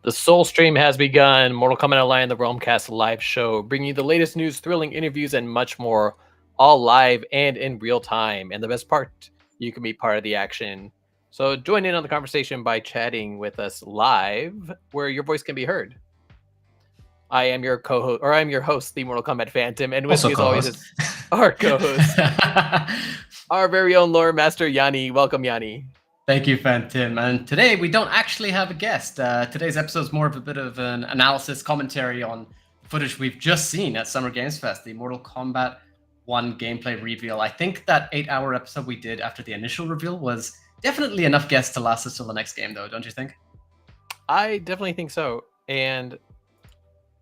The Soul Stream has begun. Mortal Kombat Online, the Realm Kast live show, bringing you the latest news, thrilling interviews, and much more, all live and in real time. And the best part, you can be part of the action. So join in on the conversation by chatting with us live, where your voice can be heard. I am your co-host, or I'm your host, the Mortal Kombat Phantom, and with Also me as always is our co-host, our very own lore master Yanni. Welcome, Yanni. Thank you, Phantom. And today we don't actually have a guest. Today's episode is more of a bit of an analysis commentary on footage we've just seen at Summer Games Fest, the Mortal Kombat 1 gameplay reveal. I think that 8-hour episode we did after the initial reveal was definitely enough guests to last us till the next game, though, don't you think? I definitely think so. And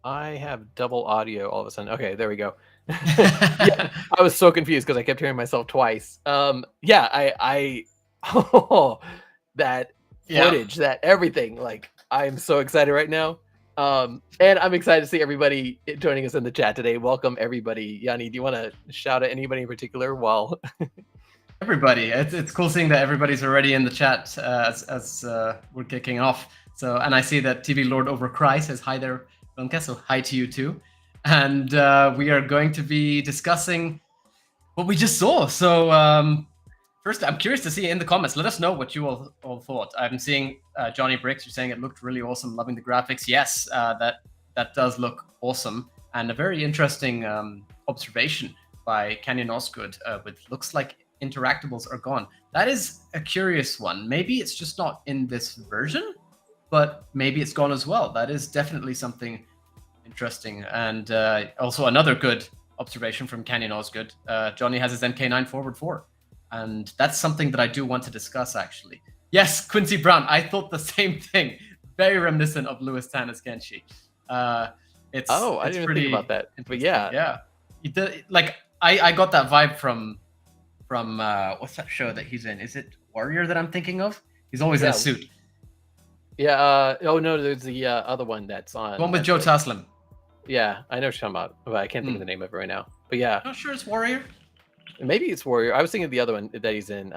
I have double audio all of a sudden. Okay, there we go. Yeah, I was so confused because I kept hearing myself twice. Oh, that footage, that everything. Like, I'm so excited right now. And I'm excited to see everybody joining us in the chat today. Welcome, everybody. Yanni, do you want to shout at anybody in particular while... Everybody. It's cool seeing that everybody's already in the chat as we're kicking off. So, and I see that TV Lord Overcry says hi there, Realm Kast, so hi to you too. And we are going to be discussing what we just saw. So first, I'm curious to see in the comments. Let us know what you all thought. I'm seeing Johnny Bricks. You're saying it looked really awesome. Loving the graphics. Yes, that does look awesome, and a very interesting observation by Canyon Osgood. With looks like interactables are gone. That is a curious one. Maybe it's just not in this version, but maybe it's gone as well. That is definitely something interesting. And also another good observation from Canyon Osgood. Johnny has his MK9 forward 4. And that's something that I do want to discuss, actually. Yes, Quincy Brown. I thought the same thing. Very reminiscent of Louis Tanner's Genshi. I didn't even think about that. But yeah. I got that vibe from what's that show that he's in? Is it Warrior that I'm thinking of? He's always in a suit. Yeah. Oh no, there's the other one that's on. The one with Joe Taslim. Yeah, I know what you're talking about, but I can't think of the name of it right now. But yeah, not sure it's Warrior. Maybe it's Warrior. I was thinking of the other one that he's in,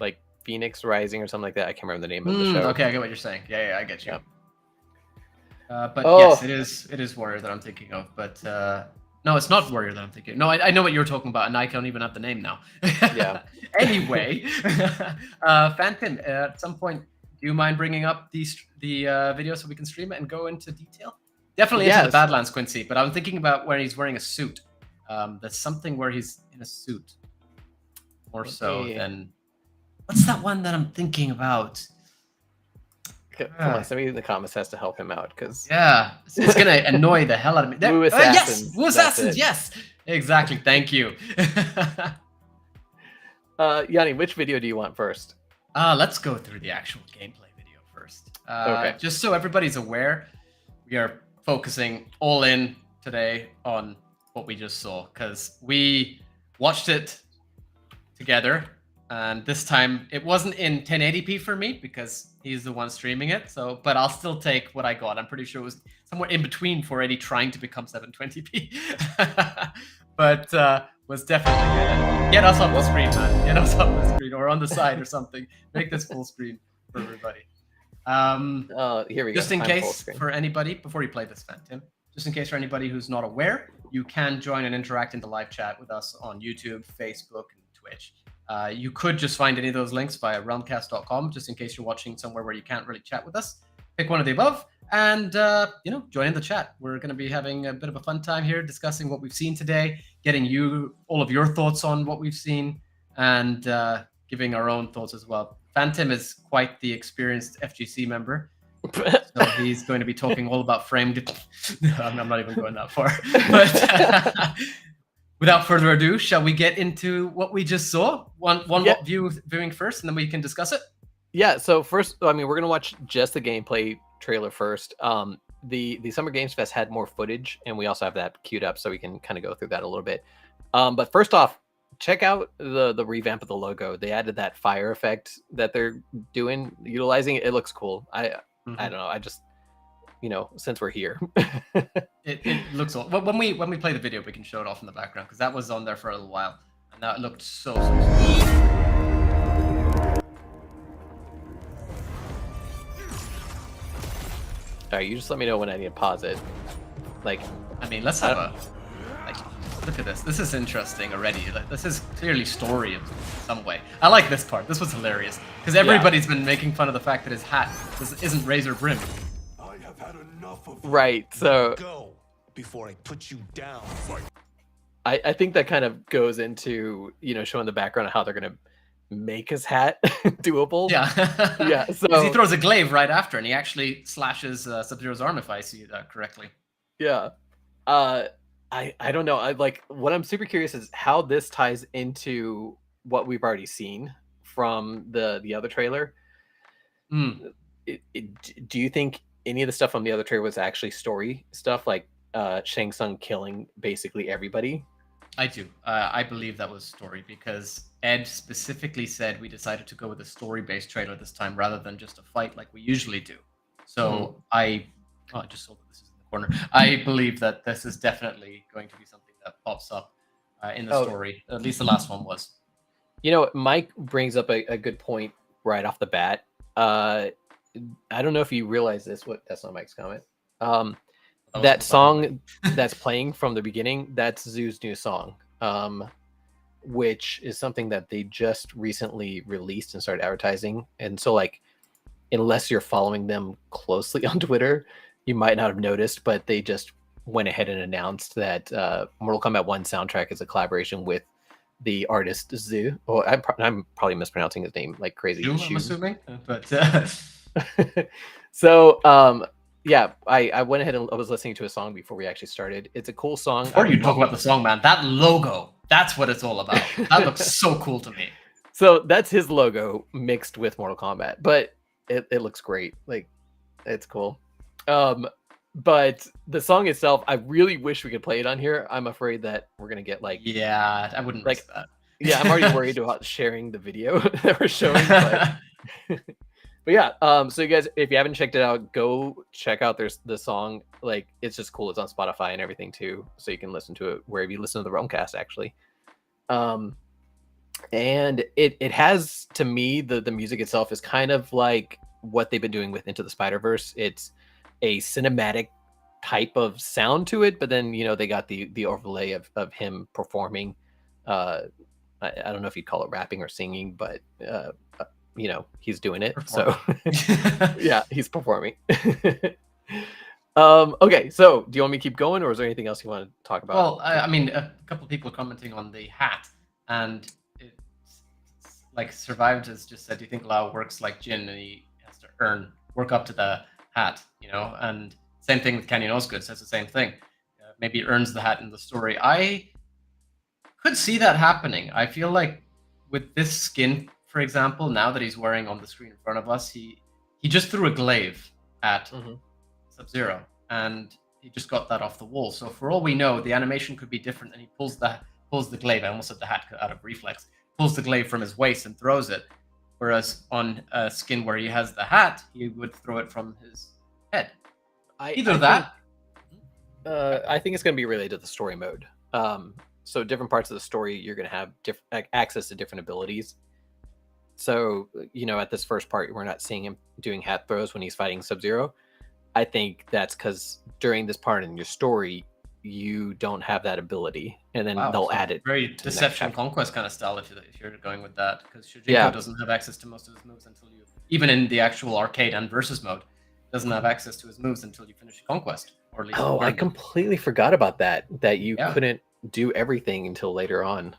like Phoenix Rising or something like that. I can't remember the name of the show. Okay, I get what you're saying. Yeah, I get you. Yeah. Yes, it is Warrior that I'm thinking of. But no, it's not Warrior that I'm thinking. No, I know what you're talking about, and I don't even have the name now. Yeah. Anyway, Phantom, at some point, do you mind bringing up the video so we can stream it and go into detail? Definitely into the Badlands, Quincy. But I'm thinking about where he's wearing a suit. There's something where he's in a suit more so than what's that one that I'm thinking about? Come on, somebody in the comments has to help him out because it's gonna annoy the hell out of me. Woo Assassins. Yes, Woo Assassins. Yes, exactly. Thank you. Yanni, which video do you want first? Let's go through the actual gameplay video first. Okay. Just so everybody's aware, we are focusing all in today on what we just saw because we watched it together, and this time it wasn't in 1080p for me because he's the one streaming it. So, but I'll still take what I got. I'm pretty sure it was somewhere in between 480 trying to become 720p, but was definitely good. Get us off the screen, man. Get us off the screen or on the side or something. Make this full screen for everybody. Here we go. Just in case for anybody before you play this, Phantom. Just in case for anybody who's not aware, you can join and interact in the live chat with us on YouTube, Facebook, and Twitch. You could just find any of those links via realmkast.com, just in case you're watching somewhere where you can't really chat with us. Pick one of the above and, join in the chat. We're going to be having a bit of a fun time here discussing what we've seen today, getting all of your thoughts on what we've seen, and giving our own thoughts as well. Phantom is quite the experienced FGC member. So he's going to be talking all about framed. I'm not even going that far. But without further ado, shall we get into what we just saw? One viewing first, and then we can discuss it. Yeah. So first, we're gonna watch just the gameplay trailer first. The Summer Games Fest had more footage, and we also have that queued up, so we can kind of go through that a little bit. But first off, check out the revamp of the logo. They added that fire effect that they're utilizing. It looks cool. I don't know. I just, since we're here, it looks old. When we play the video, we can show it off in the background because that was on there for a little while, and that looked so. All right, you just let me know when I need to pause it. Like, I mean, let's have a like. Look at this. This is interesting already. Like, this is clearly story in some way. I like this part. This was hilarious because everybody's been making fun of the fact that his hat isn't razor brim. I have had enough of you. right. So Go before I put you down. I think that kind of goes into, you know, showing the background of how they're gonna make his hat doable. Yeah. Yeah. Because So he throws a glaive right after, and he actually slashes Sub-Zero's arm, if I see that correctly. yeah. I don't know. I like what I'm super curious is how this ties into what we've already seen from the other trailer. Mm, Do you think any of the stuff from the other trailer was actually story stuff, like Shang Tsung killing basically everybody? I do. I believe that was story because Ed specifically said we decided to go with a story-based trailer this time rather than just a fight like we usually do. So I just saw that this is in the corner. I believe that this is definitely going to be something that pops up in the story. At least the last one was. You know, Mike brings up a good point right off the bat. I don't know if you realize this. What That's not Mike's comment. That song that's playing from the beginning, that's Zoo's new song, which is something that they just recently released and started advertising. And so, like, unless you're following them closely on Twitter, you might not have noticed, but they just went ahead and announced that Mortal Kombat 1 soundtrack is a collaboration with the artist Zoo. Oh, I'm probably mispronouncing his name like crazy. Zoom, I'm assuming, but so yeah, I went ahead and I was listening to a song before we actually started. It's a cool song. Before you talk about the song, man, that logo, that's what it's all about. That looks so cool to me. So that's his logo mixed with Mortal Kombat, but it looks great. Like, it's cool. But the song itself, I really wish we could play it on here. I'm afraid that we're gonna get like, yeah, I wouldn't like risk that. Yeah, I'm already worried about sharing the video that we're showing. But yeah, so you guys, if you haven't checked it out, go check out the song. Like, it's just cool. It's on Spotify and everything too, so you can listen to it wherever you listen to the Realm Kast, actually. And it has, to me, the music itself is kind of like what they've been doing with Into the Spider-Verse. It's a cinematic type of sound to it, but then, you know, they got the overlay of him performing. I don't know if you'd call it rapping or singing, but you know, he's doing it. So yeah, he's performing. Okay, so do you want me to keep going, or is there anything else you want to talk about? Well, I mean, a couple of people are commenting on the hat, and it's like Survived has just said, do you think Lau works like Jin and he has to work up to the hat, you know? And same thing with Canyon Osgood, says the same thing. Maybe earns the hat in the story. I could see that happening. I feel like with this skin, for example, now that he's wearing on the screen in front of us, he just threw a glaive at Sub-Zero, and he just got that off the wall. So for all we know, the animation could be different, and he pulls the glaive. I almost said the hat out of reflex. Pulls the glaive from his waist and throws it. Whereas on a skin where he has the hat, he would throw it from his head. I think it's going to be related to the story mode. So different parts of the story, you're going to have access to different abilities. So, you know, at this first part, we're not seeing him doing hat throws when he's fighting Sub-Zero. I think that's because during this part in your story, you don't have that ability, and then they'll add it. Very Deception Conquest kind of style if you're going with that, because Shujiko doesn't have access to most of his moves until you, even in the actual arcade and versus mode, doesn't have access to his moves until you finish Conquest, or at least. Oh, I completely forgot about that. That you couldn't do everything until later on.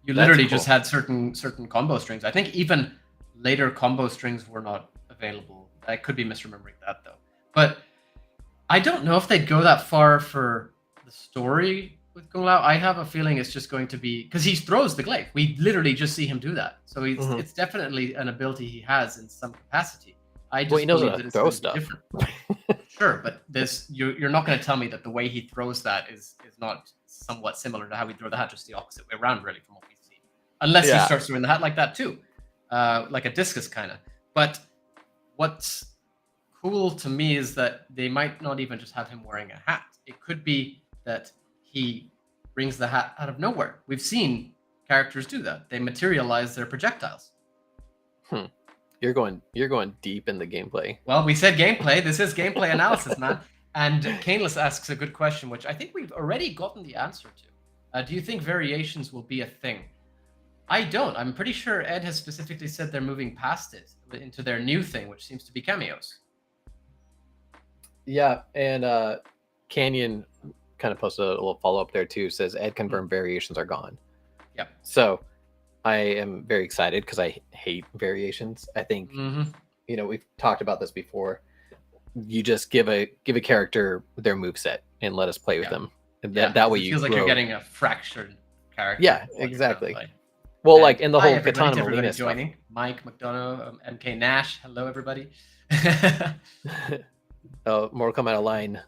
You literally just had certain combo strings. I think even later combo strings were not available. I could be misremembering that though. But I don't know if they'd go that far for the story with Kung Lao. I have a feeling it's just going to be because he throws the glaive. We literally just see him do that. So it's definitely an ability he has in some capacity. I just he knows believe how that to it's throw stuff. Different. Sure, but you're not going to tell me that the way he throws that is not somewhat similar to how we throw the hat, just the opposite way around, really, from what we see. Unless he starts throwing the hat like that too, like a discus kind of. But what's cool to me is that they might not even just have him wearing a hat. It could be that he brings the hat out of nowhere. We've seen characters do that. They materialize their projectiles. You're going deep in the gameplay. Well, we said gameplay. This is gameplay analysis, man. And Caneless asks a good question, which I think we've already gotten the answer to. Do you think variations will be a thing? I don't. I'm pretty sure Ed has specifically said they're moving past it into their new thing, which seems to be cameos. Yeah, and Canyon kind of posted a little follow up there too. Says Ed confirmed variations are gone. Yep. So I am very excited because I hate variations. I think we've talked about this before. You just give a character their moveset and let us play with them. And that way it feels like you're getting a fractured character. Yeah, exactly. Well, and like in the whole Katana Molina joining. Stuff. Mike McDonough, MK Nash. Hello, everybody. Mortal Kombat line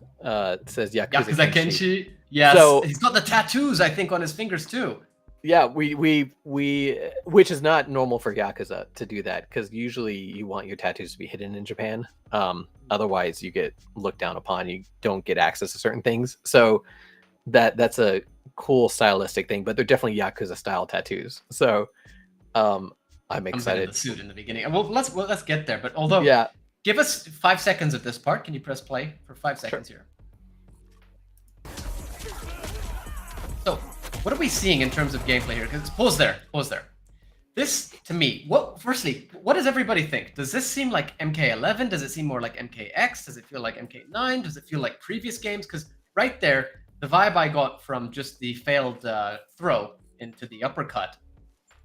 says Yakuza Kenshi. Yes, so, he's got the tattoos, I think, on his fingers too. Yeah, we which is not normal for Yakuza to do that, because usually you want your tattoos to be hidden in Japan. Otherwise, you get looked down upon. You don't get access to certain things. So that's a cool stylistic thing, but they're definitely Yakuza style tattoos. So I'm excited. The suit in the beginning. Well, let's get there. But although, give us 5 seconds of this part. Can you press play for 5 seconds here? So, what are we seeing in terms of gameplay here? Because pause there. This, to me, what does everybody think? Does this seem like MK11? Does it seem more like MKX? Does it feel like MK9? Does it feel like previous games? Because right there, the vibe I got from just the failed throw into the uppercut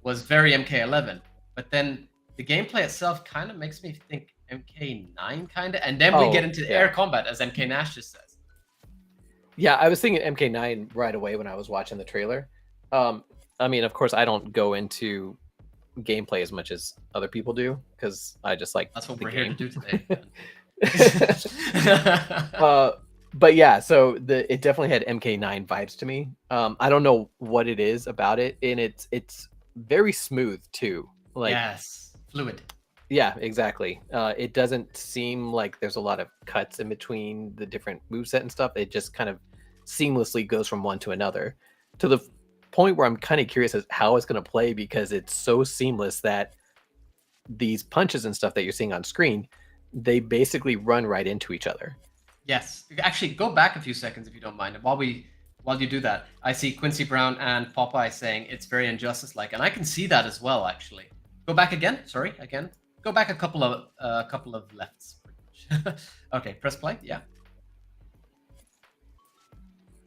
was very MK11. But then the gameplay itself kind of makes me think MK9 kind of, and then we get into air combat, as MK Nash just says. Yeah, I was thinking MK9 right away when I was watching the trailer. I mean, of course, I don't go into gameplay as much as other people do, because I just like that's what we're here to do today. But yeah, so it definitely had MK9 vibes to me. I don't know what it is about it, and it's very smooth too. Like, yes, fluid. Yeah, exactly. It doesn't seem like there's a lot of cuts in between the different moveset and stuff. It just kind of seamlessly goes from one to another, to the point where I'm kind of curious as how it's going to play, because it's so seamless that these punches and stuff that you're seeing on screen, they basically run right into each other. Yes. Actually, go back a few seconds if you don't mind. And while you do that, I see Quincy Brown and Popeye saying it's very Injustice-like, and I can see that as well, actually. Go back again. Sorry, again. Go back a couple of lefts. Okay, press play. Yeah.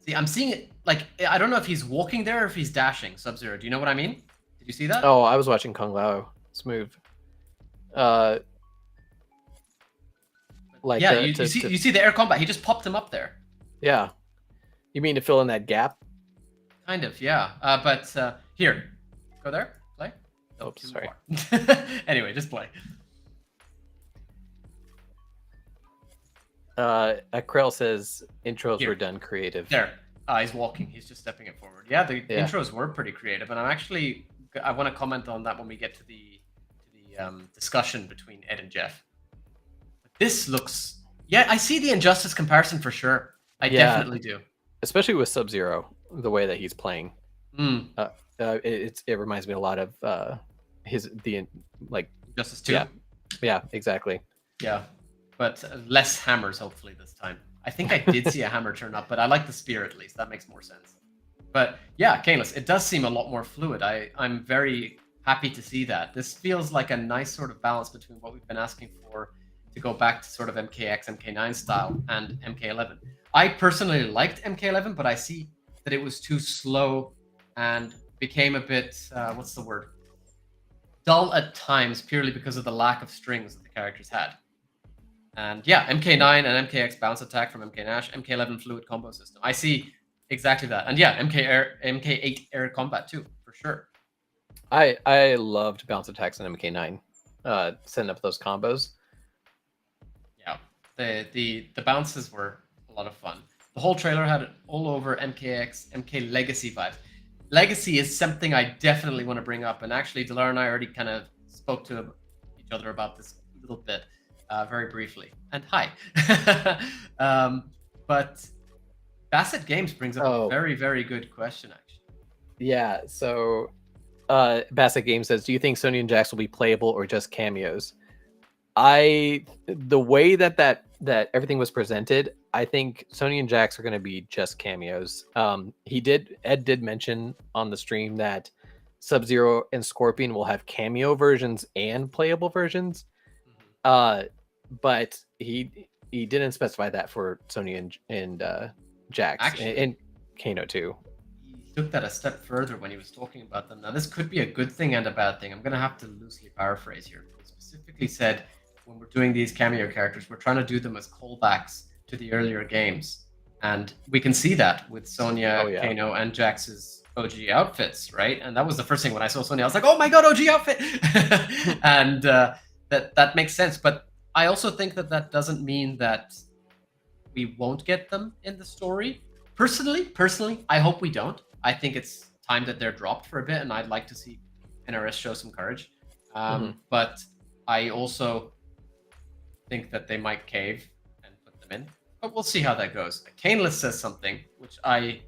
See, I'm seeing it. Like, I don't know if he's walking there or if he's dashing. Sub-Zero. Do you know what I mean? Did you see that? Oh, I was watching Kung Lao. Smooth. Like, yeah, you see the air combat. He just popped him up there. Yeah. You mean to fill in that gap? Kind of, yeah. But here, go there. Play. Oops, sorry. Anyway, just play. Krell says intros were done creative. There. He's walking. He's just stepping it forward. Yeah, the intros were pretty creative, and I want to comment on that when we get to the discussion between Ed and Jeff. But this looks, I see the Injustice comparison for sure. I definitely do. Especially with Sub-Zero, the way that he's playing. It reminds me a lot of Injustice 2. Yeah, exactly. Yeah, but less hammers hopefully this time. I think I did see a hammer turn up, but I like the spear at least. That makes more sense. But yeah, Caneless, it does seem a lot more fluid. I'm very happy to see that. This feels like a nice sort of balance between what we've been asking for to go back to sort of MKX, MK9 style and MK11. I personally liked MK11, but I see that it was too slow and became a bit, what's the word? Dull at times, purely because of the lack of strings that the characters had. And yeah, MK9 and MKX bounce attack from MK Nash, MK11 fluid combo system. I see exactly that. And yeah, MK8 air combat too, for sure. I loved bounce attacks on MK9, setting up those combos. Yeah, the bounces were a lot of fun. The whole trailer had it all over MKX, MK Legacy vibes. Legacy is something I definitely want to bring up, and actually Delar and I already kind of spoke to each other about this a little bit, very briefly. And hi. But Bassett Games brings up a very, very good question, actually. Yeah, so Bassett Games says, do you think Sony and Jax will be playable or just cameos? The way that everything was presented, I think Sony and Jax are going to be just cameos. Ed did mention on the stream that Sub-Zero and Scorpion will have cameo versions and playable versions. But he didn't specify that for Sony and Jax. Actually, and Kano too. He took that a step further when he was talking about them. Now, this could be a good thing and a bad thing. I'm going to have to loosely paraphrase here. He specifically said, when we're doing these cameo characters, we're trying to do them as callbacks to the earlier games. And we can see that with Sonya, Kano, and Jax's OG outfits, right? And that was the first thing when I saw Sonya, I was like, oh my god, OG outfit! And that makes sense. But I also think that doesn't mean that we won't get them in the story. Personally, I hope we don't. I think it's time that they're dropped for a bit, and I'd like to see NRS show some courage. But I also think that they might cave and put them in. But we'll see how that goes. Caneless says something which I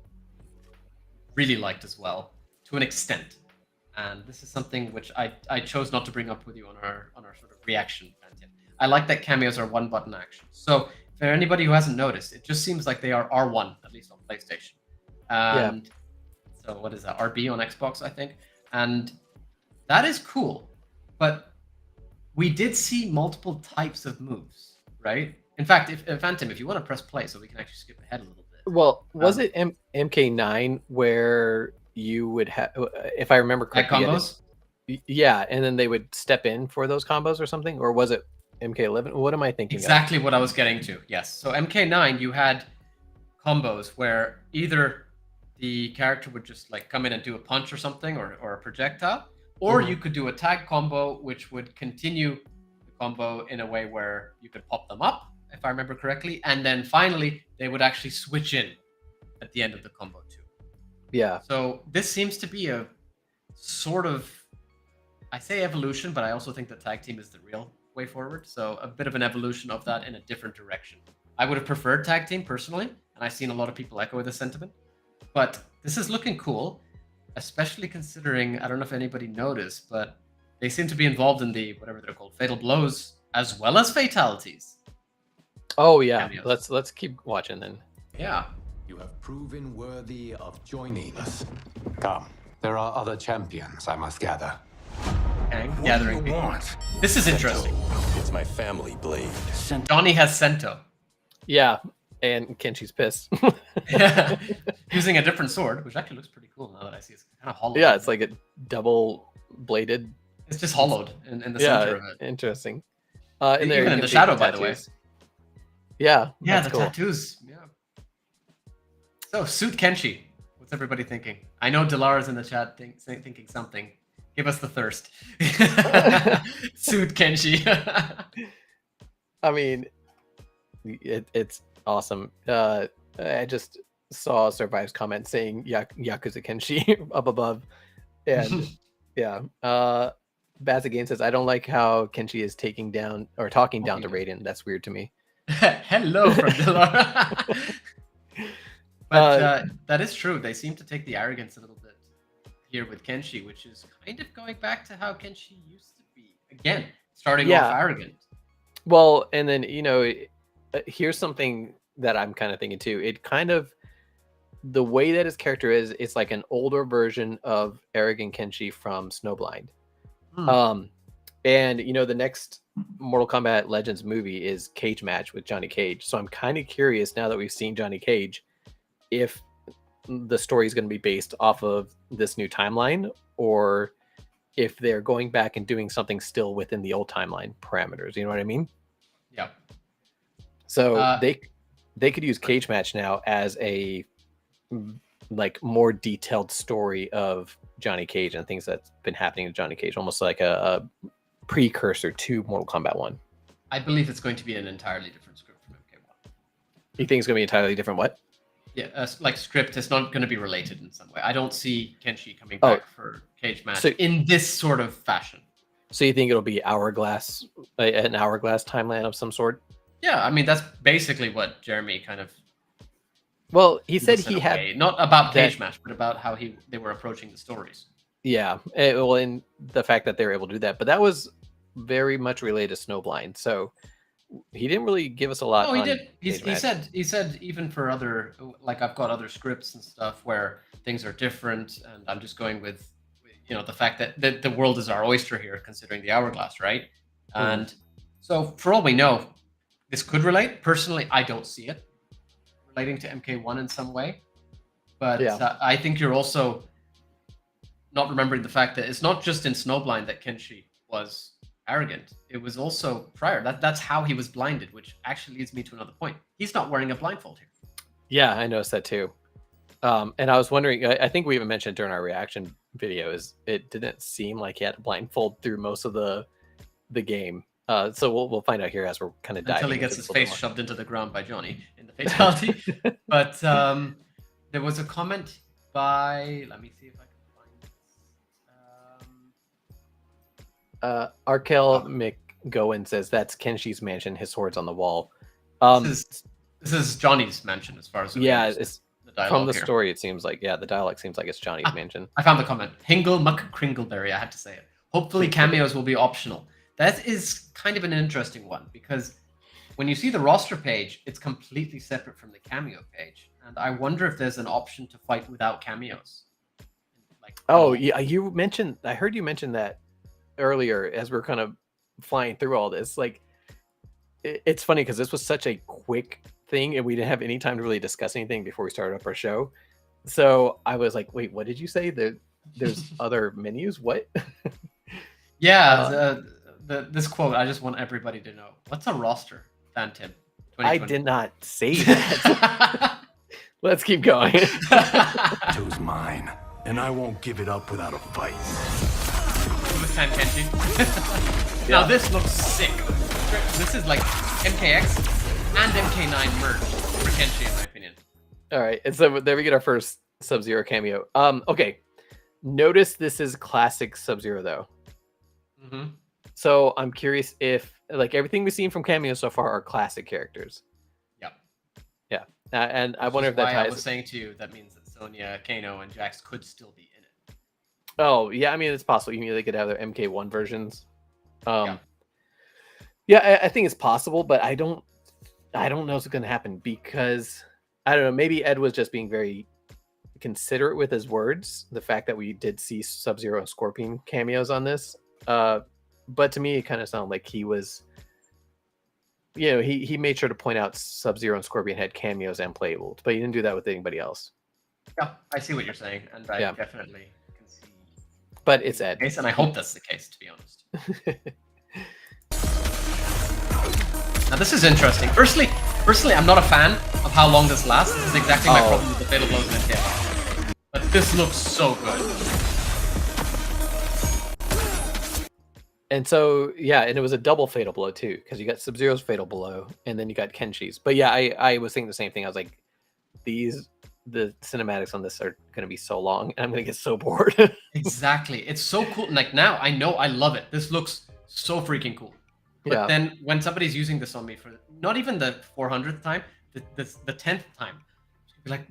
really liked as well, to an extent. And this is something which I chose not to bring up with you on our sort of reaction. I like that cameos are one-button action. So for anybody who hasn't noticed, it just seems like they are R1, at least on PlayStation. And so what is that? RB on Xbox, I think. And that is cool. But we did see multiple types of moves, right? In fact, Phantom, if you want to press play so we can actually skip ahead a little bit. Well, was it MK9 where you would have, if I remember correctly, combos? Yeah, and then they would step in for those combos or something? Or was it MK11? What am I thinking Exactly what I was getting to, yes. So MK9, you had combos where either the character would just like come in and do a punch or something, or a projectile, or you could do a tag combo, which would continue the combo in a way where you could pop them up, if I remember correctly, and then finally they would actually switch in at the end of the combo too. Yeah. So this seems to be a sort of, I say evolution, but I also think the tag team is the real way forward. So a bit of an evolution of that in a different direction. I would have preferred tag team personally, and I've seen a lot of people echo this sentiment. But this is looking cool, especially considering, I don't know if anybody noticed, but they seem to be involved in the, whatever they're called, fatal blows, as well as fatalities. Oh yeah, let's keep watching then. Yeah. You have proven worthy of joining us. Come. There are other champions, I must gather. Gathering What do you people. want? This is interesting. It's my family blade. Donnie has Sento. Yeah, and Kenshi's pissed. Yeah. Using a different sword, which actually looks pretty cool now that I see it's kind of hollow. Yeah, it's like a double bladed. It's just hollowed in the center of it. Interesting. And even in the shadow, by the way. Yeah. Yeah, that's the cool. tattoos. Yeah. So, Suit Kenshi. What's everybody thinking? I know Delara's in the chat thinking something. Give us the thirst. Suit Kenshi. I mean, it's awesome. I just saw Survive's comment saying Yakuza Kenshi up above. And yeah. Bazagain says, I don't like how Kenshi is talking down to Raiden. That's weird to me. Hello from Delara. But that is true. They seem to take the arrogance a little bit here with Kenshi, which is kind of going back to how Kenshi used to be. Again, starting off arrogant. Well, and then, here's something that I'm kind of thinking too. It kind of, the way that his character is, it's like an older version of arrogant Kenshi from Snowblind. And the next Mortal Kombat Legends movie is Cage Match with Johnny Cage. So I'm kind of curious, now that we've seen Johnny Cage, if the story is going to be based off of this new timeline, or if they're going back and doing something still within the old timeline parameters. You know what I mean? Yeah. So they could use Cage Match now as a like more detailed story of Johnny Cage and things that's been happening to Johnny Cage, almost like a precursor to Mortal Kombat 1. I believe it's going to be an entirely different script from MK1. You think it's going to be entirely different what? Yeah, like script. It's not going to be related in some way. I don't see Kenshi coming back for Cage Match in this sort of fashion. So you think it'll be an hourglass timeline of some sort? Yeah, I mean, that's basically what Jeremy kind of... Well, he said he had... Not about Cage Match, but about how they were approaching the stories. Yeah, well, and the fact that they were able to do that. But that was very much related to Snowblind. So he didn't really give us a lot. Oh, he on did. He Cage Match. said even for other, like I've got other scripts and stuff where things are different, and I'm just going with, the fact that the world is our oyster here, considering the hourglass, right? And so for all we know, this could relate. Personally, I don't see it relating to MK1 in some way, but I think you're also not remembering the fact that it's not just in Snowblind that Kenshi was arrogant. It was also prior. That's how he was blinded, which actually leads me to another point. He's not wearing a blindfold here. Yeah, I noticed that too. And I was wondering, I think we even mentioned during our reaction video, is it didn't seem like he had a blindfold through most of the game. So we'll find out here as we're kind of diving until he gets his face more. shoved into the ground by Johnny in the fatality. But there was a comment by, let me see if I can find this. Arkel McGowan says that's Kenshi's mansion. His sword's on the wall. This is Johnny's mansion, as far as it's the from the here. story. It seems like the dialogue seems like it's Johnny's mansion. I found the comment. Hingle McCringleberry. I had to say it. Hopefully, cameos will be optional. That is kind of an interesting one, because when you see the roster page, it's completely separate from the cameo page, and I wonder if there's an option to fight without cameos. Yeah, you mentioned. I heard you mention that earlier as we are kind of flying through all this. Like, it's funny because this was such a quick thing, and we didn't have any time to really discuss anything before we started up our show. So I was like, "Wait, what did you say? There's other menus? What?" Yeah. This quote, I just want everybody to know. What's a roster, Phantom? I did not say that. Let's keep going. Two's mine, and I won't give it up without a fight. This time, Kenshi. Now this looks sick. This is like MKX and MK9 merged for Kenshi, in my opinion. All right, and so there we get our first Sub-Zero cameo. Okay. Notice this is classic Sub-Zero though. Mm-hmm. So I'm curious if, like, everything we've seen from Cameo so far are classic characters. Yep. Yeah. And I wonder if that ties. I was saying to you, that means that Sonya, Kano, and Jax could still be in it. Oh, yeah. I mean, it's possible. They could have their MK1 versions. Yeah, I think it's possible, but I don't know what's going to happen, because I don't know. Maybe Ed was just being very considerate with his words. The fact that we did see Sub-Zero and Scorpion cameos on this. But to me, it kind of sounded like he was, he made sure to point out Sub-Zero and Scorpion had cameos and playables, but he didn't do that with anybody else. Yeah, I see what you're saying, and I definitely can see. But it's Ed. Case, and I hope that's the case, to be honest. Now this is interesting. Firstly, I'm not a fan of how long this lasts. This is exactly my problem with the Fatal Blows in MK. But this looks so good. And so, and it was a double Fatal Blow too, because you got Sub-Zero's Fatal Blow, and then you got Kenshi's. But yeah, I was thinking the same thing. I was like, the cinematics on this are going to be so long, and I'm going to get so bored. Exactly. It's so cool. Like, now I know I love it. This looks so freaking cool. But then when somebody's using this on me for not even the 400th time, the 10th time, be like,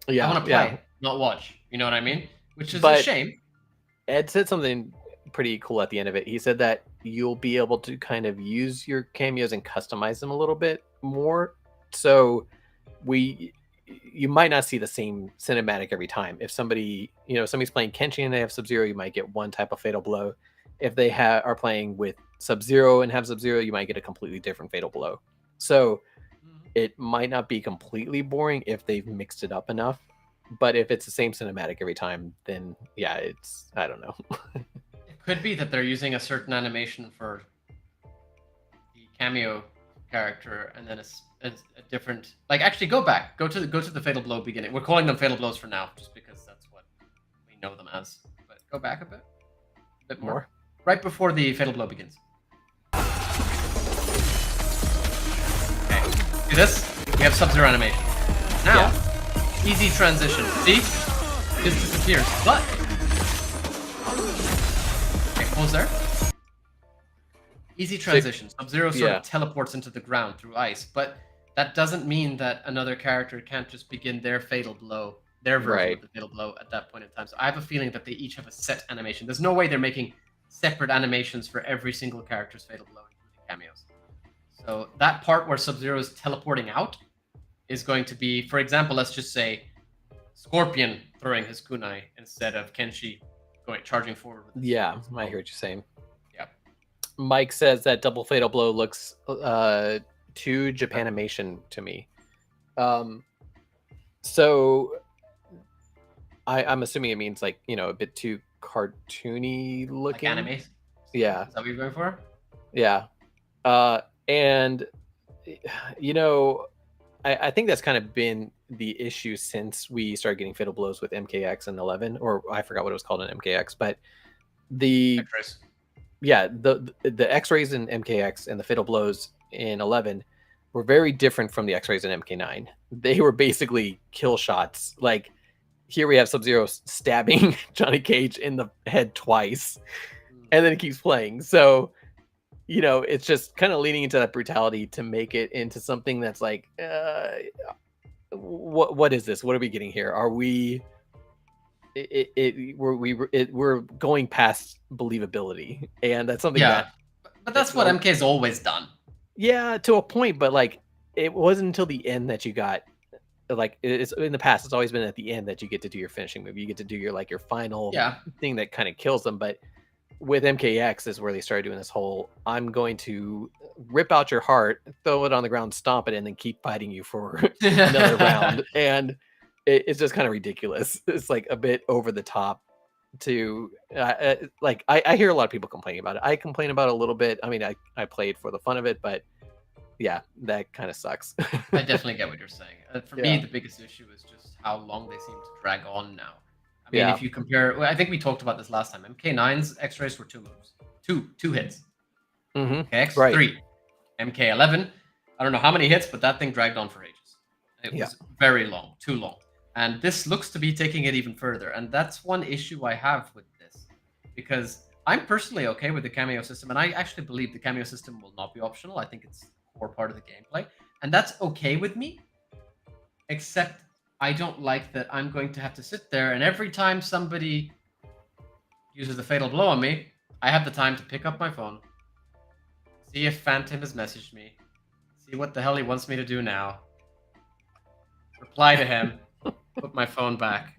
I want to play, not watch. You know what I mean? Which is a shame. Ed said something pretty cool at the end of it. He said that you'll be able to kind of use your cameos and customize them a little bit more. So you might not see the same cinematic every time. If somebody's playing Kenshi and they have Sub-Zero, you might get one type of Fatal Blow. If they are playing with Sub-Zero and have Sub-Zero, you might get a completely different Fatal Blow. So it might not be completely boring if they've mixed it up enough. But if it's the same cinematic every time, then it's, I don't know. It could be that they're using a certain animation for the Cameo character, and then a different. Like, actually, go to the Fatal Blow beginning. We're calling them Fatal Blows for now, just because that's what we know them as. But go back a bit more. Right before the Fatal Blow begins. Okay, see this? We have Sub-Zero animation. Now, easy transition. See? This disappears, but... Okay, pause there. Easy transition. Sub-Zero sort of teleports into the ground through ice, but that doesn't mean that another character can't just begin their Fatal Blow, their version of the Fatal Blow at that point in time. So I have a feeling that they each have a set animation. There's no way they're making separate animations for every single character's fatal blow, including cameos. So that part where Sub-Zero is teleporting out is going to be, for example, let's just say Scorpion throwing his kunai instead of Kenshi charging forward. With Yeah, I hear what you're saying. Yeah. Mike says that double fatal blow looks too Japanimation to me. So I'm assuming it means like, you know, a bit too cartoony looking. Like anime. Yeah. Is that what you're going for? Yeah. And you know, I think that's kind of been the issue since we started getting fatal blows with MKX and 11, or I forgot what it was called in MKX, but the X-rays. yeah, the X-rays in MKX and the fatal blows in 11 were very different from the X-rays in MK9. They were basically kill shots. Like here we have Sub-Zero stabbing Johnny Cage in the head twice, and then it keeps playing. So, you know, it's just kind of leaning into that brutality to make it into something that's like, what is this? What are we getting here? Are we? We're going past believability, and that's something Yeah, that. but that's what MK's always done. Yeah, to a point, but like it wasn't until the end that you got. Like it's in the past, it's always been at the end that you get to do your finishing move. You get to do your final thing that kind of kills them, but with MKX is where they started doing this whole I'm going to rip out your heart, throw it on the ground, stomp it, and then keep fighting you for another round. And it's just kind of ridiculous. It's like a bit over the top to like I hear a lot of people complaining about it. I complain about it a little bit. I mean, I played for the fun of it, but yeah, that kind of sucks. I definitely get what you're saying. For me, the biggest issue is just how long they seem to drag on now. I mean, if you compare, I think we talked about this last time. MK9's X-rays were 2 moves, two hits. MKX, right. 3. MK11, I don't know how many hits, but that thing dragged on for ages. It was very long, too long. And this looks to be taking it even further. And that's one issue I have with this, because I'm personally okay with the cameo system, and I actually believe the cameo system will not be optional. I think it's a core part of the gameplay, and that's okay with me, except I don't like that I'm going to have to sit there, and every time somebody uses a fatal blow on me, I have the time to pick up my phone, see if Phantom has messaged me, see what the hell he wants me to do now, reply to him, put my phone back,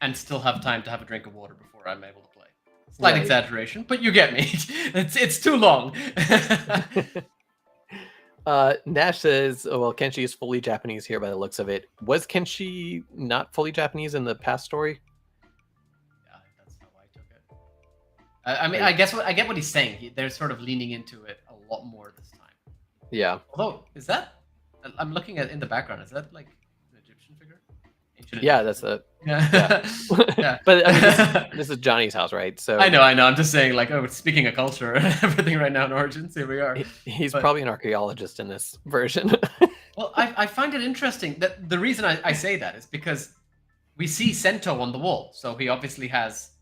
and still have time to have a drink of water before I'm able to play. Slight exaggeration, but you get me. It's too long. Nash says, oh, well, Kenshi is fully Japanese here by the looks of it. Was Kenshi not fully Japanese in the past story? Yeah, that's how I took it. I mean, I get what he's saying. They're sort of leaning into it a lot more this time. Yeah. Although, is that? I'm looking at in the background. Is that like an Egyptian figure? Yeah, that's a. Yeah. Yeah. But I mean, this is Johnny's house, right? So I know. I'm just saying, like, oh, speaking of culture and everything right now in Origins, here we are. He's probably an archaeologist in this version. Well, I find it interesting that the reason I say that is because we see Sento on the wall, so he obviously has,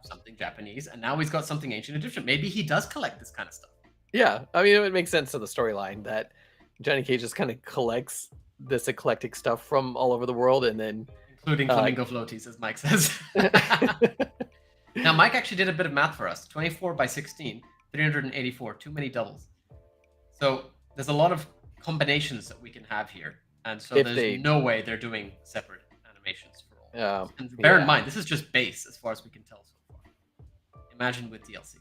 something Japanese, and now he's got something ancient Egyptian. Maybe he does collect this kind of stuff. Yeah, I mean, it would make sense to the storyline that Johnny Cage just kind of collects this eclectic stuff from all over the world, and then including flamingo floaties, as Mike says. Now, Mike actually did a bit of math for us. 24 by 16, 384. Too many doubles. So there's a lot of combinations that we can have here, and so there's no way they're doing separate animations for all. And bear in mind, this is just base as far as we can tell so far. Imagine with DLC.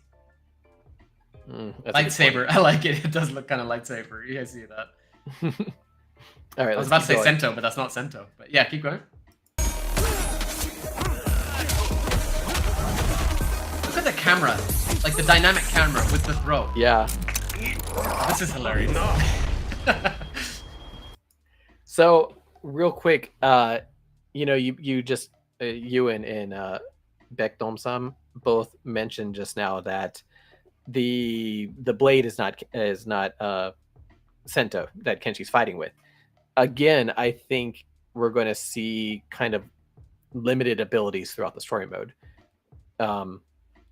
Lightsaber. I like it. It does look kind of lightsaber. You guys see that? All right, I was about to say Sento, but that's not Sento. But yeah, keep going. Look at the camera, like the dynamic camera with the throw. Yeah. This is hilarious. So real quick, you just you and Beck Domsam both mentioned just now that the blade is not Sento that Kenshi's fighting with. Again, I think we're going to see kind of limited abilities throughout the story mode.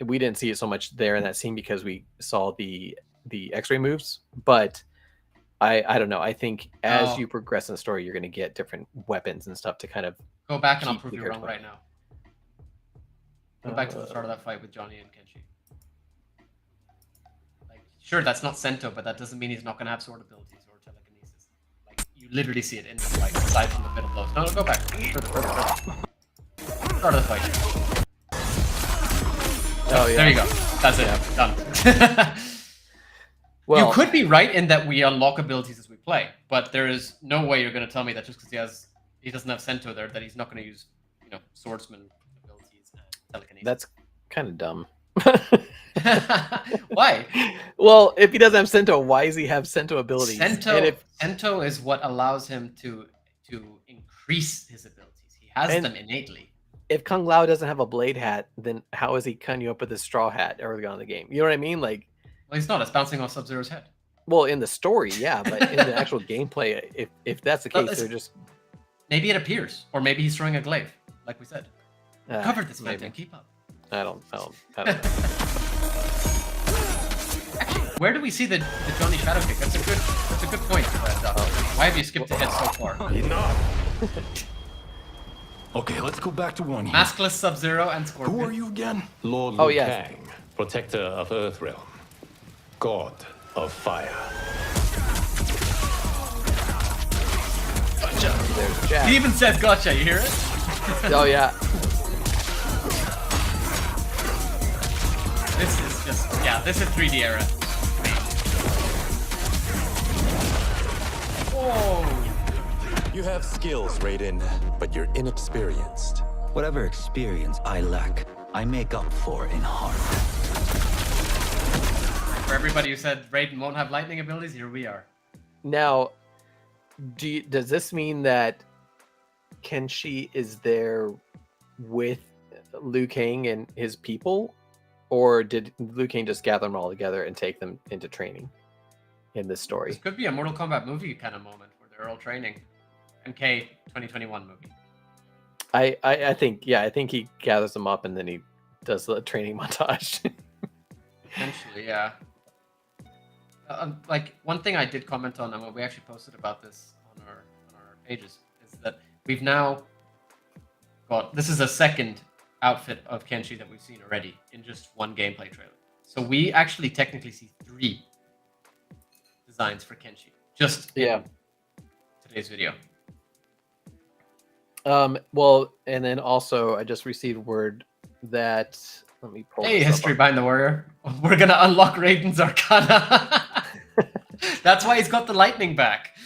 We didn't see it so much there in that scene because we saw the X-ray moves, but I don't know. I think as you progress in the story, you're going to get different weapons and stuff to kind of go back, and I'll prove you wrong right now. Go back to the start of that fight with Johnny and Kenshi. Sure, that's not Sento, but that doesn't mean he's not going to have sword abilities or telekinesis. Like, you literally see it in the fight, aside from the middle blows. No, go back. Further. Start of the fight. Oh, yeah. There you go. That's it. Done. Well, you could be right in that we unlock abilities as we play, but there is no way you're going to tell me that just because he doesn't have Sento there, that he's not going to use, swordsman abilities and telekinesis. that's kind of dumb. Why? Well, if he doesn't have Sento, why does he have Sento abilities? Sento is what allows him to increase his abilities. He has them innately. If Kung Lao doesn't have a blade hat, then how is he cutting you up with his straw hat early on in the game? You know what I mean? Like, well, he's not. It's bouncing off Sub-Zero's head. Well, in the story, yeah, but in the actual gameplay, if that's the case, they're just maybe it appears, or maybe he's throwing a glaive, like we said. Cover this, man. Keep up. I don't know. Actually, where do we see the Johnny Shadow Kick? That's a good point. Why have you skipped ahead so far? Enough. Okay, let's go back to one here. Maskless Sub-Zero and Scorpion. Who are you again? Lord Oh, Liu yes. Kang, protector of Earthrealm, god of fire. Gotcha. There's Jack. He even says gotcha, you hear it? Oh yeah. This is 3D era. Whoa! You have skills, Raiden, but you're inexperienced. Whatever experience I lack, I make up for in heart. For everybody who said Raiden won't have lightning abilities, here we are. Now, does this mean that Kenshi is there with Liu Kang and his people? Or did Liu Kang just gather them all together and take them into training in this story? This could be a Mortal Kombat movie kind of moment where they're all training. MK 2021 movie. I think he gathers them up and then he does the training montage. Potentially, yeah. Like one thing I did comment on, and we actually posted about this on our pages, is that we've now got this is a second outfit of Kenshi that we've seen already in just one gameplay trailer. So we actually technically see 3 designs for Kenshi just in today's video. Well, and then also I just received word that let me pull. Hey, this History up. Behind the Warrior. We're gonna unlock Raiden's Arcana. That's why he's got the lightning back.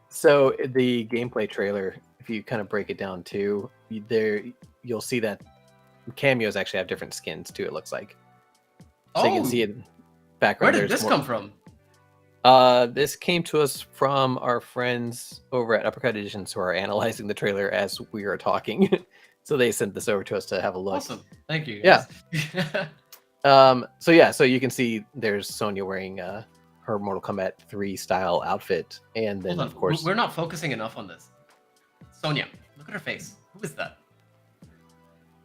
So the gameplay trailer, if you kind of break it down too, you'll see that cameos actually have different skins too. It looks like, so you can see it. Background. Where did this come from? This came to us from our friends over at Uppercut Editions who are analyzing the trailer as we are talking. So they sent this over to us to have a look. Awesome, thank you. Yeah. So you can see there's Sonya wearing her Mortal Kombat 3 style outfit, and then of course we're not focusing enough on this. Sonya, look at her face. Who is that?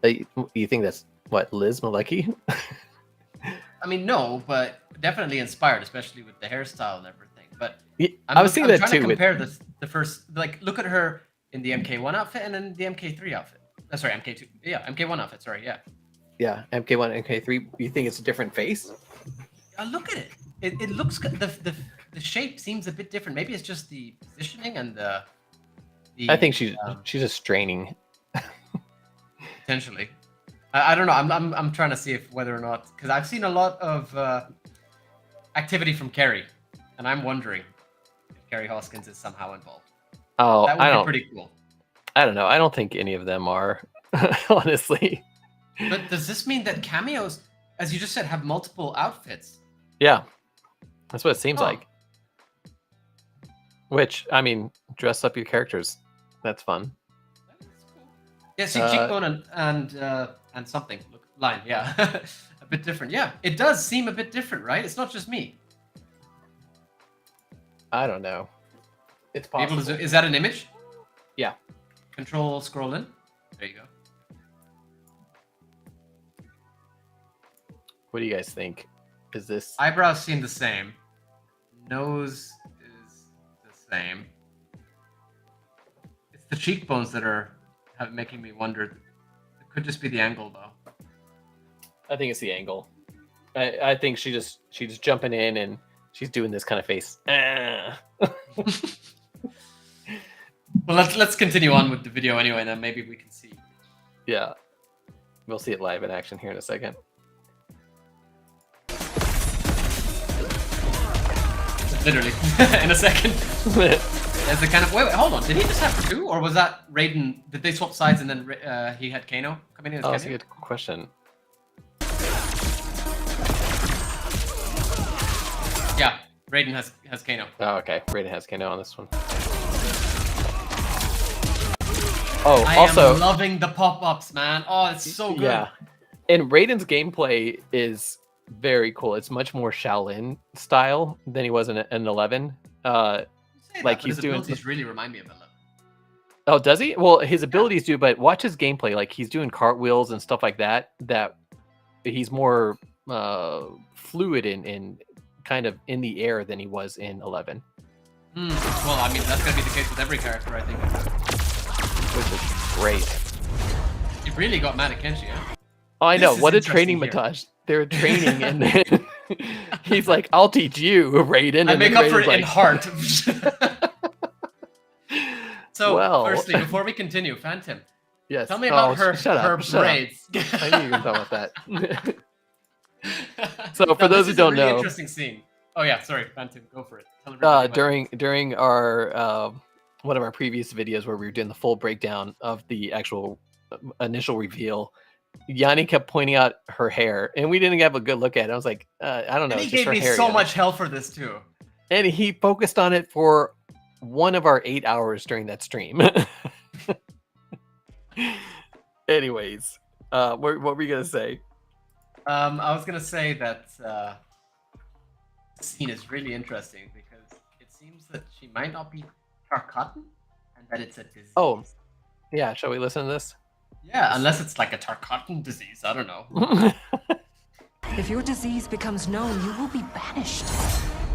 You think that's what, Liz Malecki? I mean, no, but definitely inspired, especially with the hairstyle and everything. But I was thinking that trying too. to compare the first, like, look at her in the MK1 outfit and then the MK3 outfit. Sorry, MK2. Yeah, MK1 outfit. Sorry, yeah. Yeah, MK1 and MK3. You think it's a different face? Look at it. It looks the shape seems a bit different. Maybe it's just the positioning and the I think she's just straining. Potentially. I don't know. I'm trying to see if whether or not, because I've seen a lot of activity from Kerry, and I'm wondering if Kerry Hoskins is somehow involved. Oh, that would be pretty cool. I don't know. I don't think any of them are, honestly. But does this mean that cameos, as you just said, have multiple outfits? Yeah, that's what it seems like. Which, I mean, dress up your characters. That's fun. Yeah, see, cheekbone and something. Look, line, yeah. A bit different. Yeah, it does seem a bit different, right? It's not just me. I don't know. It's possible. Is that an image? Yeah. Control scroll in. There you go. What do you guys think? Is this... Eyebrows seem the same. Nose is the same. It's the cheekbones that are making me wonder. It could just be the angle, though. I think it's the angle. I think she's jumping in and she's doing this kind of face. Well, let's continue on with the video anyway, and then maybe we can see. Yeah, we'll see it live in action here in a second. Literally, in a second. As a kind of wait, hold on. Did he just have two, or was that Raiden? Did they swap sides and then he had Kano coming in as Oh, Cameo? that's a good question. Yeah, Raiden has Kano. Oh, okay. Raiden has Kano on this one. Oh, I also am loving the pop-ups, man. Oh, it's so good. yeah, and Raiden's gameplay is very cool. It's much more Shaolin style than he was in 11. Like he's doing. Abilities really remind me of 11. Oh, does he? Well, his abilities do, but watch his gameplay. Like he's doing cartwheels and stuff like that. That he's more fluid in kind of in the air than he was in 11. Well, I mean that's gonna be the case with every character, I think. Which is great. You really got mad at Kenshi, huh? Oh, I This know. is What a interesting training here. montage. They're training, and then he's like, "I'll teach you, Raiden." I And make then up for it Raiden's in like, heart. So, Well. firstly, before we continue, Phantom, Yes. tell me about her shut up, shut up. braids. I knew you were talking about that. So, Now, for those this who is a don't really know- interesting scene. Oh yeah, sorry, Phantom, go for it. Tell everybody about it. During our one of our previous videos where we were doing the full breakdown of the actual initial reveal, Yanni kept pointing out her hair, and we didn't have a good look at it. I was like, I don't know. And he it's just gave her me hair, so Yanni. much hell for this too. And he focused on it for one of our 8 hours during that stream. Anyways, what were you gonna say? I was gonna say that the scene is really interesting because it seems that she might not be Tarkatan, and that it's a disease. Oh, yeah. Shall we listen to this? Yeah, unless it's like a Tarkatan disease. I don't know. If your disease becomes known, you will be banished.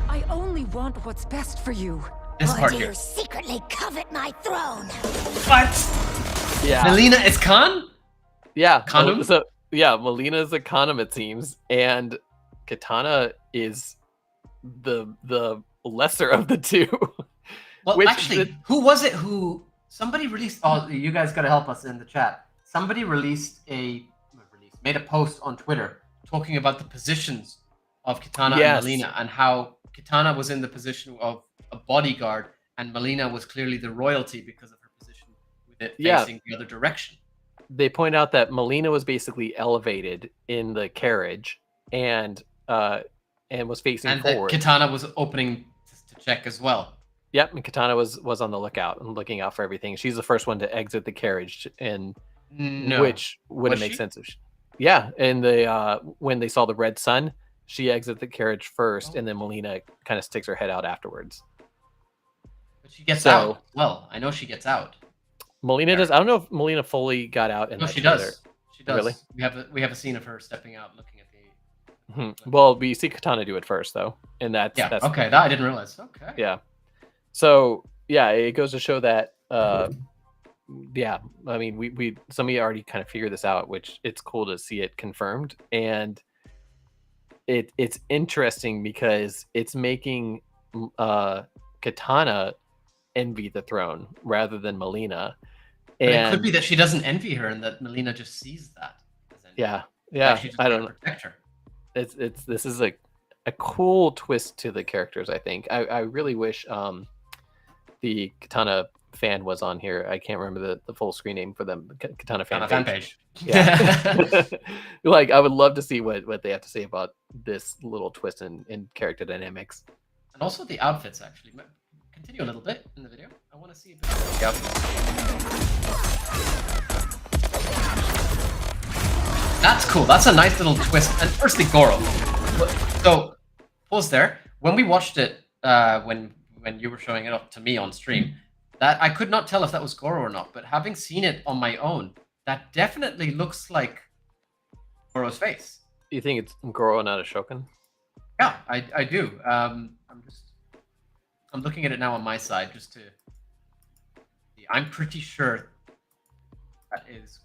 I only want what's best for you. This Or part do here. you secretly covet my throne? What? Yeah. Melina is Khan? Yeah. Condom? So yeah, Melina's a condom, it seems, and Katana is the lesser of the two. Well, Which actually, the- who was it who somebody released? Oh, you guys got to help us in the chat. Somebody made a post on Twitter talking about the positions of Katana Yes. and Melina and how Katana was in the position of a bodyguard and Melina was clearly the royalty because of her position with it Yeah. facing the other direction. They point out that Melina was basically elevated in the carriage and was facing And that forward. Katana was opening to check as well. Yep, and Katana was on the lookout and looking out for everything. She's the first one to exit the carriage, and No. which wouldn't Was make she? sense if yeah. And when they saw the red sun, she exits the carriage first, and then Melina kind of sticks her head out afterwards. But she gets So- out. Well, I know she gets out. Melina does. I don't know if Melina fully got out in No, that she trailer. does. She does. Really? We have a scene of her stepping out, looking at the. Well, we see Katana do it first, though, and that's Yeah. that's Okay, that I didn't realize. Okay. yeah. So yeah, it goes to show that yeah, I mean, we some of you already kind of figured this out, which it's cool to see it confirmed, and it's interesting because it's making Katana envy the throne rather than Melina. But And it could be that she doesn't envy her, and that Melina just sees that. as envy. yeah, Like, she just I wanna don't know. protect her. It's this is a cool twist to the characters. I think I really wish the Katana fan was on here. I can't remember the full screen name for them. Katana fan On a fan page. page. Yeah. Like I would love to see what they have to say about this little twist in character dynamics. And also the outfits, actually. Continue a little bit in the video. I want to see a bit of the outfits. That's cool. That's a nice little twist. And firstly, Goro. So, pause there. When we watched it, when you were showing it up to me on stream, that I could not tell if that was Goro or not. But having seen it on my own, that definitely looks like Goro's face. You think it's Goro, not a Shokan? Yeah, I do. I'm looking at it now on my side just to see. I'm pretty sure that is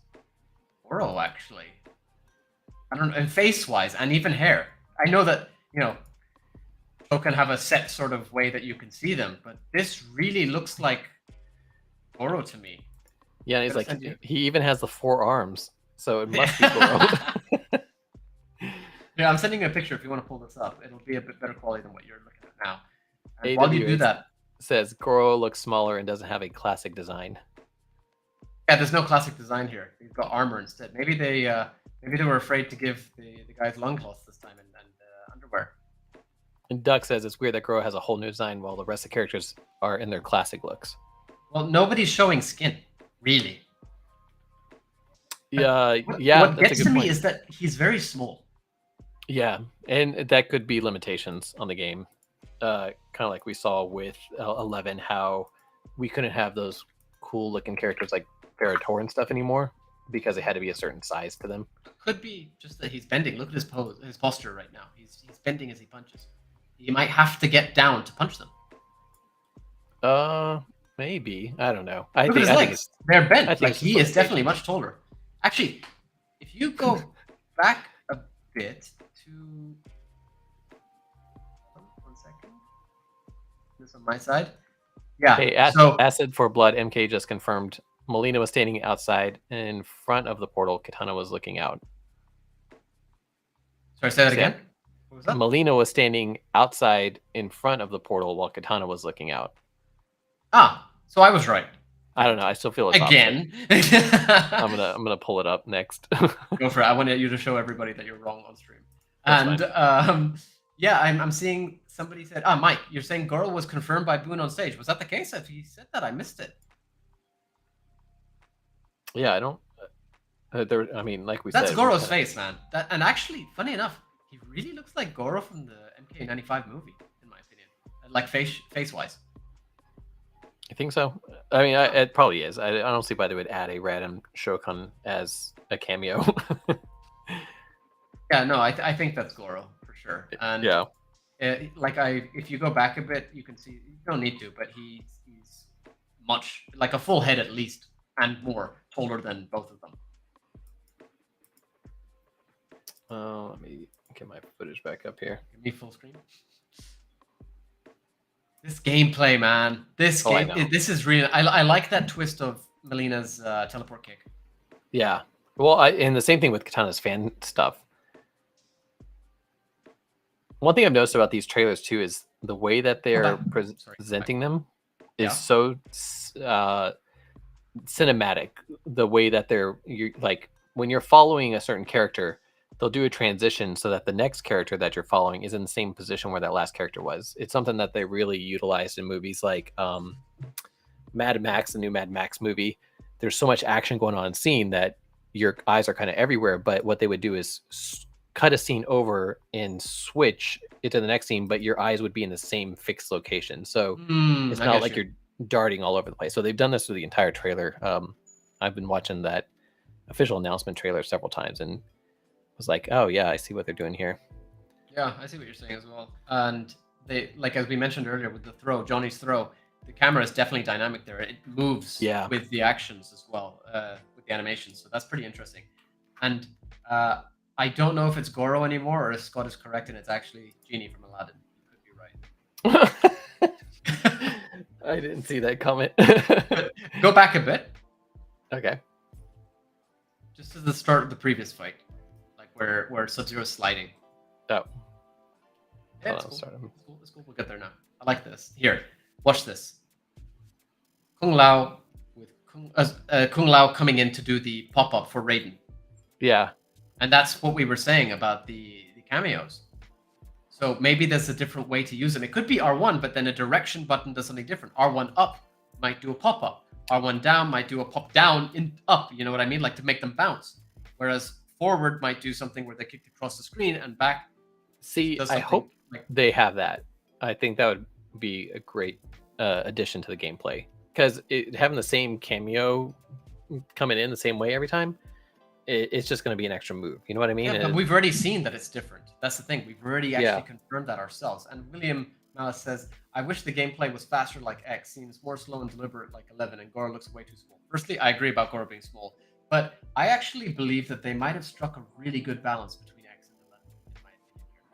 Goro, actually. I don't know, and face-wise, and even hair. I know that, Joe can have a set sort of way that you can see them, but this really looks like Goro to me. Yeah, and he's like, he even has the 4 arms, so it must be Goro. Yeah, I'm sending you a picture if you want to pull this up. It'll be a bit better quality than what you're looking at now. And while you do that, says Goro looks smaller and doesn't have a classic design. Yeah, there's no classic design here. He's got armor instead. Maybe they were afraid to give the guys loincloths this time and underwear. And Duck says it's weird that Goro has a whole new design while the rest of the characters are in their classic looks. Well, nobody's showing skin, really. Yeah, What gets to me is that he's very small. Yeah, and that could be limitations on the game. Kind of like we saw with 11, how we couldn't have those cool looking characters like Ferrator and stuff anymore because they had to be a certain size to them. Could be just that he's bending. Look at his pose, his posture right now. He's bending as he punches. He might have to get down to punch them. Maybe. I don't know. I think they're bent. Like he is definitely much taller. Actually, if you go back a bit to 1 second, this on my side. Yeah. Hey, Acid for Blood. MK just confirmed. Melina was standing outside in front of the portal. Katana was looking out. Sorry, say that again. What was that? Melina was standing outside in front of the portal while Katana was looking out. Ah, so I was right. I don't know. I still feel it's again. I'm gonna pull it up next. Go for it. I want you to show everybody that you're wrong on stream. That's and yeah, I'm seeing somebody said, Mike, you're saying Goro was confirmed by Boon on stage. Was that the case? If he said that, I missed it. Yeah, I don't. I mean, like we said, that's Goro's kinda... face, man. And actually, funny enough, he really looks like Goro from the MK95 movie, in my opinion. Like face wise. I think so. I mean, it probably is. I don't see why they would add a random Shokan as a cameo. Yeah, no, I think that's Goro for sure. And yeah, if you go back a bit, you can see you don't need to, but he's much like a full head at least and more taller than both of them. Let me get my footage back up here. Give me full screen. This gameplay, man. This is real. I like that twist of Melina's teleport kick. Yeah. Well, and the same thing with Katana's fan stuff. One thing I've noticed about these trailers too is the way that they're presenting them is so cinematic. The way that you're like when you're following a certain character, they'll do a transition so that the next character that you're following is in the same position where that last character was. It's something that they really utilized in movies like Mad Max, the new Mad Max movie. There's so much action going on in scene that your eyes are kind of everywhere, but what they would do is cut a scene over and switch it to the next scene, but your eyes would be in the same fixed location. So it's not like you're darting all over the place. So they've done this through the entire trailer. I've been watching that official announcement trailer several times and was like, oh yeah, I see what they're doing here. Yeah, I see what you're saying as well. And they, like as we mentioned earlier with the throw, Johnny's throw, the camera is definitely dynamic there. It moves with the actions as well, with the animations. So that's pretty interesting. And I don't know if it's Goro anymore or if Scott is correct and it's actually Genie from Aladdin. You could be right. I didn't see that comment. Go back a bit. Okay. Just as the start of the previous fight. Where Sub-Zero's sliding. Oh. Yeah, it's cool. It's cool. We'll get there now. I like this. Here, watch this. Kung Lao with Kung Lao coming in to do the pop-up for Raiden. Yeah. And that's what we were saying about the cameos. So maybe there's a different way to use them. It could be R1, but then a direction button does something different. R1 up might do a pop-up. R1 down might do a pop down in up. You know what I mean? Like to make them bounce. Whereas forward might do something where they kick across the screen and back. See, I hope they have that. I think that would be a great addition to the gameplay because having the same cameo coming in the same way every time, it's just going to be an extra move. You know what I mean? Yeah, but we've already seen that it's different. That's the thing. We've already actually confirmed that ourselves. And William Malice says, I wish the gameplay was faster like X. Seems more slow and deliberate like 11, and Goro looks way too small. Firstly, I agree about Goro being small. But I actually believe that they might have struck a really good balance between X and 11, in my opinion.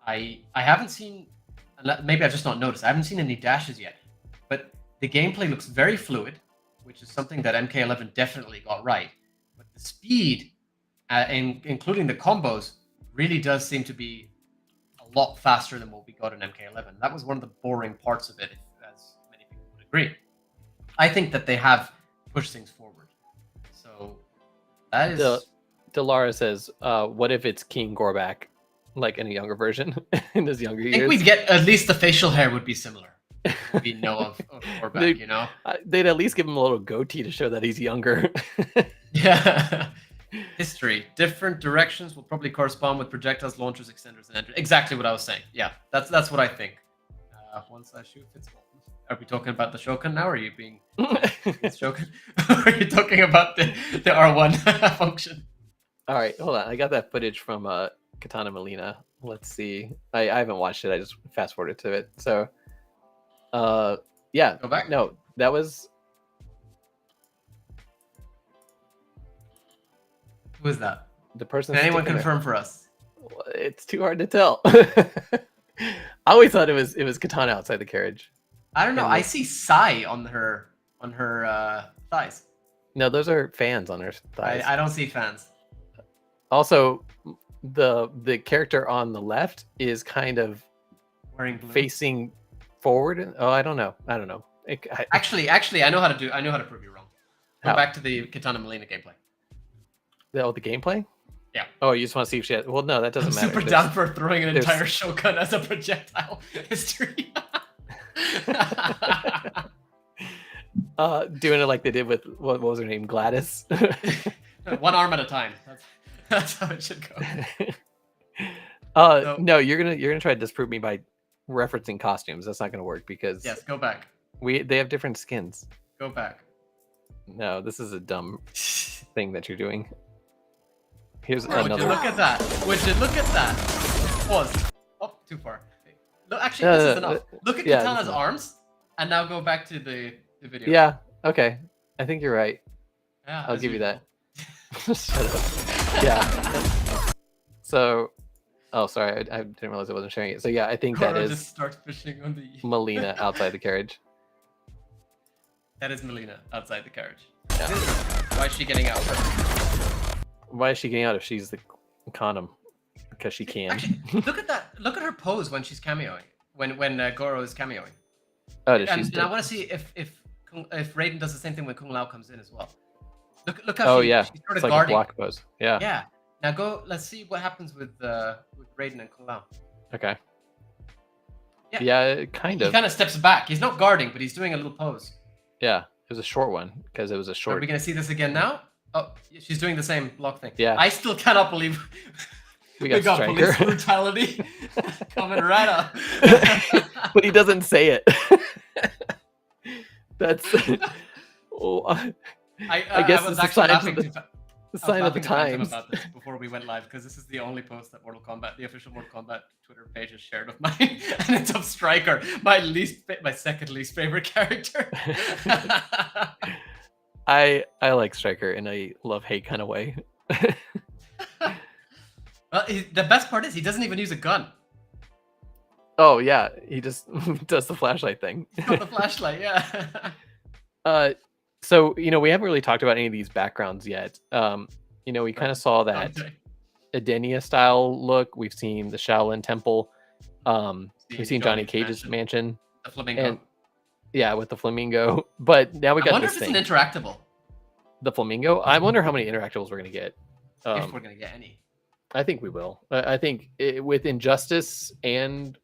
I haven't seen, maybe I've just not noticed. I haven't seen any dashes yet, but the gameplay looks very fluid, which is something that MK11 definitely got right. But the speed, including the combos, really does seem to be a lot faster than what we got in MK11. That was one of the boring parts of it, as many people would agree. I think that they have pushed things forward. So that is. Delara says, "What if it's King Gorback, like in a younger version, in his younger years?" I think we'd get at least the facial hair would be similar. We know of Gorback, you know. They'd at least give him a little goatee to show that he's younger. Yeah. History. Different directions will probably correspond with projectiles, launchers, extenders, and enters. Exactly what I was saying. Yeah, that's what I think. Once I shoot, it's all. Are we talking about the Shokan now, or are you being Shokan? Or are you talking about the R1 function? All right, hold on. I got that footage from Katana Melina. Let's see. I haven't watched it. I just fast forwarded to it. So, yeah. Go back. No, that was. Who is that? The person. Can anyone confirm for us? It's too hard to tell. I always thought it was Katana outside the carriage. I don't know. I see Sai on her thighs. No, those are fans on her thighs. I don't see fans. Also, the character on the left is kind of wearing blue. Facing forward. Oh, I don't know. Actually, I know how to prove you wrong. Go back to the Katana Melina gameplay. The gameplay? Yeah. Oh, you just want to see if she has... Well, no, that doesn't matter. Super down for throwing an entire Shokan as a projectile history. Doing it like they did with what was her name, Gladys. One arm at a time. That's how it should go. No, you're gonna try to disprove me by referencing costumes. That's not gonna work because yes, go back. They have different skins. Go back. No, this is a dumb thing that you're doing. Here's another. Would you look at that? Would you look at that? Pause. Oh, too far. No, actually, this is enough. Look at Katana's arms, and now go back to the video. Yeah. Okay. I think you're right. Yeah. I'll give you that. Shut up. Yeah. So, oh, sorry. I didn't realize I wasn't sharing it. So yeah, I think Goro that is just starts fishing on the Melina outside the carriage. That is Melina outside the carriage. Yeah. Why is she getting out? Why is she getting out if she's the condom? Because she can. Actually, look at that. Look at her pose when she's cameoing. When Goro is cameoing. Oh, and I want to see if Raiden does the same thing when Kung Lao comes in as well. Look how she started it's like guarding. A block pose. Yeah. Yeah. Now go. Let's see what happens with Raiden and Kung Lao. Okay. Yeah, kind of. He kind of steps back. He's not guarding, but he's doing a little pose. Yeah, it was a short one because it was a short. Are we gonna see this again now? Oh, she's doing the same block thing. Yeah. I still cannot believe we got police brutality coming right up. But he doesn't say it. That's. I guess it's a sign of the times. About this before we went live, because this is the only post that the official Mortal Kombat Twitter page has shared of mine, and it's of Stryker, my second least favorite character. I like Stryker in a love-hate kind of way. Well, the best part is he doesn't even use a gun. Oh yeah, he just does the flashlight thing. The flashlight, yeah. So we haven't really talked about any of these backgrounds yet. We kind of saw that Edenia style look. We've seen the Shaolin Temple. We've seen Johnny Cage's mansion. The flamingo. And, yeah, with the flamingo. But now we got. I wonder this if it's thing. an interactable. The flamingo. I wonder how many interactables we're gonna get. If we're gonna get any. I think we will. I think with Injustice and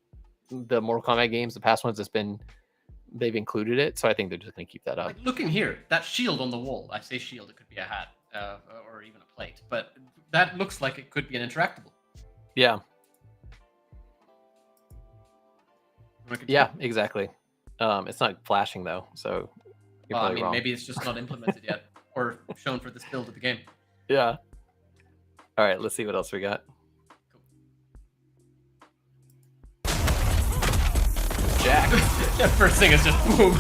the Mortal Kombat games, the past ones, they've included it. So I think they're just gonna keep that up. Like, looking here, that shield on the wall. I say shield. It could be a hat or even a plate, but that looks like it could be an interactable. Yeah. Yeah, exactly. It's not flashing though, so you're probably wrong. Maybe it's just not implemented yet or shown for this build of the game. Yeah. All right, let's see what else we got. Jack. The first thing is just boom.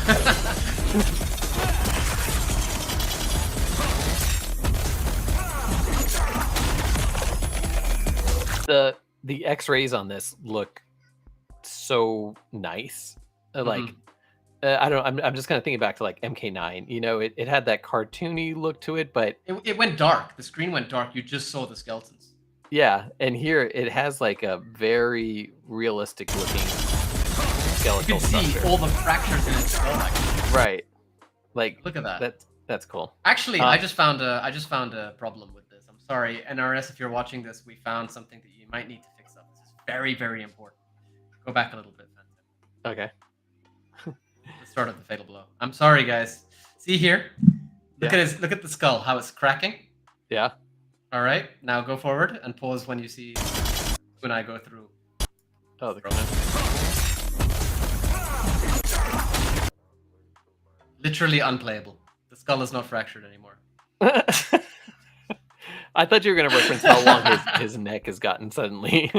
the X-rays on this look so nice. Like, I don't. I'm just kind of thinking back to like MK9. You know, it had that cartoony look to it, but it went dark. The screen went dark. You just saw the skeletons. yeah, and here it has like a very realistic looking skeletal You can see structure. all the fractures in its skull. Actually. Right. Like, look at that. That's cool. Actually, I just found a problem with this. I'm sorry, NRS, if you're watching this, we found something that you might need to fix up. This is very, very important. Go back a little bit, Phantom. Okay. The start of the fatal blow. I'm sorry, guys. See here? Look at the skull, how it's cracking. Yeah. All right, now go forward and pause when you see when I go through. Oh, the literally unplayable. The skull is not fractured anymore. I thought you were going to reference how long his neck has gotten suddenly.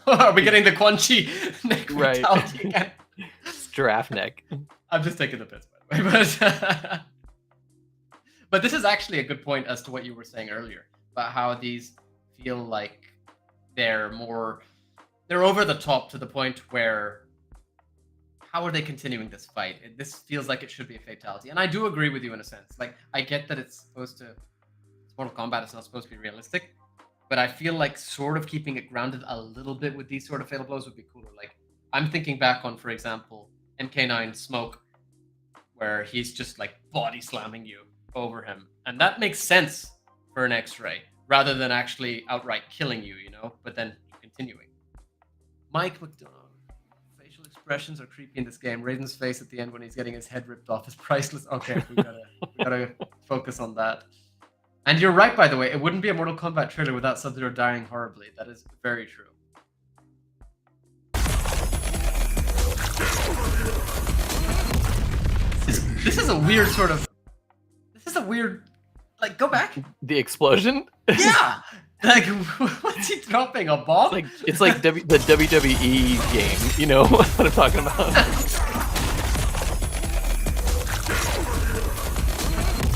Are we getting the Quan Chi neck Right. fatality again? Giraffe neck. I'm just taking the piss, by the way. But this is actually a good point as to what you were saying earlier about how these feel like they're over the top to the point where how are they continuing this fight? This feels like it should be a fatality. And I do agree with you in a sense. Like, I get that it's Mortal Kombat, it's not supposed to be realistic. But I feel like sort of keeping it grounded a little bit with these sort of fatal blows would be cooler. Like, I'm thinking back on, for example, MK9 Smoke, where he's just like body slamming you over him. And that makes sense for an X-ray, rather than actually outright killing you, you know, but then continuing. Mike McDonald. Facial expressions are creepy in this game. Raiden's face at the end when he's getting his head ripped off is priceless. Okay, we gotta focus on that. And you're right, by the way. It wouldn't be a Mortal Kombat trailer without Sub-Zero dying horribly. That is very true. This is a weird sort of... This is a weird... Like, go back. The explosion? Yeah! Like, what's he dropping? A bomb? It's like the WWE game. You know what I'm talking about?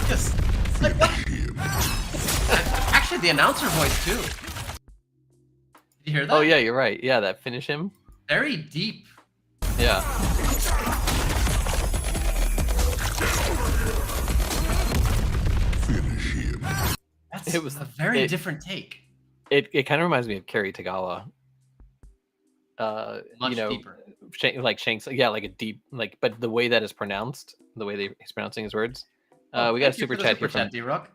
Just, like, what? Actually, the announcer voice, too. Did you hear that? Oh, yeah, you're right. Yeah, that finish him. Very deep. Yeah. It was a very different take. It kind of reminds me of Kerry Tagawa. Much deeper. Like Shanks, yeah, like a deep, like, but the way that is pronounced, the way he's pronouncing his words. We got a super chat here from D-Rock.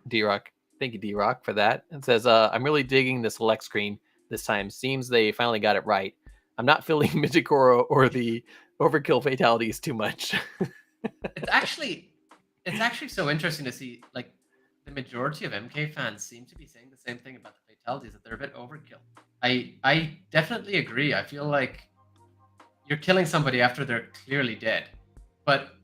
Thank you, D-Rock, for that. It says, I'm really digging this select screen this time. Seems they finally got it right. I'm not feeling Mijikoro or the overkill fatalities too much. It's actually so interesting to see, like, the majority of MK fans seem to be saying the same thing about the fatalities, that they're a bit overkill. I definitely agree. I feel like you're killing somebody after they're clearly dead. But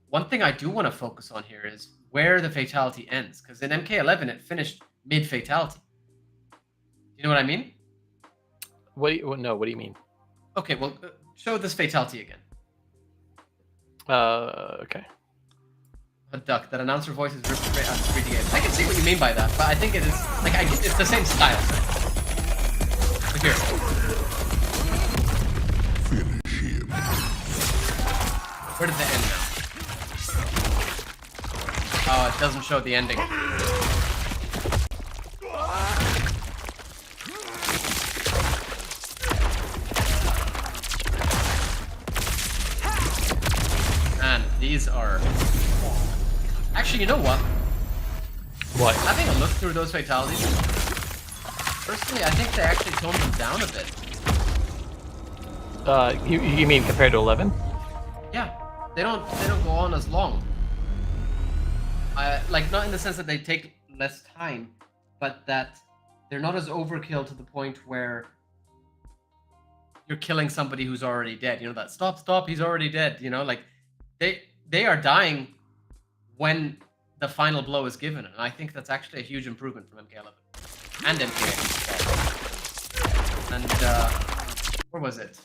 one thing I do want to focus on here is where the fatality ends. Because in MK11, it finished mid-fatality. You know what I mean? What do you mean? Okay, well, show this fatality again. Okay. A duck. That announcer voice is ripped straight out of 3D games. I can see what you mean by that, but I think it is like it's the same style. Look here. Where did it end now? Oh, it doesn't show the ending. Man, these are... Actually, you know what? What? Having a look through those fatalities, personally, I think they actually toned them down a bit. You mean compared to 11? Yeah, they don't go on as long. Like, not in the sense that they take less time, but that they're not as overkill to the point where you're killing somebody who's already dead. You know, that stop, he's already dead. You know, like they are dying when the final blow is given, and I think that's actually a huge improvement from MK11 and MK8. And where was it?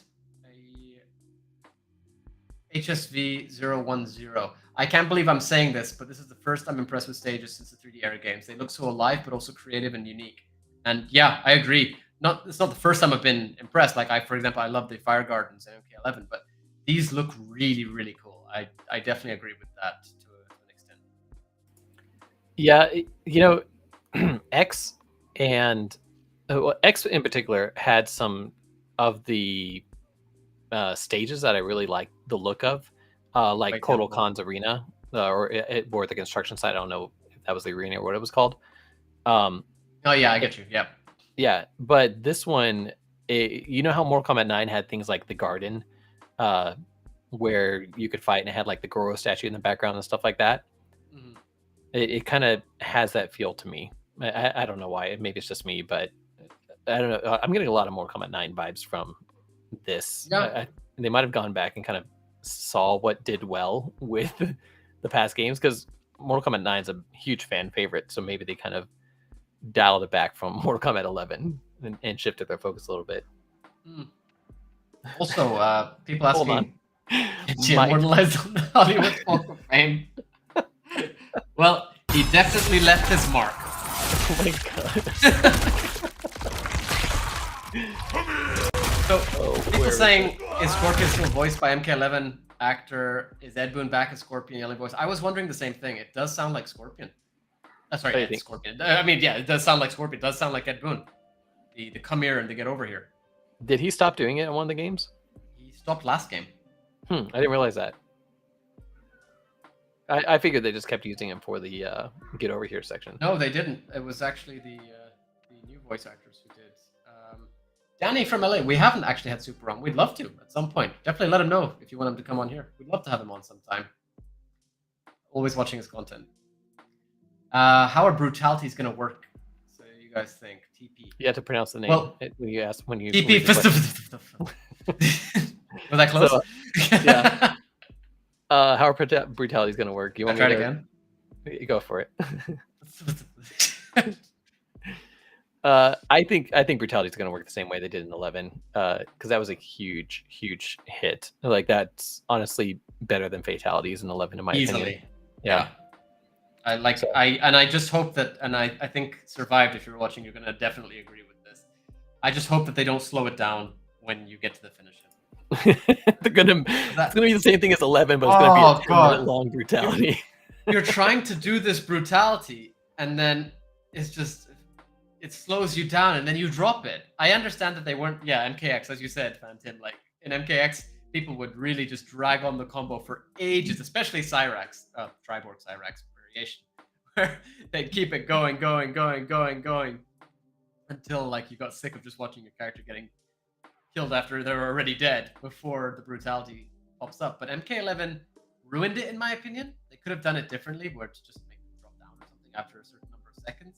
HSV 010. I can't believe I'm saying this, but this is the first I'm impressed with stages since the 3D era games. They look so alive, but also creative and unique. And yeah, I agree. it's not the first time I've been impressed. Like for example, I love the Fire Gardens in MK11, but these look really, really cool. I definitely agree with that to an extent. Yeah, X and X in particular had some of the stages that I really like the look of, like Kotal Khan's arena, or the construction site. I don't know if that was the arena or what it was called. Oh yeah, I get you. Yeah. Yeah, but this one, you know how Mortal Kombat 9 had things like the garden, where you could fight and it had like the Goro statue in the background and stuff like that. Mm-hmm. It kind of has that feel to me. I don't know why. Maybe it's just me, but I don't know. I'm getting a lot of Mortal Kombat 9 vibes from this. Yeah. They might have gone back and kind of saw what did well with the past games, because Mortal Kombat 9 is a huge fan favorite. So maybe they kind of dialed it back from Mortal Kombat 11 and shifted their focus a little bit. Also, people asking, Hold on. did you immortalize on the Hollywood Walk of Fame? Well, he definitely left his mark. Oh my god. So, people saying, is Scorpion still voiced by MK11 actor? Is Ed Boon back as Scorpion yelling voice? I was wondering the same thing. It does sound like Scorpion. Sorry, Ed Scorpion. I mean, yeah, it does sound like Scorpion. It does sound like Ed Boon. The come here and the get over here. Did he stop doing it in one of the games? He stopped last game. I didn't realize that. I figured they just kept using him for the get over here section. No, they didn't. It was actually the new voice actors who did. Danny from LA. We haven't actually had Super on. We'd love to at some point. Definitely let him know if you want him to come on here. We'd love to have him on sometime. Always watching his content. How are brutalities going to work? So you guys think TP? You have to pronounce the name. Well, when you ask when you TP. Was that close? So, yeah. How are brutalities going to work? You want try me it to again? You go for it. I think brutality is going to work the same way they did in 11, because that was a huge hit. Like that's honestly better than fatalities in 11 in my opinion. Yeah. I just hope that, and I think Survived, if you're watching, you're going to definitely agree with this. I just hope that they don't slow it down when you get to the finish. It's gonna be the same thing as 11, but it's gonna be a 10-minute long brutality. You're trying to do this brutality, and then it's just it slows you down, and then you drop it. I understand that they weren't, MKX, as you said, Phantom. Like in MKX, people would really just drag on the combo for ages, especially Cyrax, Triborg Cyrax variation, where they'd keep it going until like you got sick of just watching your character getting killed after they're already dead before the brutality pops up. But MK11 ruined it, in my opinion. They could have done it differently, where it's just make them drop down or something after a certain number of seconds.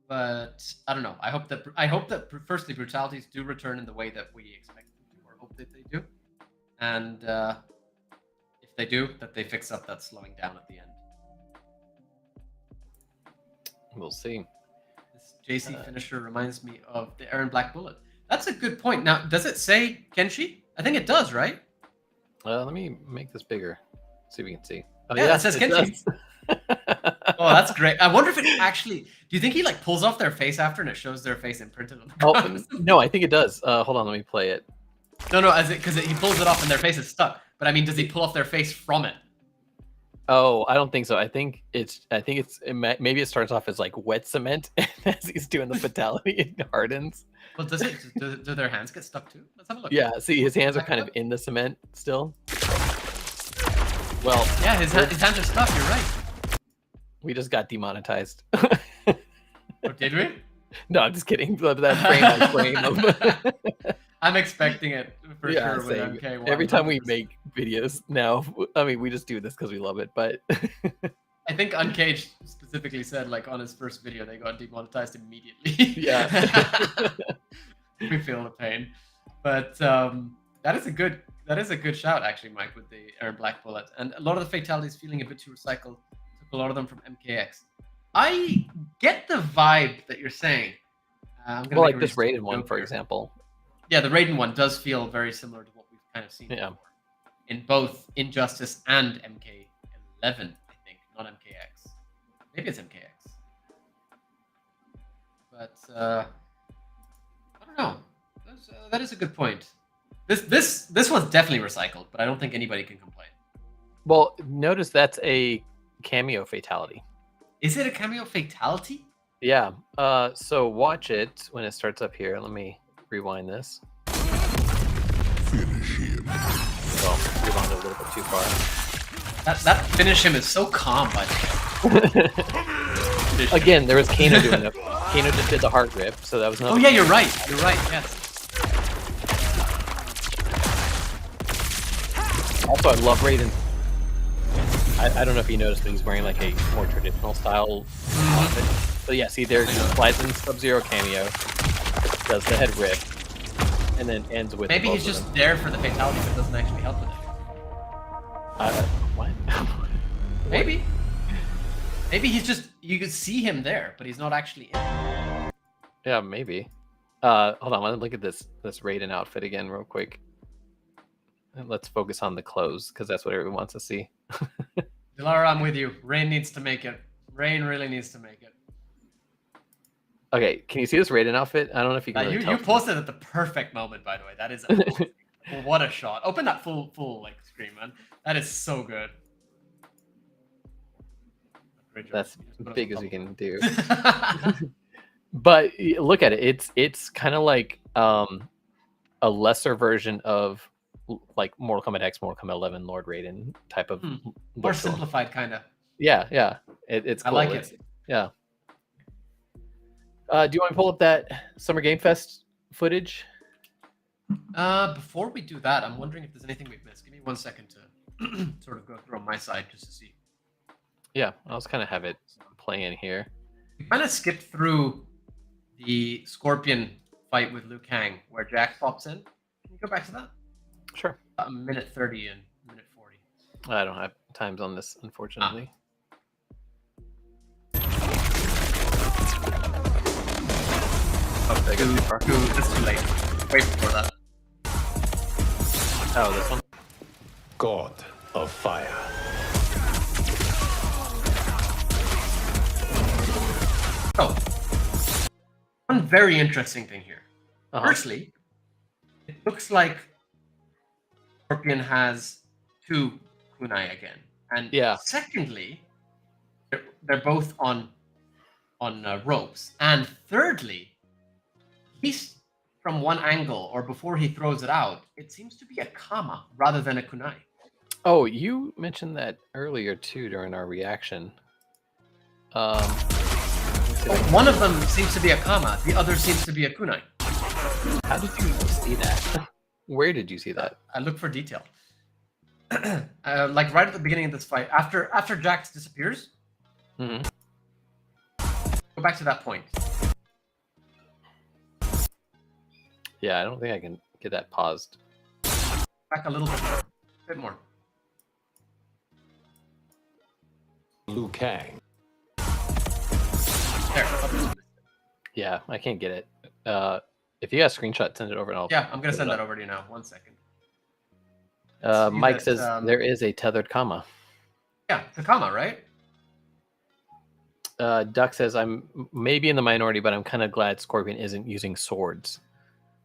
But I don't know. I hope that firstly brutalities do return in the way that we expect them to, or hope that they do. And if they do, that they fix up that slowing down at the end. We'll see. This JC finisher reminds me of the Aaron Black Bullet. That's a good point. Now, does it say Kenshi? I think it does, right? Let me make this bigger. See if we can see. Oh, yeah, it says Kenshi. Oh, that's great. I wonder if it actually... Do you think he like pulls off their face after and it shows their face imprinted on the Oh, no, I think it does. Hold on, let me play it. No, because he pulls it off and their face is stuck. But I mean, does he pull off their face from it? Oh, I don't think so. I think maybe it starts off as like wet cement, and as he's doing the fatality, it hardens. Well, do their hands get stuck too? Let's have a look. Yeah, see, his hands are kind of in the cement still. Well, yeah, his hands are stuck. You're right. We just got demonetized. Oh, did we? No, I'm just kidding. That frame by frame. I'm expecting it for sure with same. MK1. Every time we make videos now, I mean, we just do this because we love it, but... I think Uncaged specifically said, like, on his first video, they got demonetized immediately. Yeah. We feel the pain. But that is a good shout, actually, Mike, with the Aaron Black Bullet. And a lot of the fatalities feeling a bit too recycled. Took a lot of them from MKX. I get the vibe that you're saying. Well, like this Raiden one, for example. Yeah, the Raiden one does feel very similar to what we've kind of seen before. In both Injustice and MK11, I think, not MKX. Maybe it's MKX. But I don't No, that is a good point. This was definitely recycled, but I don't think anybody can complain. Well, notice that's a cameo fatality. Is it a cameo fatality? Yeah. So watch it when it starts up here. Let me rewind this. Finish him. Well, rewind a little bit too far. That finish him is so calm, by the way. Again, there was Kano doing it. Kano just did the heart rip, so that was not. Oh yeah, you're right. You're right. Yes. Also, I love Raiden. I don't know if you noticed, but he's wearing like a more traditional style outfit. So yeah, see there, he slides in Sub-Zero cameo, does the head rip, and then ends with. Maybe he's just there for the fatality, but doesn't actually help with it. What? Maybe. Maybe he's just, you could see him there, but he's not actually in. Yeah, maybe. Hold on, let me look at this Raiden outfit again real quick. And let's focus on the clothes, because that's what everyone wants to see. Dilara, I'm with you. Rain needs to make it. Rain really needs to make it. Okay, can you see this Raiden outfit? I don't know if you can really tell. You posted at the perfect moment, by the way. That is what a shot. Open that full like screen, man. That is so good. That's as big as you can do. But look at it. It's kind of like a lesser version of like Mortal Kombat X, Mortal Kombat 11, Lord Raiden type of more simplified, kind of. Yeah. It's cool. I like it. Yeah. Do you want to pull up that Summer Game Fest footage? Before we do that, I'm wondering if there's anything we've missed. Give me 1 second to sort of go through on my side just to see. Yeah, I'll just kind of have it playing here. We kind of skipped through the Scorpion fight with Liu Kang, where Jax pops in. Can you go back to that? Sure. A minute 30 and minute 40. I don't have times on this, unfortunately. Oh, they go too far. It's too late. Wait before that. Oh, this one? God of Fire. Oh. One very interesting thing here. Firstly, it looks like Scorpion has 2 kunai again. And secondly, they're both on ropes. And thirdly, at least from one angle or before he throws it out, it seems to be a kama rather than a kunai. Oh, you mentioned that earlier too during our reaction. One of them seems to be a kama, the other seems to be a kunai. How did you see that? Where did you see that? I look for detail. Like right at the beginning of this fight, after Jax disappears, go back to that point. Yeah, I don't think I can get that paused. Back a little bit more. A bit more. Liu Kang. There. Yeah, I can't get it. If you got a screenshot, send it over and I'll... Yeah, I'm going to send that over to you now. 1 second. Mike says there is a tethered kama. Yeah, it's a kama, right? Duck says, I'm maybe in the minority, but I'm kind of glad Scorpion isn't using swords.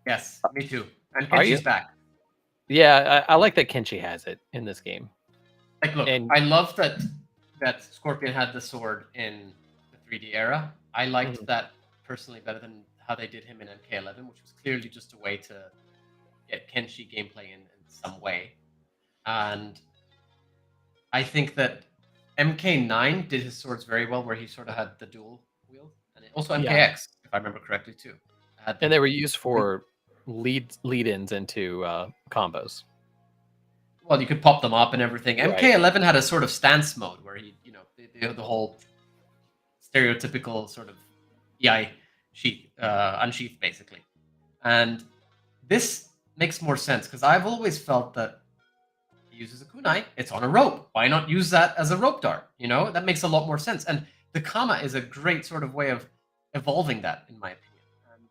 Yes, me too. And Kenshi's back. Yeah, I like that Kenshi has it in this game. Like, look, I love that Scorpion had the sword in the 3D era. I liked that personally better than how they did him in MK11, which was clearly just a way to get Kenshi gameplay in some way. And I think that MK9 did his swords very well, where he sort of had the dual wield, and also MKX, if I remember correctly, too. And they were used for lead-ins into combos. Well, you could pop them up and everything. Right. MK11 had a sort of stance mode where he, the whole stereotypical sort of EI sheath, unsheath, basically. And this makes more sense because I've always felt that he uses a kunai, it's on a rope. Why not use that as a rope dart? That makes a lot more sense. And the kama is a great sort of way of evolving that, in my opinion.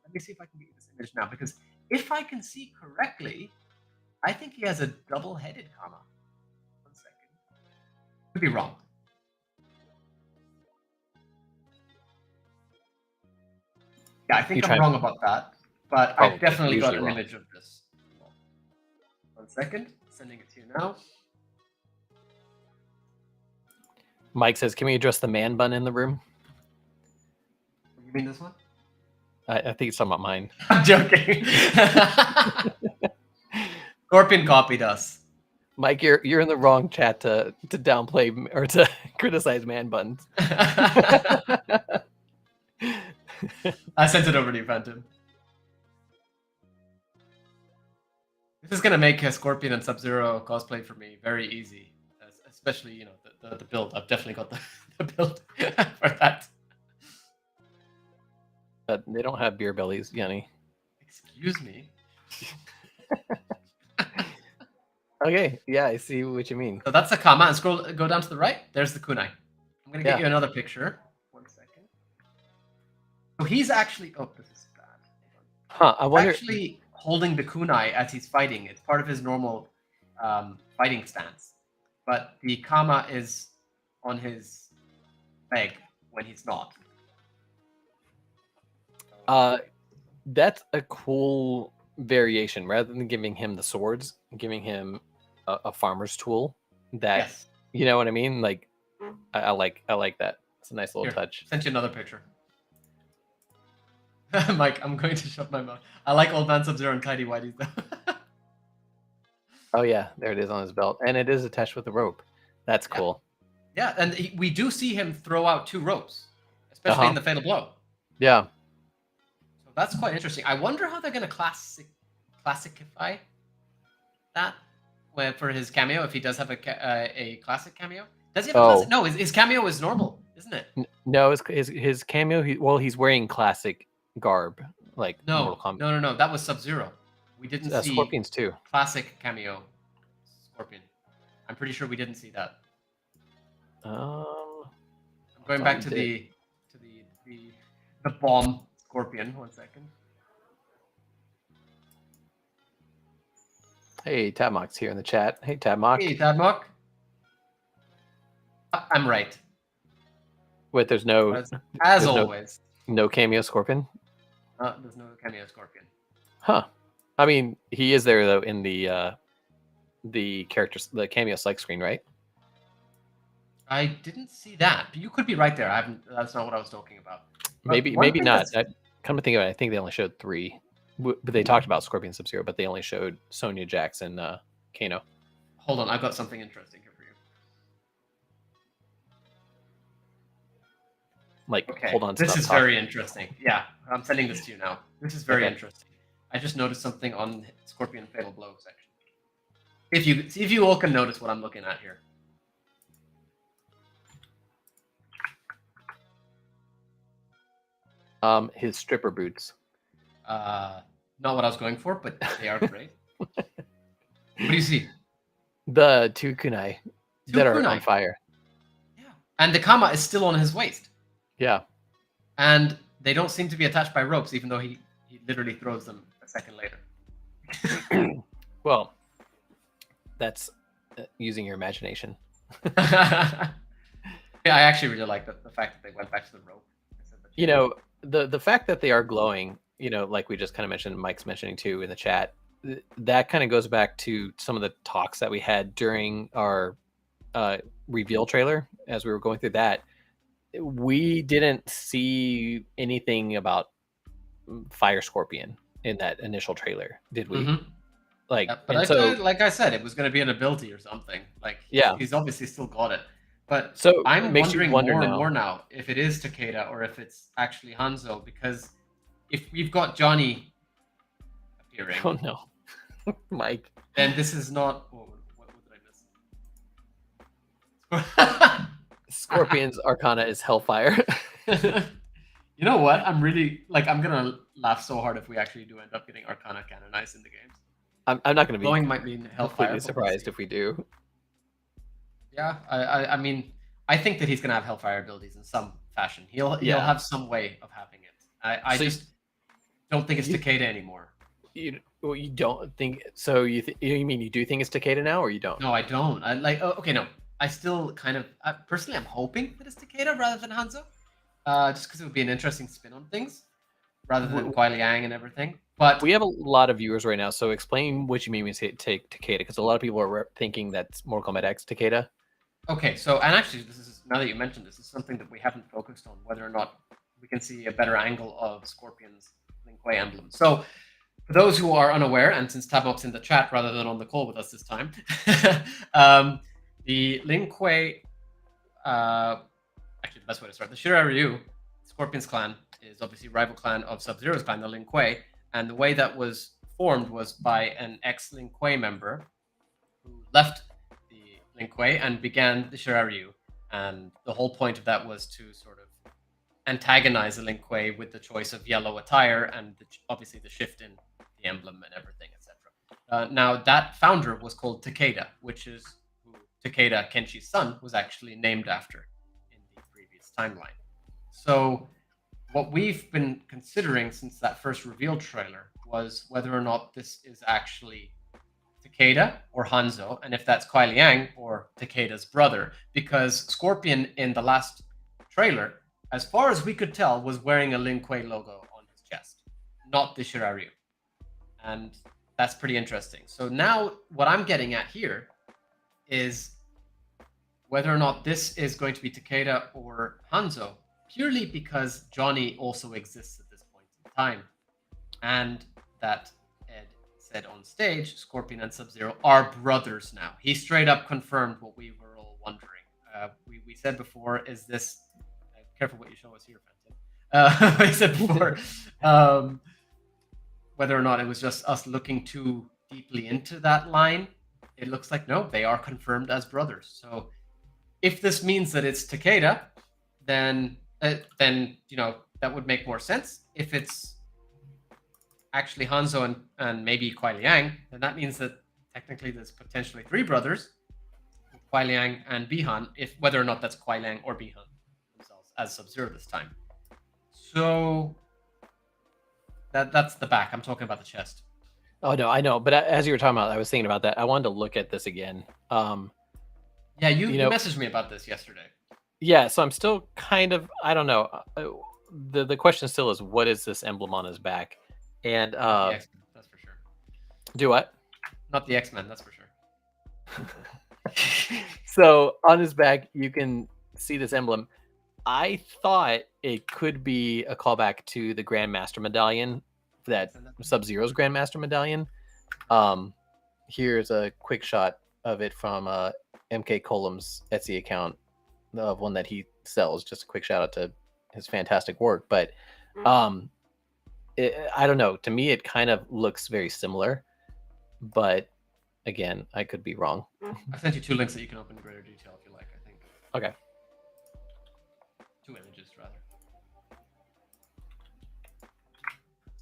Let me see if I can get you this image now, because if I can see correctly, I think he has a double-headed kama. 1 second. Could be wrong. Yeah, I think I'm wrong about that. but Probably, I've definitely got usually an wrong. image of this. 1 second, sending it to you now. Mike says, "Can we address the man bun in the room?" You mean this one? I think it's talking about mine. I'm joking. Scorpion copied us. Mike, you're in the wrong chat to downplay or to criticize man buns. I sent it over to you, Phantom. This is gonna make a Scorpion and Sub-Zero cosplay for me very easy, especially the build. I've definitely got the build for that. But they don't have beer bellies, Yanni. Excuse me. Okay, yeah, I see what you mean. So that's the Kama, and go down to the right. There's the kunai. I'm gonna get you another picture. 1 second. So he's actually. Oh, this is bad. Huh? I wonder. Actually, holding the kunai as he's fighting. It's part of his normal fighting stance. But the Kama is on his leg when he's not. That's a cool variation. Rather than giving him the swords, giving him a farmer's tool. That Yes. you know what I mean? Like, I like that. It's a nice little Here, touch. Sent you another picture. Mike, I'm going to shut my mouth. I like old man Sub-Zero and tidy whities though. Oh yeah, there it is on his belt, and it is attached with a rope. That's cool. Yeah, and we do see him throw out 2 ropes, especially in the Fatal Blow. Yeah. So that's quite interesting. I wonder how they're going to classify that for his cameo, if he does have a classic cameo. Does he have a classic? No, his cameo is normal, isn't it? No, his cameo. He's wearing classic garb, like Mortal Kombat. No. That was Sub-Zero. We didn't see Scorpions too. Classic cameo Scorpion. I'm pretty sure we didn't see that. I'm going back to the bomb Scorpion. 1 second. Hey, Tabmock's here in the chat. Hey, Tabmock. Hey, Tabmock. I'm right. Wait, there's no. As always. No cameo Scorpion. There's no cameo Scorpion. Huh. I mean, he is there though in the characters, the cameo select screen, right? I didn't see that, but you could be right there. I haven't. That's not what I was talking about. Maybe not. Come to think of it, I think they only showed 3, but they talked about Scorpion, Sub-Zero, but they only showed Sonya, Jax, and Kano. Hold on, I've got something interesting here for you. Like, okay. Hold on. This is very interesting. Yeah, I'm sending this to you now. This is very interesting. I just noticed something on Scorpion Fatal Blow section. If you all can notice what I'm looking at here. His stripper boots. Not what I was going for, but they are great. What do you see? The 2 kunai that are on fire. Yeah. And the Kama is still on his waist. Yeah. And they don't seem to be attached by ropes, even though he literally throws them a second later. Well, that's using your imagination. Yeah, I actually really like the fact that they went back to the rope. You know, the fact that they are glowing, you know, like we just kind of mentioned, Mike's mentioning too in the chat, that kind of goes back to some of the talks that we had during our reveal trailer. As we were going through that, we didn't see anything about Fire Scorpion in that initial trailer, did we? Mm-hmm. Like, yeah, but like I said, it was going to be an ability or something. Like, he's obviously still got it. But so I'm wondering more and more now if it is Takeda or if it's actually Hanzo, because if we've got Johnny appearing, oh no, Mike, then this is not. Oh, what did I miss? Scorpion's Arcana is Hellfire. You know what? I'm really I'm gonna laugh so hard if we actually do end up getting Arcana canonized in the games. I'm not going to be glowing might mean Hellfire. Completely surprised if we do. Yeah, I mean, I think that he's gonna have Hellfire abilities in some fashion. He'll have some way of having it. I just don't think it's Takeda anymore. You don't think so? You mean you do think it's Takeda now, or you don't? No, I don't. No. I still kind of personally, I'm hoping that it's Takeda rather than Hanzo, just because it would be an interesting spin on things, rather than Kuai Liang and everything. But we have a lot of viewers right now, so explain what you mean when you say take Takeda, because a lot of people are thinking that's Mortal Kombat X Takeda. okay, so and actually, this is now that you mentioned this is something that we haven't focused on, whether or not we can see a better angle of Scorpion's Lin Kuei emblem. So, for those who are unaware, and since Tabok's in the chat rather than on the call with us this time, the Lin Kuei, actually the best way to start, the Shiraryu, Scorpion's clan, is obviously rival clan of Sub-Zero's clan, the Lin Kuei, and the way that was formed was by an ex-Lin Kuei member who left the Lin Kuei and began the Shiraryu, and the whole point of that was to sort of antagonize the Lin Kuei with the choice of yellow attire and obviously the shift in the emblem and everything, etc. Now that founder was called Takeda, which is who Takeda, Kenshi's son, was actually named after in the previous timeline. So what we've been considering since that first reveal trailer was whether or not this is actually Takeda or Hanzo, and if that's Kuai Liang or Takeda's brother, because Scorpion in the last trailer, as far as we could tell, was wearing a Lin Kuei logo on his chest, not the Shiraryu. And that's pretty interesting. So now what I'm getting at here is whether or not this is going to be Takeda or Hanzo, purely because Johnny also exists at this point in time. And that Ed said on stage, Scorpion and Sub-Zero are brothers now. He straight up confirmed what we were all wondering. We said before, is this... careful what you show us here, Phantom. I said before, whether or not it was just us looking too deeply into that line, it looks like no, they are confirmed as brothers. So if this means that it's Takeda, then you know that would make more sense. If it's actually Hanzo and maybe Kuai Liang, then that means that technically there's potentially three brothers, Kuai Liang and Bihan, if whether or not that's Kuai Liang or Bihan themselves as Sub-Zero this time. So that's the back. I'm talking about the chest. Oh no, I know. But as you were talking about, I was thinking about that. I wanted to look at this again. Yeah, you messaged me about this yesterday. Yeah, so I'm still kind of, I don't know. The question still is, what is this emblem on his back? And the X-Men, that's for sure. Do what? Not the X-Men, that's for sure. So on his back, you can see this emblem. I thought it could be a callback to the Grandmaster Medallion, that Sub-Zero's Grandmaster Medallion. Here's a quick shot of it from MK Colum's Etsy account, of one that he sells. Just a quick shout out to his fantastic work. But I don't know. To me, it kind of looks very similar. But again, I could be wrong. I sent you two links that you can open in greater detail if you like, I think. Okay. Two images, rather.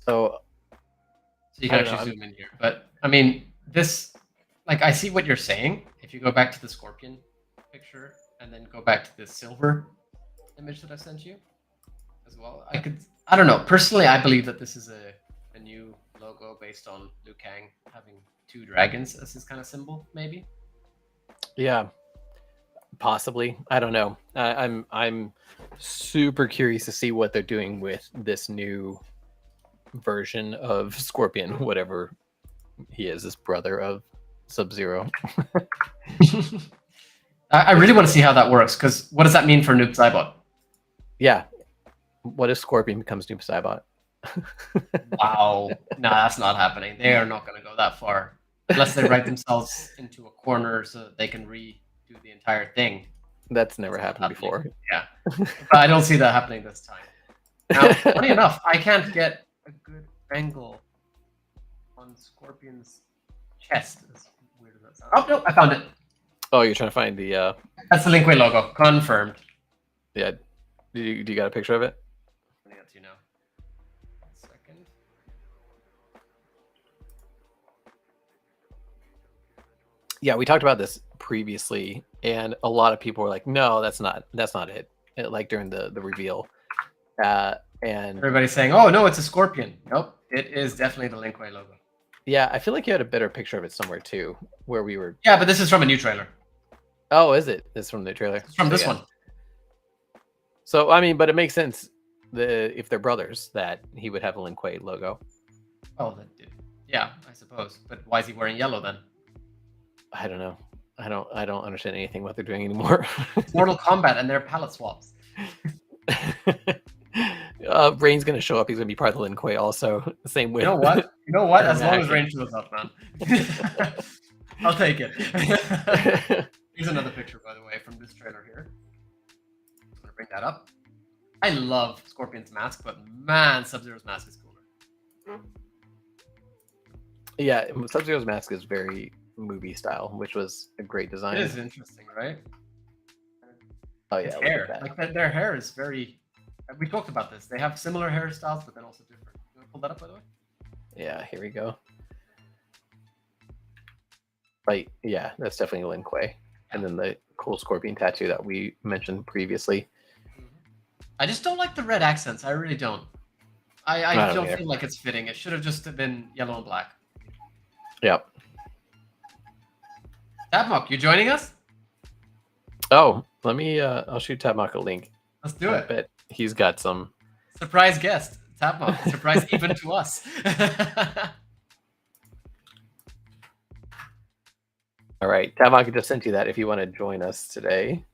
So you can actually zoom in here. But, I mean, this... Like, I see what you're saying. If you go back to the Scorpion picture and then go back to the silver image that I sent you as well, I don't know. Personally, I believe that this is a new logo based on Liu Kang having two dragons as his kind of symbol, maybe. Yeah, possibly. I don't know. I'm super curious to see what they're doing with this new version of Scorpion, whatever he is, this brother of Sub-Zero. I really want to see how that works, because what does that mean for Noob Saibot? Yeah. What if Scorpion becomes Noob Saibot? Wow. No, that's not happening. They are not going to go that far. Unless they write themselves into a corner so that they can redo the entire thing. That's never happened before. Yeah. But I don't see that happening this time. Now, funny enough, I can't get a good angle on Scorpion's chest. As weird as that sounds. Oh, no, I found it. Oh, you're trying to find the... That's the Lin Kuei logo. Confirmed. Yeah. Do you got a picture of it? I'll let you know. 1 second. Yeah, we talked about this previously, and a lot of people were like, "No, that's not it." Like during the reveal, and everybody's saying, "Oh no, it's a Scorpion." Nope, it is definitely the Lin Kuei logo. Yeah, I feel like you had a better picture of it somewhere too, where we were. Yeah, but this is from a new trailer. Oh, is it? This is from the trailer. It's from this one. So I mean, but it makes sense if they're brothers that he would have a Lin Kuei logo. Well, yeah, I suppose. But why is he wearing yellow then? I don't know. I don't understand anything what they're doing anymore. Mortal Kombat and their palette swaps. Rain's gonna show up. He's gonna be part of the Lin Kuei also. Same with. You know what? As long as Exactly. Rain shows up, man. I'll take it. Here's another picture, by the way, from this trailer here. I'm gonna bring that up. I love Scorpion's mask, but man, Sub-Zero's mask is cooler. Yeah, Sub-Zero's mask is very movie style, which was a great design. It is interesting, right? Oh yeah, His look at hair, that. like their hair is very. We talked about this. They have similar hairstyles, but then also different. You want to pull that up, by the way? Yeah, here we go. Right, yeah, that's definitely Lin Kuei. And then the cool scorpion tattoo that we mentioned previously. I just don't like the red accents. I really don't. I don't either. feel like it's fitting. It should have just been yellow and black. Yep. Tabmock, you joining us? Oh, let me I'll shoot Tabmock a link. Let's do I it. bet he's got some. Surprise guest, Tabmock. Surprise even to us. All right, Tabmock, I just sent you that if you want to join us today.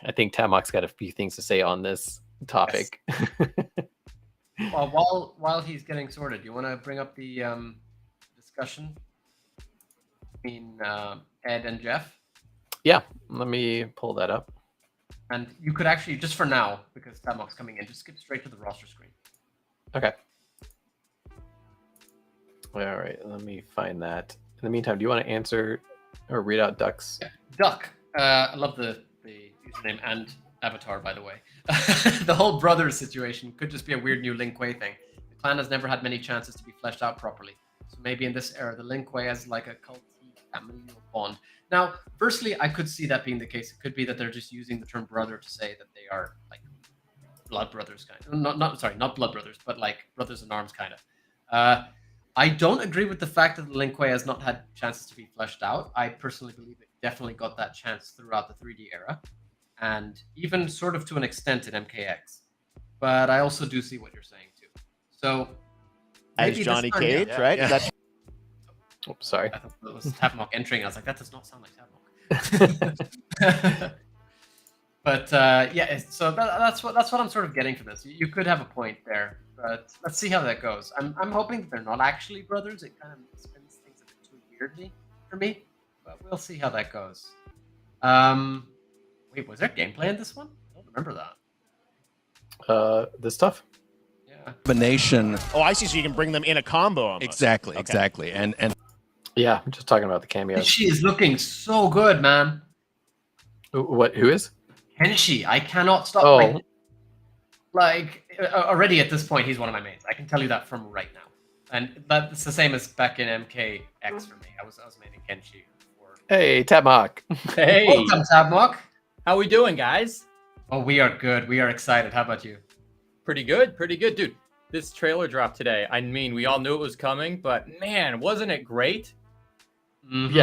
I think Tabmock's got a few things to say on this topic. Yes. Well, while he's getting sorted, you want to bring up the discussion between Ed and Jeff? Yeah, let me pull that up. And you could actually, just for now, because Tabmock's coming in, just skip straight to the roster screen. Okay. All right, let me find that. In the meantime, do you want to answer or read out Duck's? Yeah. Duck. I love the username and avatar, by the way. The whole brothers situation could just be a weird new Lin Kuei thing. The clan has never had many chances to be fleshed out properly. So maybe in this era, the Lin Kuei has like a culty familial bond. Now, firstly, I could see that being the case. It could be that they're just using the term brother to say that they are like blood brothers, kind of. Not blood brothers, but like brothers in arms, kind of. I don't agree with the fact that the Lin Kuei has not had chances to be fleshed out. I personally believe it definitely got that chance throughout the 3D era, and even sort of to an extent in MKX. But I also do see what you're saying too. So as Johnny Cage, right? Yeah. That's... Oops, sorry. I thought it was Tabmock entering. I was like, that does not sound like Tabmock. But yeah, so that's what I'm sort of getting from this. You could have a point there, but let's see how that goes. I'm hoping that they're not actually brothers. It kind of spins things a bit too weirdly for me, but we'll see how that goes. Wait, was there gameplay in this one? I don't remember that. This stuff. Yeah. Combination. Oh, I see. So you can bring them in a combo. Almost. Exactly, Okay. exactly, and Yeah, I'm just talking about the cameos. Kenshi is looking so good, man. What? Who is? Kenshi, I cannot stop. Oh, Like already at this point, he's one of my mains. I can tell you that from right now, and that's the same as back in MKX for me. I was maining Kenshi before. hey, Tabmock. Hey, Welcome, Tabmock. how we doing, guys? Oh, we are good. We are excited. How about you? Pretty good, dude. This trailer dropped today. I mean, we all knew it was coming, but man, wasn't it great? Mm-hmm.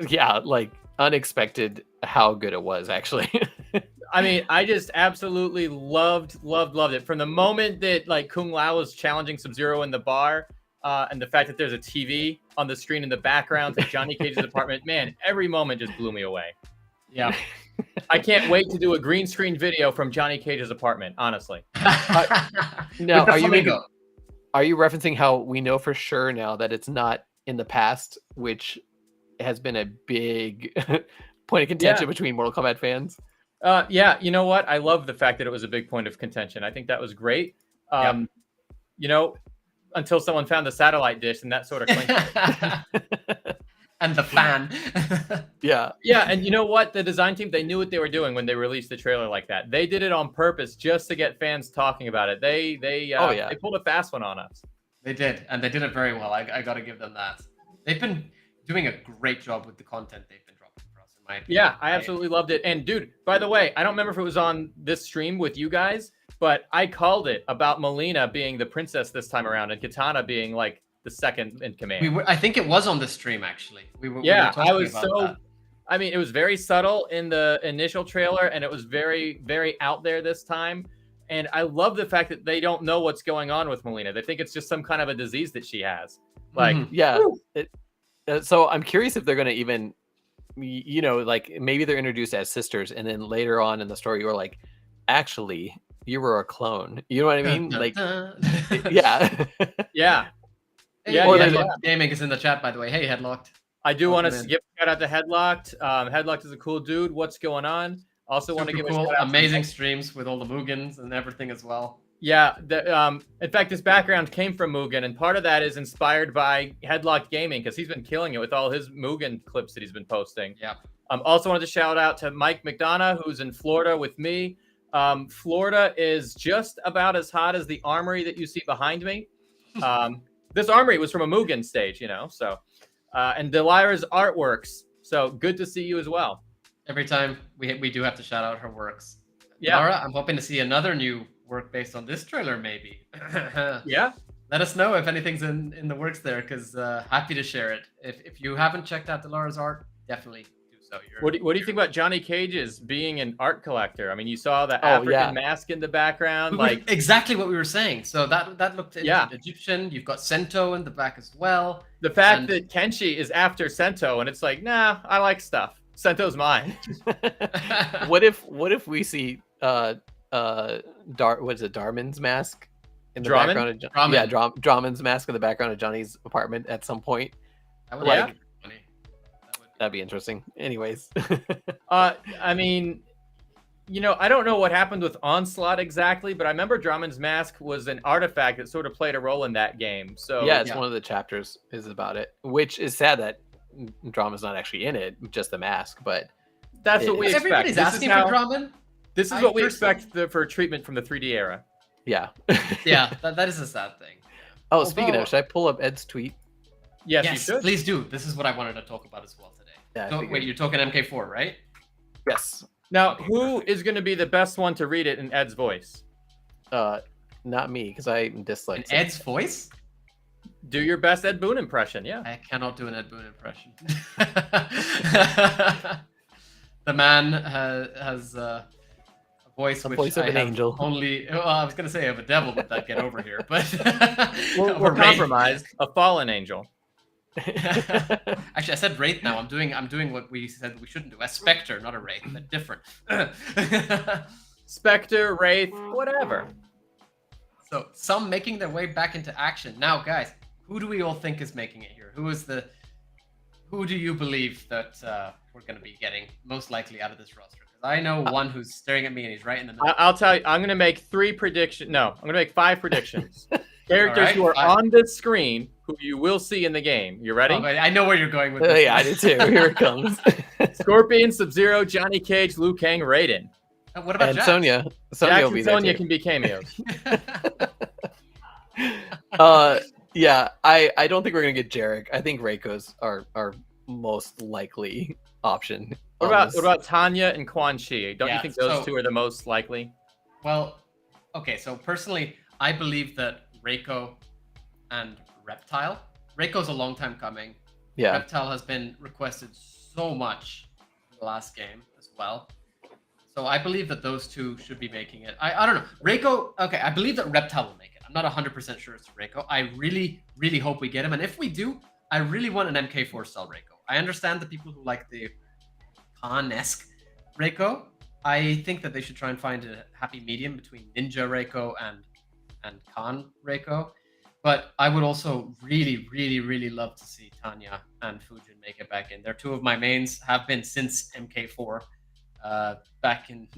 Yeah, like unexpected how good it was actually. I mean, I just absolutely loved it. From the moment that like Kung Lao was challenging Sub-Zero in the bar, and the fact that there's a TV on the screen in the background to Johnny Cage's apartment, man, every moment just blew me away. Yeah. I can't wait to do a green screen video from Johnny Cage's apartment, honestly. Now, With the are you referencing how we know for sure now that it's not in the past, which has been a big point of contention between Mortal Kombat fans? Yeah, you know what? I love the fact that it was a big point of contention. I think that was great. You know, until someone found the satellite dish and that sort of clinked it. And the fan. Yeah, and you know what? The design team, they knew what they were doing when they released the trailer like that. They did it on purpose just to get fans talking about it. They pulled a fast one on us. They did, and they did it very well. I got to give them that. They've been doing a great job with the content they've been dropping for us, in my opinion. Yeah, I absolutely loved it. And dude, by the way, I don't remember if it was on this stream with you guys, but I called it about Melina being the princess this time around and Katana being like the second in command. I think it was on the stream actually. We were I was so. I mean, it was very subtle in the initial trailer, and it was very, very out there this time. And I love the fact that they don't know what's going on with Melina. They think it's just some kind of a disease that she has. Like, yeah. So I'm curious if they're going to even, you know, like maybe they're introduced as sisters, and then later on in the story, you're like, actually, you were a clone. You know what I mean? Like, yeah. Yeah. Hey, Yeah, Headlocked Gaming is in the chat, by the way. Hey, Headlocked. I do want to give a shout out to Headlocked. Headlocked is a cool dude. What's going on? Also want to give a shout out. Amazing streams with all the Mugans and everything as well. Yeah. In fact, this background came from Mugen, and part of that is inspired by Headlocked Gaming because he's been killing it with all his Mugen clips that he's been posting. Yeah. Also wanted to shout out to Mike McDonough, who's in Florida with me. Florida is just about as hot as the armory that you see behind me. This armory was from a Mugen stage, you know, so, and Delira's artworks. So good to see you as well. Every time we do have to shout out her works. Yeah. Laura, I'm hoping to see another new work based on this trailer, maybe. Yeah. Let us know if anything's in the works there, because happy to share it. If you haven't checked out Delara's art, definitely do so. What do you think about Johnny Cage's being an art collector? I mean, you saw the African mask in the background, like exactly what we were saying. So that looked Egyptian. You've got Sento in the back as well. The fact that Kenshi is after Sento, and it's like, nah, I like stuff. Sento's mine. What if we see what is it, Darman's mask in the background of Draman's mask in the background of Johnny's apartment at some point? That would be funny. That'd be interesting. Anyways. I mean, you know, I don't know what happened with Onslaught exactly, but I remember Draman's mask was an artifact that sort of played a role in that game. So yeah, it's one of the chapters is about it, which is sad that Drama's not actually in it, just the mask. But that's what we expect. Everybody's asking for Draman. This is what we expect for treatment from the 3D era. Yeah. Yeah, that is a sad thing. Oh, speaking of, should I pull up Ed's tweet? Yes, you should. Please do. This is what I wanted to talk about as well today. Yeah, wait, you're talking MK4, right? Yes. Now, who is going to be the best one to read it in Ed's voice? Not me, because I'm dyslexic. In Ed's voice? Do your best Ed Boon impression, yeah. I cannot do an Ed Boon impression. The man has a voice which of an angel. I was gonna say of a devil, but that get over here. But we're compromised. A fallen angel. Actually, I said wraith now. I'm doing what we said we shouldn't do. A specter, not a wraith. They're different. Specter, wraith, whatever. So some making their way back into action. Now, guys, who do we all think is making it here? Who do you believe that we're going to be getting most likely out of this roster? Because I know one who's staring at me and he's right in the middle. I'll tell you, I'm going to make 3 predictions. No, I'm going to make 5 predictions. Characters who are on the screen who you will see in the game. You ready? Oh, I know where you're going with this. Yeah, I do too. Here it comes. Scorpion, Sub-Zero, Johnny Cage, Liu Kang, Raiden. What about and Jax? Sonya? Sonya will be there Sonya too. can be cameos. Yeah, I don't think we're gonna get Jarek. I think Reiko's our most likely option. What about Tanya and Quan Chi? Don't you think those two are the most likely? Well, okay. So personally, I believe that Reiko and Reptile. Reiko's a long time coming. Yeah. Reptile has been requested so much in the last game as well. So I believe that those two should be making it. I don't know. Reiko, okay, I believe that Reptile will make it. I'm not 100% sure it's Reiko. I really, really hope we get him. And if we do, I really want an MK4 style Reiko. I understand the people who like the Khan-esque Reiko. I think that they should try and find a happy medium between Ninja Reiko and Khan Reiko. But I would also really, really, really love to see Tanya and Fujin make it back in. They're two of my mains, have been since MK4. Back in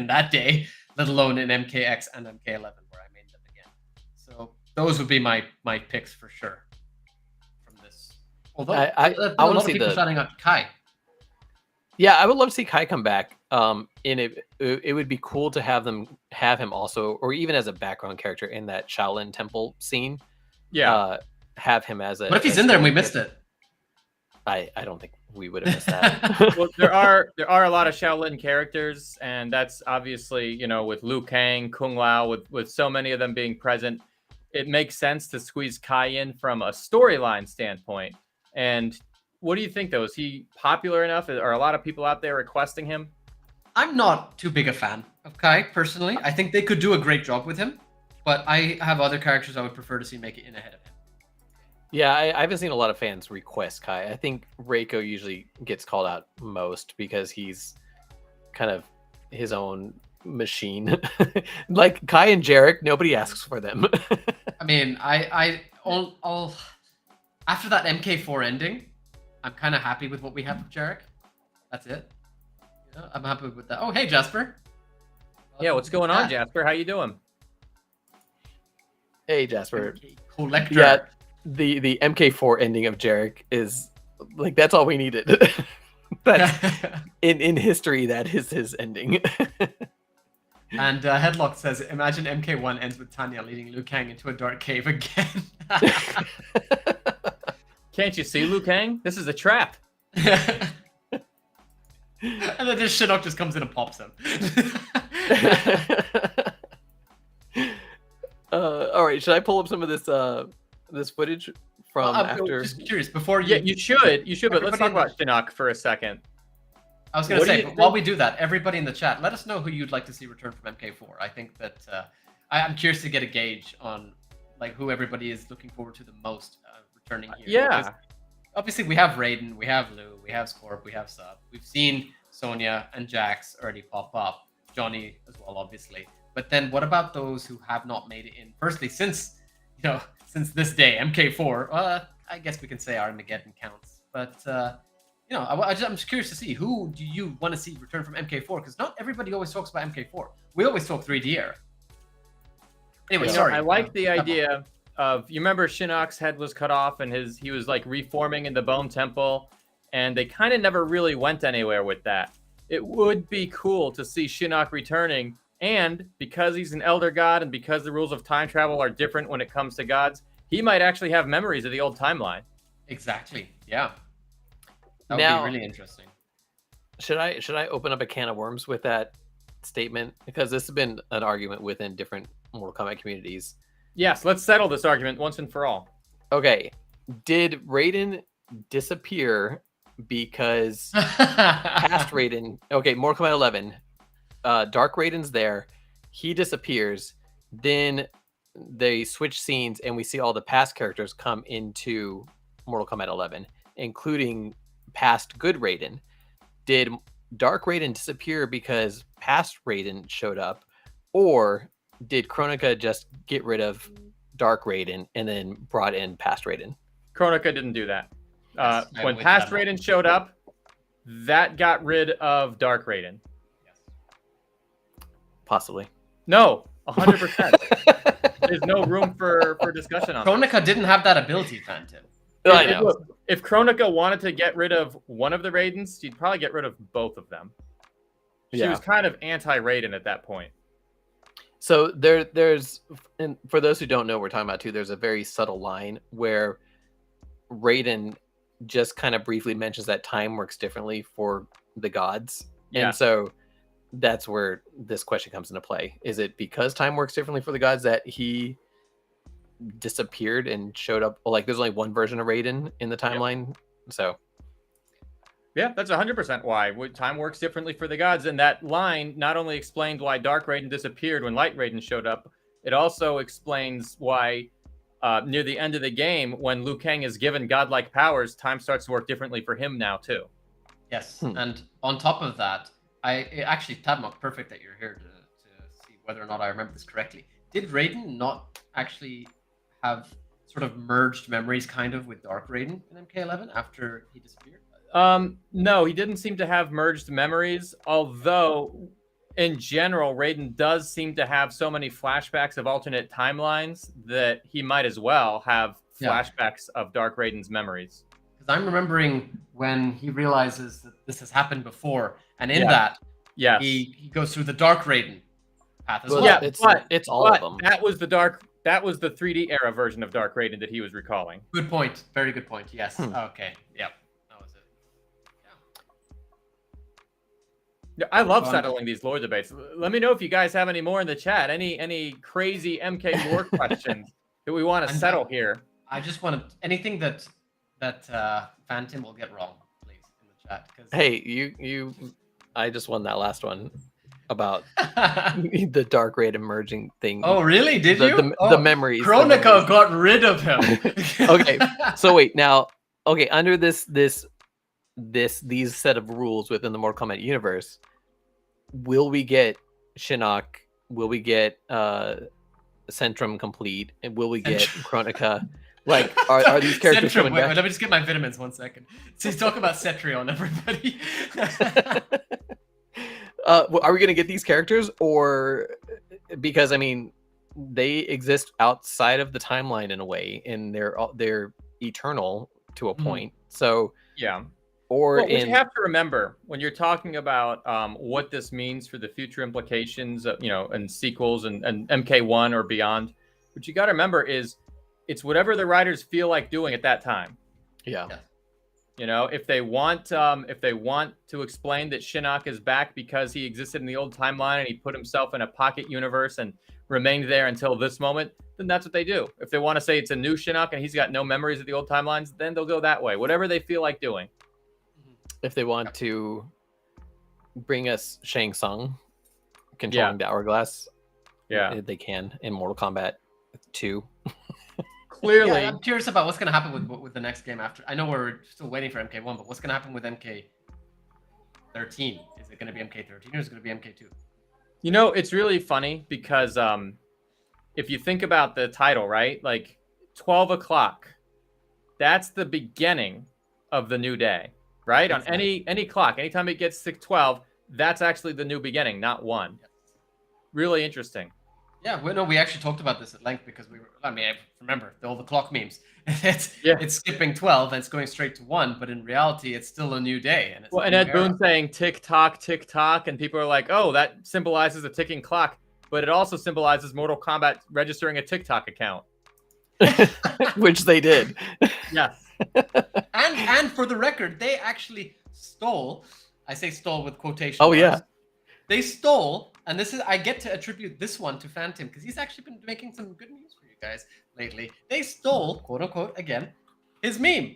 that day, let alone in MKX and MK11 where I made them again. So those would be my picks for sure from this. Although I want to see people shouting out Kai. Yeah, I would love to see Kai come back. And it would be cool to have him also, or even as a background character in that Shaolin Temple scene. Yeah, have him as a. What if he's in there and we missed it? I don't think we would have missed that. Well, there are a lot of Shaolin characters, and that's obviously, you know, with Liu Kang, Kung Lao, with so many of them being present, it makes sense to squeeze Kai in from a storyline standpoint. And what do you think, though? Is he popular enough? Are a lot of people out there requesting him? I'm not too big a fan of Kai personally. I think they could do a great job with him, but I have other characters I would prefer to see make it in ahead of him. Yeah, I haven't seen a lot of fans request Kai. I think Reiko usually gets called out most because he's kind of his own machine. Like Kai and Jarek, nobody asks for them. I mean, I'll after that MK4 ending, I'm kind of happy with what we have with Jarek. That's it. You know, I'm happy with that. Oh, hey Jasper. Yeah, what's going on, Jasper? How you doing? Hey Jasper. Collector. Yeah, the MK4 ending of Jarek is like that's all we needed. That's in history. That is his ending. And Headlock says, "Imagine MK1 ends with Tanya leading Liu Kang into a dark cave again." Can't you see, Liu Kang? This is a trap. And then this Shinnok just comes in and pops him. All right, should I pull up some of this footage from after? Just curious before you. Yeah, you should. But let's talk about Shinnok for a second. I was going to say, but while we do that, everybody in the chat, let us know who you'd like to see return from MK4. I think that I'm curious to get a gauge on like who everybody is looking forward to the most returning here. Yeah. Because obviously, we have Raiden, we have Lou, we have Scorp, we have Sub. We've seen Sonya and Jax already pop up. Johnny as well, obviously. But then what about those who have not made it in? Firstly, since this day, MK4, I guess we can say Armageddon counts. But I'm just curious to see who do you want to see return from MK4 because not everybody always talks about MK4. We always talk 3D era. Anyway, sorry. I like the idea of you remember Shinnok's head was cut off and he was like reforming in the Bone Temple, and they kind of never really went anywhere with that. It would be cool to see Shinnok returning, and because he's an elder god and because the rules of time travel are different when it comes to gods, he might actually have memories of the old timeline. Exactly. Yeah. That would Now, be really interesting. Should I open up a can of worms with that statement? Because this has been an argument within different Mortal Kombat communities. Yes, let's settle this argument once and for all. Okay, did Raiden disappear because past Raiden? Okay, Mortal Kombat 11, Dark Raiden's there, he disappears. Then they switch scenes, and we see all the past characters come into Mortal Kombat 11, including past good Raiden. Did Dark Raiden disappear because past Raiden showed up, or did Kronika just get rid of Dark Raiden and then brought in past Raiden? Kronika didn't do that. When past Raiden showed up, that got rid of Dark Raiden. Possibly. No, 100%. There's no room for discussion on that. Kronika didn't have that ability, Phantom. I know. If Kronika wanted to get rid of one of the Raidens, she'd probably get rid of both of them. She was kind of anti-Raiden at that point. So there's, and for those who don't know, we're talking about too. There's a very subtle line where Raiden just kind of briefly mentions that time works differently for the gods, and so that's where this question comes into play. Is it because time works differently for the gods that he disappeared and showed up? Like, there's only one version of Raiden in the timeline, so. Yeah, that's 100% why. Time works differently for the gods. And that line not only explained why Dark Raiden disappeared when Light Raiden showed up, it also explains why near the end of the game, when Liu Kang is given godlike powers, time starts to work differently for him now, too. Yes, and on top of that, actually, Tabmok, perfect that you're here to see whether or not I remember this correctly. Did Raiden not actually have sort of merged memories kind of with Dark Raiden in MK11 after he disappeared? No, he didn't seem to have merged memories, although in general, Raiden does seem to have so many flashbacks of alternate timelines that he might as well have flashbacks of Dark Raiden's memories. Because I'm remembering when he realizes that this has happened before, and in that, he goes through the Dark Raiden path as well. Yeah, it's all of them. That was the 3D era version of Dark Raiden that he was recalling. Good point. Very good point. Yes. Okay. Yep. That was it. Yeah. I love settling these lore debates. Let me know if you guys have any more in the chat. Any crazy MK lore questions that we want to settle here. I just want to anything that Phantom will get wrong, please, in the chat. Hey, you I just won that last one about the dark red emerging thing. Oh, really? Did you? The memories. Chronica got rid of him. Okay, so wait, now, okay, under these set of rules within the Mortal Kombat universe, will we get Shinnok? Will we get Centrum complete? And will we get Chronica? Like, are these characters Centrum, coming back? wait, let me just get my vitamins 1 second. So talk about Cetrion, everybody. Are we going to get these characters, or because I mean, they exist outside of the timeline in a way, and they're eternal to a point. So yeah. Or what you have to remember when you're talking about what this means for the future implications of, and sequels and MK1 or beyond, what you got to remember is it's whatever the writers feel like doing at that time. Yeah. If they want to explain that Shinnok is back because he existed in the old timeline and he put himself in a pocket universe and remained there until this moment, then that's what they do. If they want to say it's a new Shinnok and he's got no memories of the old timelines, then they'll go that way. Whatever they feel like doing. If they want to bring us Shang Tsung controlling the hourglass, they can in Mortal Kombat 2. Clearly, yeah, I'm curious about what's going to happen with the next game after. I know we're still waiting for MK1, but what's going to happen with MK13? Is it going to be MK13 or is it going to be MK2? It's really funny because if you think about the title, right? Like 12 o'clock, that's the beginning of the new day, right? On any clock, anytime it gets to 12, that's actually the new beginning, not 1. Really interesting. Yeah, we actually talked about this at length because I remember all the clock memes. It's skipping 12 and it's going straight to 1, but in reality, it's still a new day. And Ed Boon saying tick tock, and people are like, oh, that symbolizes a ticking clock, but it also symbolizes Mortal Kombat registering a TikTok account. Which they did. Yes. And for the record, they actually stole, I say stole with quotation marks. Oh, yeah. They stole, and I get to attribute this one to Phantom because he's actually been making some good news for you guys lately. They stole, quote unquote, again, his meme.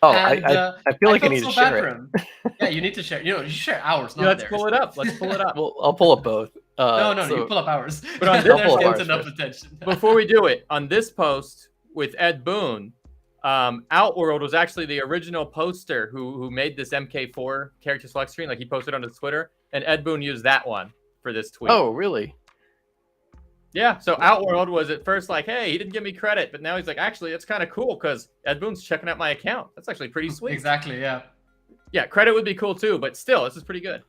I feel like I need to share it. Yeah, you need to share. You share ours, not Let's theirs. pull it up. Well, I'll pull up both. No, you pull up ours. But on this, enough attention. Before we do it, on this post with Ed Boon, Outworld was actually the original poster who made this MK4 character select screen. Like he posted on his Twitter, and Ed Boon used that one for this tweet. Oh, really? Yeah. So Outworld was at first like, hey, he didn't give me credit, but now he's like, actually, it's kind of cool because Ed Boon's checking out my account. That's actually pretty sweet. Exactly. Yeah. Yeah. Credit would be cool too, but still, this is pretty good.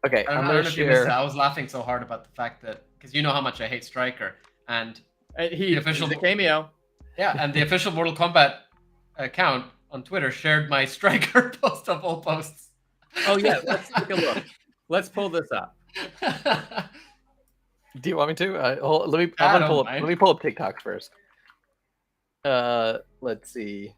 Okay. I don't know if you missed it. I was laughing so hard about the fact that because you know how much I hate Stryker and he's a cameo. Yeah, and the official Mortal Kombat account on Twitter shared my Stryker post of all posts. Oh yeah, let's take a look. Let's pull this up. Do you want me to? Let me pull up TikTok first. Let's see.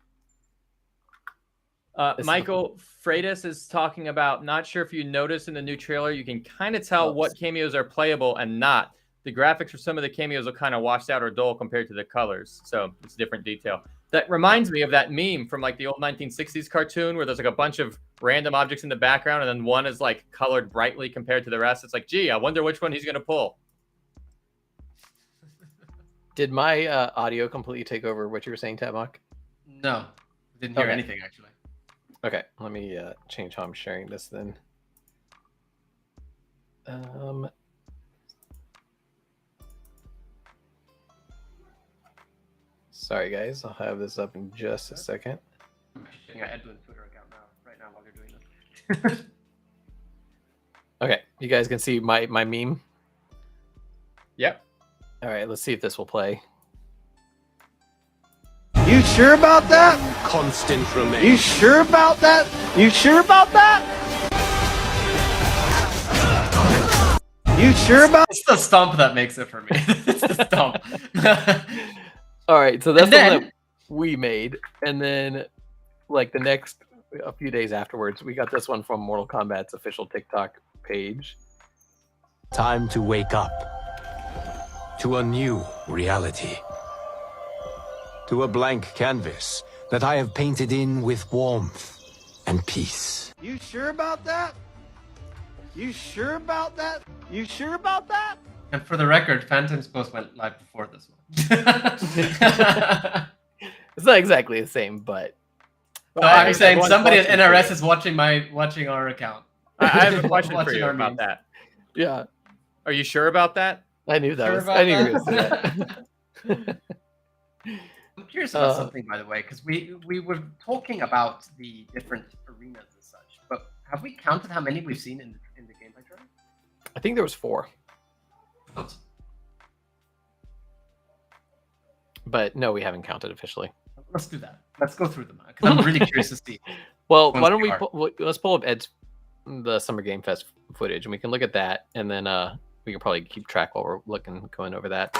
Michael Freitas is talking about. Not sure if you notice in the new trailer, you can kind of tell what cameos are playable and not. The graphics for some of the cameos are kind of washed out or dull compared to the colors. So it's different detail. That reminds me of that meme from like the old 1960s cartoon where there's like a bunch of random objects in the background and then one is like colored brightly compared to the rest. It's like, gee, I wonder which one he's going to pull. Did my audio completely take over what you were saying, Tabak? No, didn't hear anything actually. Okay, let me change how I'm sharing this then. Sorry, guys. I'll have this up in just a second. I'm checking out Edwin's Twitter account right now while you're doing this. Okay, you guys can see my meme? Yep. All right, let's see if this will play. You sure about that? Constant remain. You sure about that? You sure about that? You sure about? It's the stomp that makes it for me. It's the stomp. All right, so that's the one that we made, and then like a few days afterwards, we got this one from Mortal Kombat's official TikTok page. Time to wake up to a new reality, to a blank canvas that I have painted in with warmth and peace. You sure about that? You sure about that? You sure about that? And for the record, Phantom's post went live before this one. It's not exactly the same, but So I'm there's saying one somebody at question for NRS you. is watching our account. I have a question for Watching you our about memes. that. yeah, Are you sure about that? I knew that Sure was. about I knew you were that? gonna say that. I'm curious about something, by the way, because we were talking about the different arenas and such, but have we counted how many we've seen in the gameplay trailer? I think there was 4, but no, we haven't counted officially. Let's do that. Let's go through them because I'm really curious to see. Well, Once why don't we we are. let's pull up Ed's the Summer Game Fest footage, and we can look at that, and then we can probably keep track while we're going over that.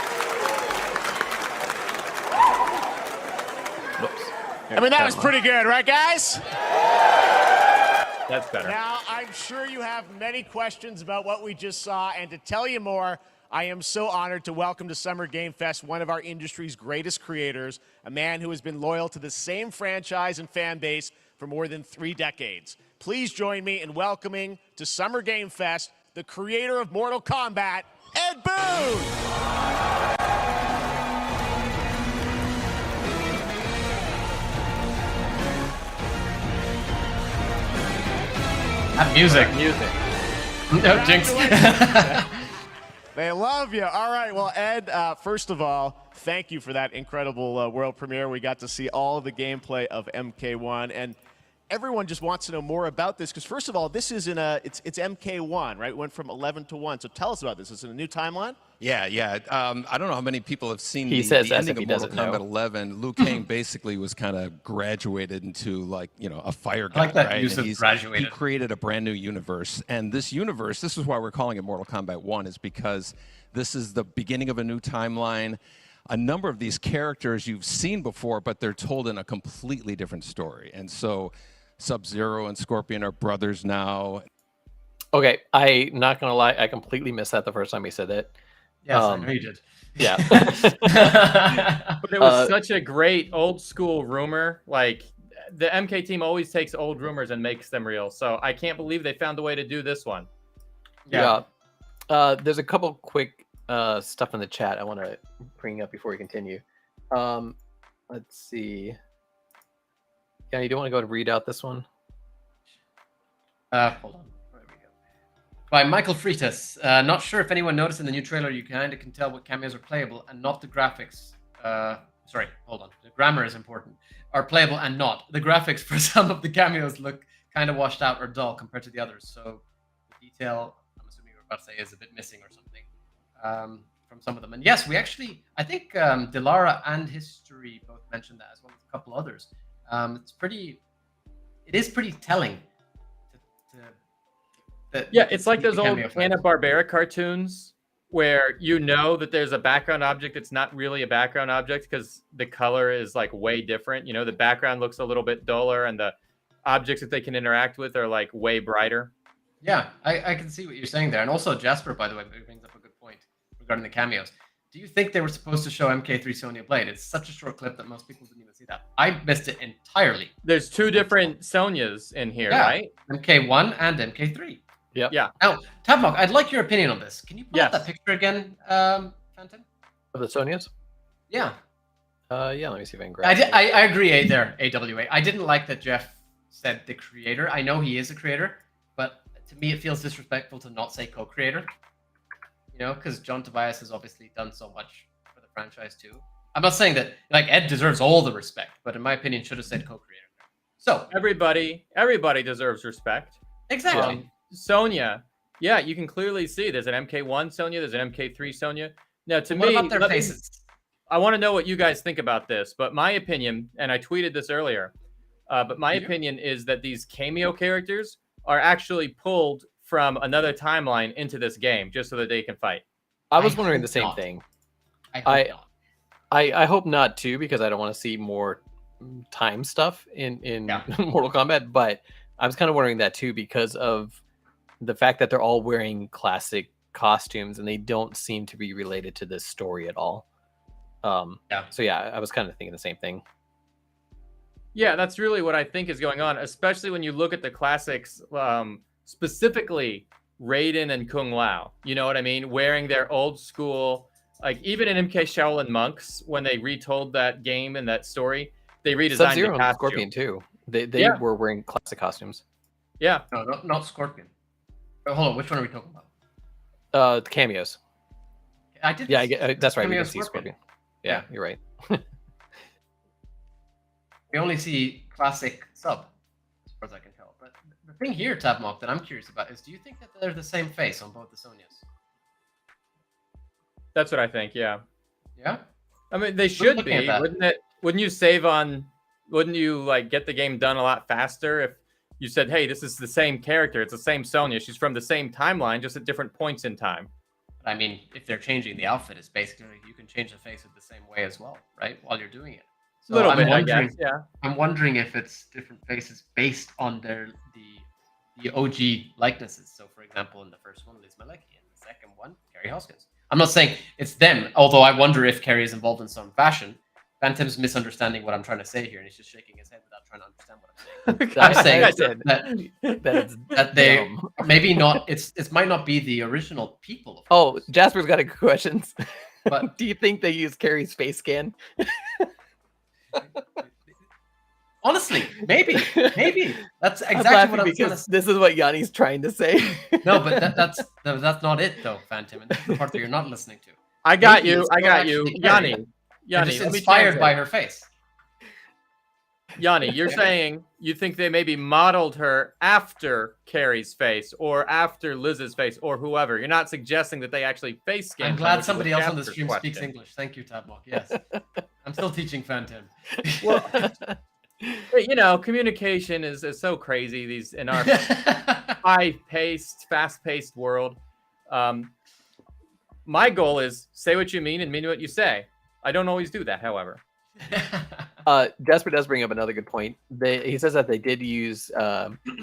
Whoops. I mean, that was pretty good, right, guys? That's better. Now, I'm sure you have many questions about what we just saw, and to tell you more, I am so honored to welcome to Summer Game Fest one of our industry's greatest creators, a man who has been loyal to the same franchise and fan base for more than 3 decades. Please join me in welcoming to Summer Game Fest the creator of Mortal Kombat, Ed Boon! That music. No, Jinx. They love you. All right. Well, Ed, first of all, thank you for that incredible world premiere. We got to see all of the gameplay of MK1, and everyone just wants to know more about this because, first of all, this is it's MK1, right? It went from 11 to 1. So tell us about this. Is it a new timeline? Yeah. I don't know how many people have seen He the says as ending if of he Mortal doesn't Kombat know. 11. Liu Kang basically was kind of graduated into a fire guy, I like that right? use And of graduated. He created a brand new universe, and this universe, this is why we're calling it Mortal Kombat 1, is because this is the beginning of a new timeline. A number of these characters you've seen before, but they're told in a completely different story, and so Sub-Zero and Scorpion are brothers now. Okay, I not gonna lie, I completely missed that the first time he said it. Yes, I know you did. Yeah. But it was such a great old school rumor. Like the MK team always takes old rumors and makes them real. So I can't believe they found a way to do this one. Yeah. There's a couple quick stuff in the chat I want to bring up before we continue. Let's see. Yeah, you don't want to go to read out this one? Hold on. There we go. By Michael Freitas. Not sure if anyone noticed in the new trailer, you kind of can tell what cameos are playable and not the graphics. Sorry, hold on. The grammar is important. Are playable and not. The graphics for some of the cameos look kind of washed out or dull compared to the others. So the detail, I'm assuming you're about to say, is a bit missing or something from some of them. And yes, we actually, I think Dilara and History both mentioned that, as well as a couple others. It is pretty telling. Yeah, it's like those old cameo effects. Hanna-Barbera cartoons where you know that there's a background object. It's not really a background object because the color is like way different. You know, the background looks a little bit duller and the objects that they can interact with are like way brighter. Yeah, I can see what you're saying there. And also Jasper, by the way, brings up a good point regarding the cameos. Do you think they were supposed to show MK3 Sonya Blade? It's such a short clip that most people didn't even see that. I missed it entirely. There's 2 different Sonyas in here, Yeah, right? MK1 and MK3. Yep. Yeah. Now, Tablock, I'd like your opinion on this. Can you pull up that picture again, Phantom? Of the Sonyas? Yeah. Yeah, let me see if I can grab it. I agree AWA. I didn't like that Jeff said the creator. I know he is a creator, but to me it feels disrespectful to not say co-creator. You know, because John Tobias has obviously done so much for the franchise too. I'm not saying that like Ed deserves all the respect, but in my opinion, should have said co-creator. So everybody deserves respect. Exactly. Sonya, yeah, you can clearly see there's an MK1 Sonya, there's an MK3 Sonya. Now, to what me, about their faces? I want to know what you guys think about this, but my opinion, and I tweeted this earlier, but my opinion is that these cameo characters are actually pulled from another timeline into this game just so that they can fight. I was wondering the same thing. I hope not too, because I don't want to see more time stuff in Mortal Kombat, but I was kind of wondering that too because of the fact that they're all wearing classic costumes and they don't seem to be related to this story at all. So yeah, I was kind of thinking the same thing. Yeah, that's really what I think is going on, especially when you look at the classics, specifically Raiden and Kung Lao. You know what I mean? Wearing their old school, like even in MK Shaolin Monks, when they retold that game and that story, they redesigned the Sub-Zero and costume. Scorpion too. They were wearing classic costumes. Yeah. No, not Scorpion. Oh, hold on, which one are we talking about? The cameos. I did. Yeah, that's right. We Cameo didn't see Scorpion. Scorpion. Yeah, you're right. We only see classic sub, as far as I can tell. But the thing here, Tabmock, that I'm curious about is, do you think that they're the same face on both the Sonyas? That's what I think. Yeah. Yeah. I mean, they should looking at be, that. wouldn't it? Wouldn't you save on? Wouldn't you like get the game done a lot faster if you said, "Hey, this is the same character. It's the same Sonya. She's from the same timeline, just at different points in time." I mean, if they're changing the outfit, it's basically you can change the face it the same way as well, right? While you're doing it. So Little I'm bit, I wondering, guess, yeah. I'm wondering if it's different faces based on the OG likenesses. So, for example, in the first one, Liz Malecki, in the second one, Carrie Hoskins. I'm not saying it's them, although I wonder if Carrie is involved in some fashion. Phantom's misunderstanding what I'm trying to say here, and he's just shaking his head without trying to understand what I'm saying. I'm saying that they maybe not. It might not be the original people. Oh, Jasper's got a question. But do you think they use Carrie's face scan? Honestly, maybe. That's I'm exactly laughing what I'm trying because to. this is what Yanni's trying to say. No, but that's not it though, Phantom, and that's the part that you're not listening to. I got Maybe you. it's I not got actually you, Carrie. Yanni. They're Yanni, just let me inspired by translate. her face. Yanni, you're saying you think they maybe modeled her after Carrie's face or after Liz's face or whoever. You're not suggesting that they actually face scanned. I'm them, glad which is somebody what else on the Jasper's stream speaks question. English. Thank you, Tabmock. Yes, I'm still teaching Phantom. Well, you know, communication is so crazy these in our high-paced, fast-paced world. My goal is say what you mean and mean what you say. I don't always do that, however. Jasper does bring up another good point. He says that they did use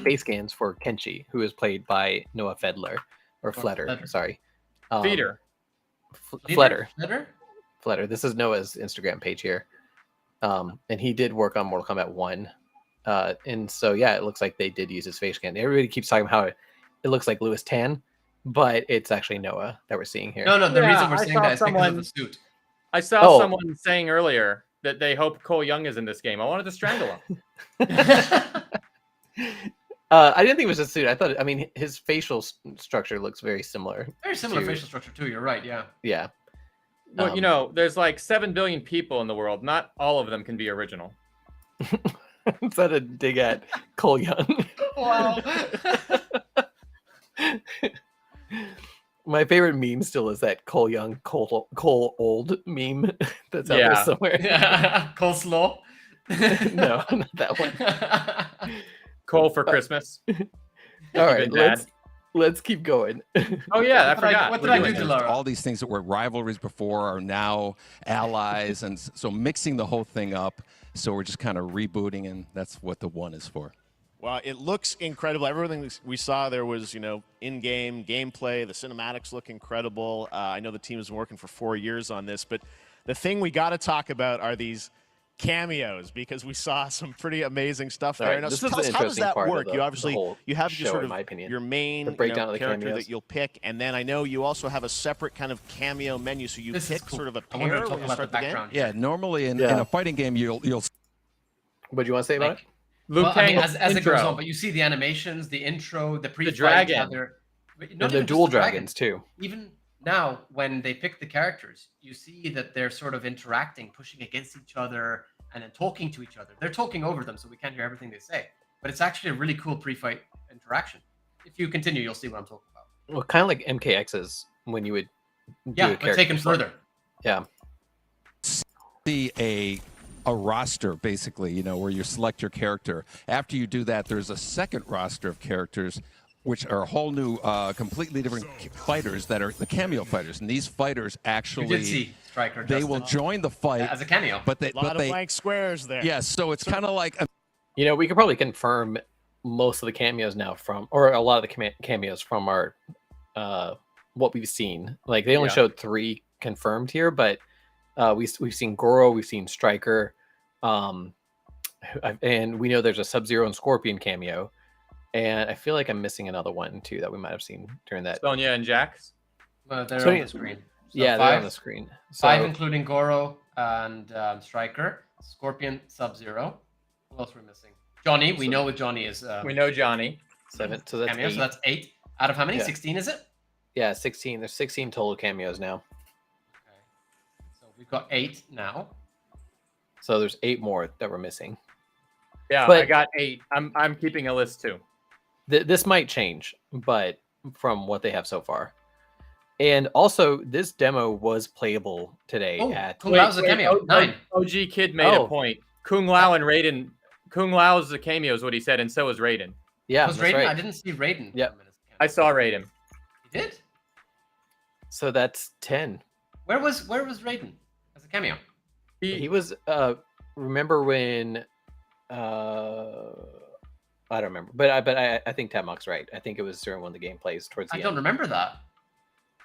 face scans for Kenshi, who is played by Noah Fedler or Fletter. Fletter. Sorry, Feeder. Fletter. Fletter. Fletter. This is Noah's Instagram page here, and he did work on Mortal Kombat 1. And so yeah, it looks like they did use his face scan. Everybody keeps talking about how it looks like Louis Tan, but it's actually Noah that we're seeing here. No, the reason we're saying that is because of the suit. I saw someone saying earlier that they hope Cole Young is in this game. I wanted to strangle him. I didn't think it was a suit. I thought, I mean, his facial structure looks very similar. Very similar facial structure too. You're right. Yeah. Yeah. Well, you know, there's like 7 billion people in the world. Not all of them can be original. Is that a dig at Cole Young? Wow. My favorite meme still is that Cole Young, Cole Old meme that's out there somewhere. Yeah. Coleslaw. No, not that one. Cole for Christmas. All right, let's keep going. Oh yeah, I forgot. What did I do to Lara? All these things that were rivalries before are now allies, and so mixing the whole thing up. So we're just kind of rebooting, and that's what the 1 is for. Well, it looks incredible. Everything we saw there was, you know, in-game gameplay. The cinematics look incredible. I know the team has been working for 4 years on this, but the thing we got to talk about are these cameos, because we saw some pretty amazing stuff there. Right, Now, this so is tell an us, how does interesting that part of work? the- You the obviously whole you have show, your sort in of my opinion. your main The breakdown of the character cameos. that you'll pick, and then I know you also have a separate kind of cameo menu, so you This is pick cool. sort of a I wanted pair to talk when you about start the the game. background. Yeah, normally in a fighting game, you'll. What do you want to say about it? Luke I mean, Kang's as it goes intro. on, but you see the animations, the intro, the pre-fight, dragon. how they're And not they're even just dual the dragon. dragons too. Even now, when they pick the characters, you see that they're sort of interacting, pushing against each other, and then talking to each other. They're talking over them, so we can't hear everything they say. But it's actually a really cool pre-fight interaction. If you continue, you'll see what I'm talking about. Well, kind of like MKX's when you would do Yeah, a but character taken select. further. Yeah. See a roster, basically, you know, where you select your character. After you do that, there's a second roster of characters, which are a whole new, completely different fighters that are the cameo fighters. And these fighters actually, We did see Striker. they will join the fight as a cameo. But they, A lot but of they, blank squares there. yeah. So it's kind of like, You know, we could probably confirm most of the cameos now from, or a lot of the cameos from our, what we've seen. Like they only showed 3 confirmed here, but we've seen Goro, we've seen Striker. and we know there's a Sub-Zero and Scorpion cameo, and I feel like I'm missing another one too that we might have seen during that. Sonya and Jax. They're on the screen. So yeah, they're on the screen. So, 5 including Goro and Striker, Scorpion, Sub-Zero. Who else we're missing? Johnny. We know what Johnny is. We know Johnny. 7. So that's cameo, 8. so that's 8 out of how many? Yeah. 16 is it? Yeah, 16. There's 16 total cameos now. Okay. So we've got 8 now. So there's 8 more that we're missing. Yeah, But- I got 8. I'm keeping a list too. This might change, but from what they have so far. And also, this demo was playable today at. Kung Lao's a cameo. 9. OG Kid made a point. Kung Lao and Raiden. Kung Lao's a cameo is what he said, and so is Raiden. Yeah, was that's Raiden? right. I didn't see Raiden. Yep. I saw Raiden. You did? So that's 10. Where was Raiden as a cameo? He was. Remember when? I don't remember, but I think Tamok's right. I think it was during one of the gameplays towards the I end. don't remember that.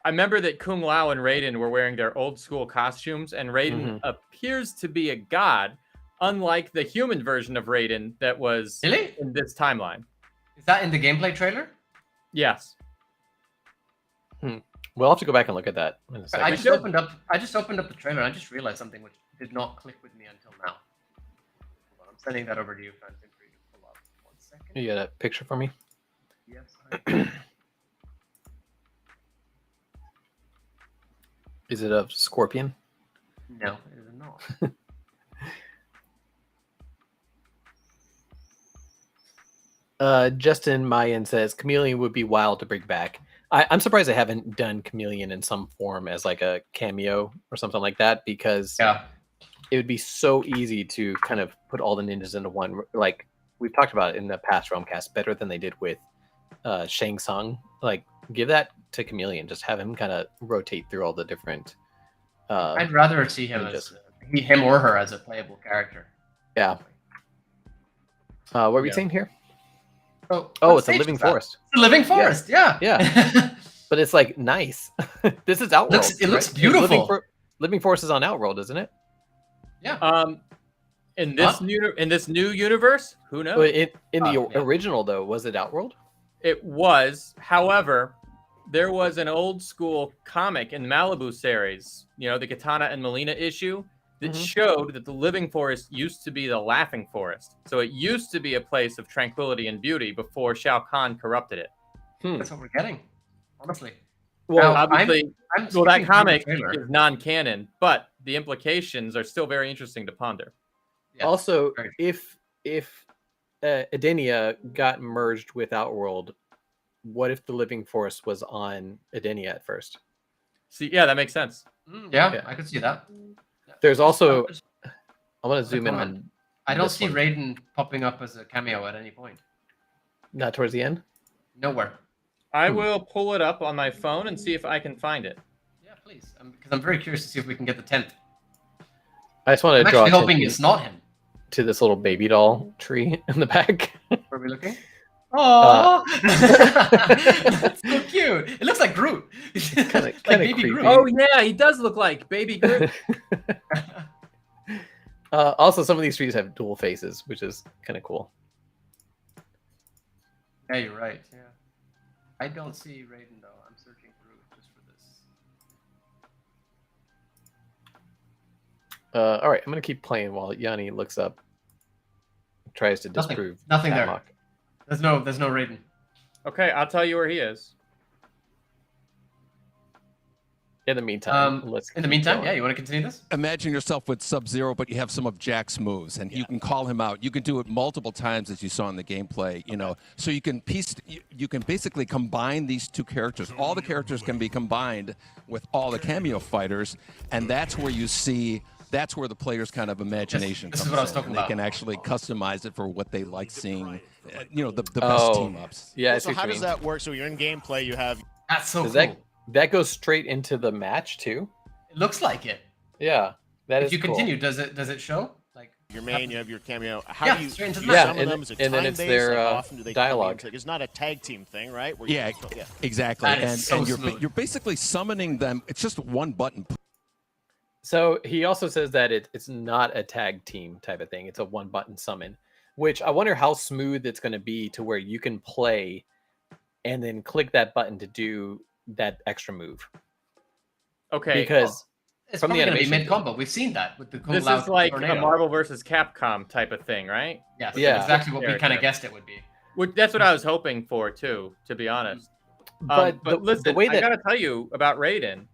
I remember that Kung Lao and Raiden were wearing their old school costumes, and Raiden appears to be a god, unlike the human version of Raiden that was Really? in this timeline. Is that in the gameplay trailer? Yes. We'll have to go back and look at that in a second. I just opened up the trailer and I just realized something which did not click with me until now. Hold on, I'm sending that over to you, Francis, for you to pull up. 1 second. You got a picture for me? Yes. Is it a Scorpion? No, it is not. Justin Mayan says Chameleon would be wild to bring back. I'm surprised they haven't done Chameleon in some form as like a cameo or something like that, because it would be so easy to kind of put all the ninjas into one. Like we've talked about it in the past Realm Kast, better than they did with Shang Tsung. Like give that to Chameleon, just have him kind of rotate through all the different. I'd rather see him as him or her as a playable character. Yeah. What were we saying here? Oh, it's a living forest. It's a living forest, yeah. Yeah. But it's like nice. This is Outworld. It looks right? beautiful. Living Forest is on Outworld, isn't it? Yeah. In this new universe, who knows? In the original though, was it Outworld? It was. However, there was an old school comic in the Malibu series, the Katana and Melina issue, that showed that the living forest used to be the laughing forest. So it used to be a place of tranquility and beauty before Shao Kahn corrupted it. That's what we're getting, honestly. Well, Now, obviously, I'm that comic skipping through the trailer. is non-canon, but the implications are still very interesting to ponder. Yeah, also, if Edenia got merged with Outworld, what if the living forest was on Edenia at first? See, yeah, that makes sense. Yeah, I could see that. There's also, I want to zoom in on. I don't this see one. Raiden popping up as a cameo at any point. Not towards the end. Nowhere. I will pull it up on my phone and see if I can find it. Yeah, please. Because I'm very curious to see if we can get the 10th. I just want I'm to draw actually hoping attention it's not him. to this little baby doll tree in the back. Where are we looking? Oh, that's so cute. It looks like Groot. Like baby creepy. Groot. Oh yeah, he does look like Baby Groot. Also, some of these trees have dual faces, which is kind of cool. Yeah, you're right. Yeah. I don't see Raiden though. I'm searching through just for this. All right, I'm gonna keep playing while Yanni looks up, tries to disprove. Nothing there. Tamok. There's no Raiden. Okay, I'll tell you where he is. In the meantime, yeah, you want to continue this? Imagine yourself with Sub-Zero, but you have some of Jack's moves, and you can call him out. You can do it multiple times, as you saw in the gameplay. So you can basically combine these two characters. All the characters can be combined with all the cameo fighters, and that's where you see. That's where the player's kind of imagination This comes is what I was in, talking and about. They can actually customize it for what they like seeing. The best team ups. Yeah. So how does that work? So you're in gameplay. You have. That's so Does cool. that goes straight into the match too? It looks like it. Yeah, that If is you cool. continue, does it show? Like your main, you have your cameo. How Yeah, do you, straight into do the you match. summon and- them? Is it and then time-based? it's their, Like, how often do they come dialogue. into- It's not a tag team thing, right? Where Yeah, exactly. That is And, so and smooth. you're basically summoning them. It's just one button. So he also says that it's not a tag team type of thing. It's a one button summon, which I wonder how smooth it's going to be to where you can play and then click that button to do that extra move. Okay. Because it's from the probably going to be animation, mid combo. We've seen that with the Kung this Lao is like tornado. a Marvel versus Capcom type of thing, right? Yes, Yeah. exactly what we kind of guessed it would be. That's what I was hoping for too, to be honest. But listen, the way that I gotta tell you about Raiden.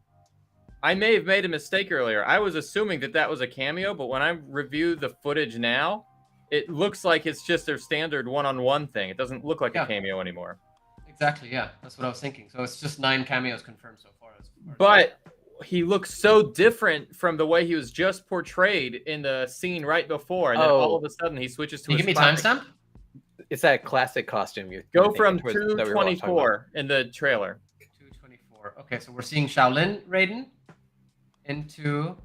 I may have made a mistake earlier. I was assuming that was a cameo, but when I review the footage now, it looks like it's just their standard one-on-one thing. It doesn't look like a cameo anymore. Exactly, yeah. That's what I was thinking. So it's just 9 cameos confirmed so far. But he looks so different from the way he was just portrayed in the scene right before, and then all of a sudden he switches to. Can you give me timestamp? It's that classic costume. You go from 224 in the trailer. 224. Okay, so we're seeing Shaolin Raiden into.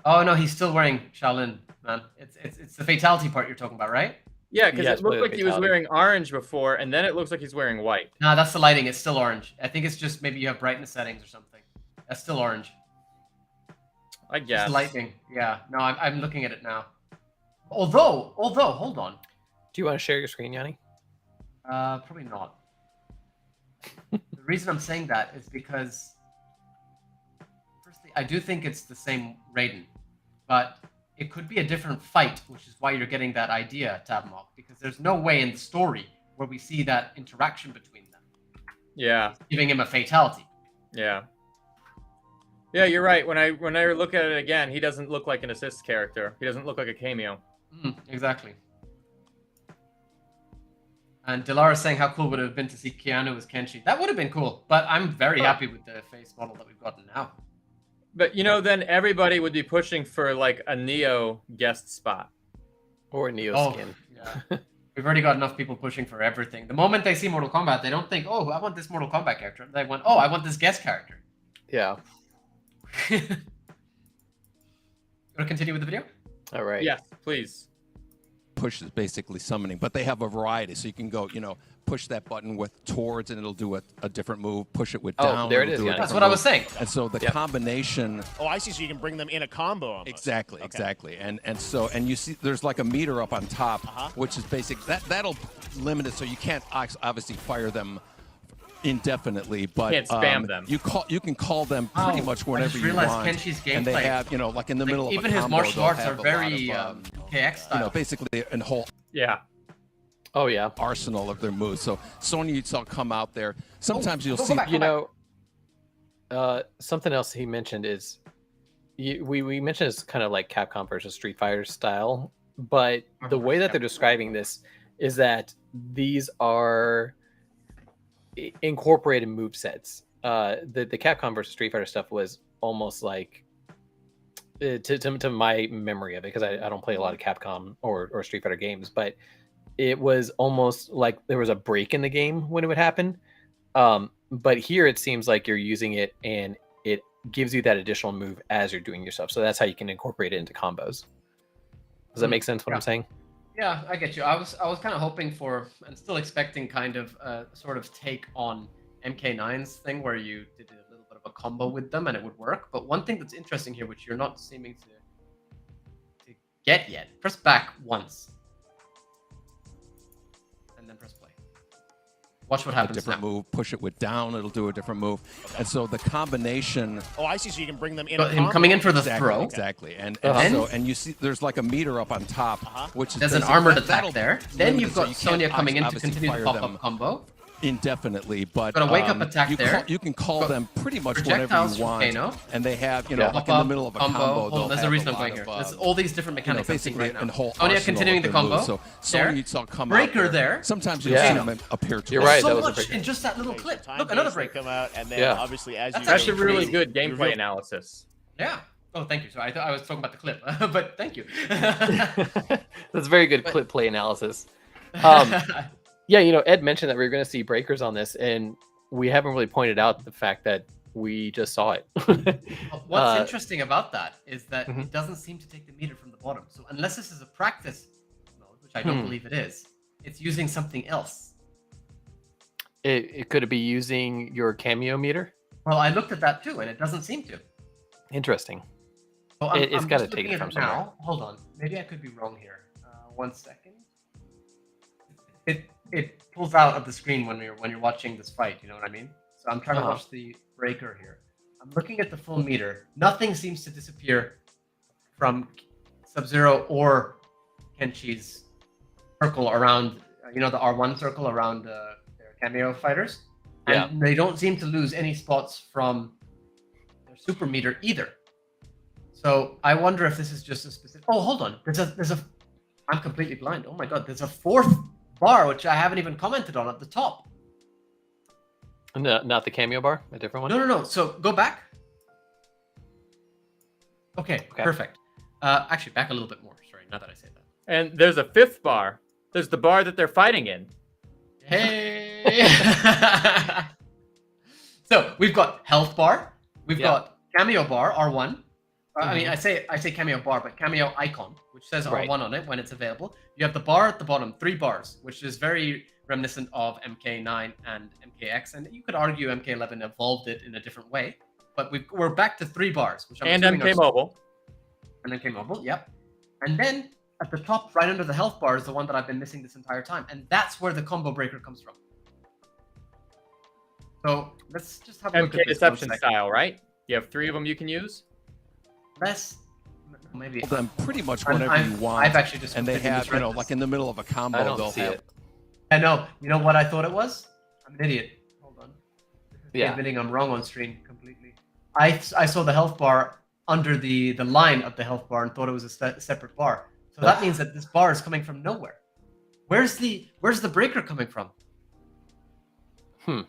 Oh no, he's still wearing Shaolin, man. It's the fatality part you're talking about, right? Yeah, because it looked like he was wearing orange before, and then it looks like he's wearing white. Nah, that's the lighting. It's still orange. I think it's just maybe you have brightness settings or something. That's still orange. I guess. It's lightning. Yeah. No, I'm looking at it now. Although, hold on. Do you want to share your screen, Yanni? Probably not. The reason I'm saying that is because, firstly, I do think it's the same Raiden, but it could be a different fight, which is why you're getting that idea, Tabmok, because there's no way in the story where we see that interaction between them. Yeah. Giving him a fatality. Yeah. Yeah, you're right. When I look at it again, he doesn't look like an assist character. He doesn't look like a cameo. Exactly. And Dilara is saying how cool would it have been to see Keanu as Kenshi. That would have been cool, but I'm very happy with the face model that we've gotten now. But then everybody would be pushing for like a Neo guest spot. Or Neo skin. Yeah. We've already got enough people pushing for everything. The moment they see Mortal Kombat, they don't think, oh, I want this Mortal Kombat character. They went, oh, I want this guest character. Yeah. You want to continue with the video? All right. Yes, please. Push is basically summoning, but they have a variety. So you can go, push that button with towards and it'll do a different move. Push it with down. There it is. That's what I was saying. And so the combination. Oh, I see. So you can bring them in a combo. Almost. Exactly, exactly. And you see there's like a meter up on top, which is basic. That'll limit it so you can't obviously fire them indefinitely, but can't spam them. You can call them pretty much whenever you want. Kenshi's gameplay. And they have, like in the middle of a even combo, his martial arts are they'll have very a lot of, KX style. basically a whole arsenal of their moves. So Sonya Utah come out there. Sometimes you'll see something else he mentioned is we mentioned it's kind of like Capcom versus Street Fighter style, but the way that they're describing this is that these are incorporated move sets. The Capcom versus Street Fighter stuff was almost like to my memory of it, because I don't play a lot of Capcom or Street Fighter games, but it was almost like there was a break in the game when it would happen. But here it seems like you're using it and it gives you that additional move as you're doing yourself. So that's how you can incorporate it into combos. Does that make sense what I'm saying? Yeah, I get you. I was kind of hoping for and still expecting kind of a sort of take on MK9's thing where you did a little bit of a combo with them and it would work. But one thing that's interesting here, which you're not seeming to get yet, press back once. And then press play. Watch what happens. A different now. move. Push it with down. It'll do a different move. And so the combination. Oh, I see. So you can bring them in. Him coming in for the throw. Exactly. And you see there's like a meter up on top, which is there's an armored attack there. Then you've got Sonya coming in to continue the pop-up combo. Indefinitely, but got a wake up attack there. You can call them pretty much whenever you want, and they have like in the middle of a combo. There's a reason I'm going here. There's all these different mechanics. Basically, right now. Sonya continuing the combo. So Sonya Utah come breaker out there. Sometimes you'll see them appear to. You're right. So much in just that little clip. Look, another break. Come out, and then obviously as you. That's a really good gameplay analysis. Yeah. Oh, thank you. So I thought I was talking about the clip, but thank you. That's very good clip play analysis. Yeah, Ed mentioned that we were going to see breakers on this, and we haven't really pointed out the fact that we just saw it. What's interesting about that is that it doesn't seem to take the meter from the bottom. So unless this is a practice mode, which I don't believe it is, it's using something else. It could be using your Cameo meter? Well, I looked at that too, and it doesn't seem to. Interesting. Oh, It's got to just take looking it at from somewhere. now. Hold on. Maybe I could be wrong here. 1 second. It pulls out of the screen when you're watching this fight. You know what I mean? So I'm trying to watch the breaker here. I'm looking at the full meter. Nothing seems to disappear from Sub-Zero or Kenchi's circle around. The R1 circle around their Cameo fighters. And they don't seem to lose any spots from their super meter either. So I wonder if this is just a specific. Oh, hold on. There's a. I'm completely blind. Oh my god. There's a fourth bar which I haven't even commented on at the top. No, not the Cameo bar. A different one. No. So go back. Okay. Perfect. Actually, back a little bit more. Sorry, now that I say that. And there's a fifth bar. There's the bar that they're fighting in. Hey. So we've got health bar. We've got Cameo bar R1. I mean, I say Cameo bar, but Cameo icon, which says R1 on it when it's available. You have the bar at the bottom, 3 bars, which is very reminiscent of MK9 and MKX, and you could argue MK11 evolved it in a different way. But we're back to 3 bars, which and MK Mobile. And MK Mobile, yep. And then at the top, right under the health bar, is the one that I've been missing this entire time, and that's where the combo breaker comes from. So let's just have a look at this Deception style, right? You have 3 of them you can use. Maybe them pretty much whenever you want. I've actually just and they have, like in the middle of a combo, I don't they'll see have. it. I know. You know what I thought it was? I'm an idiot. Hold on. Yeah. Admitting I'm wrong on stream completely. I saw the health bar under the line of the health bar and thought it was a separate bar. So that means that this bar is coming from nowhere. Where's the breaker coming from? I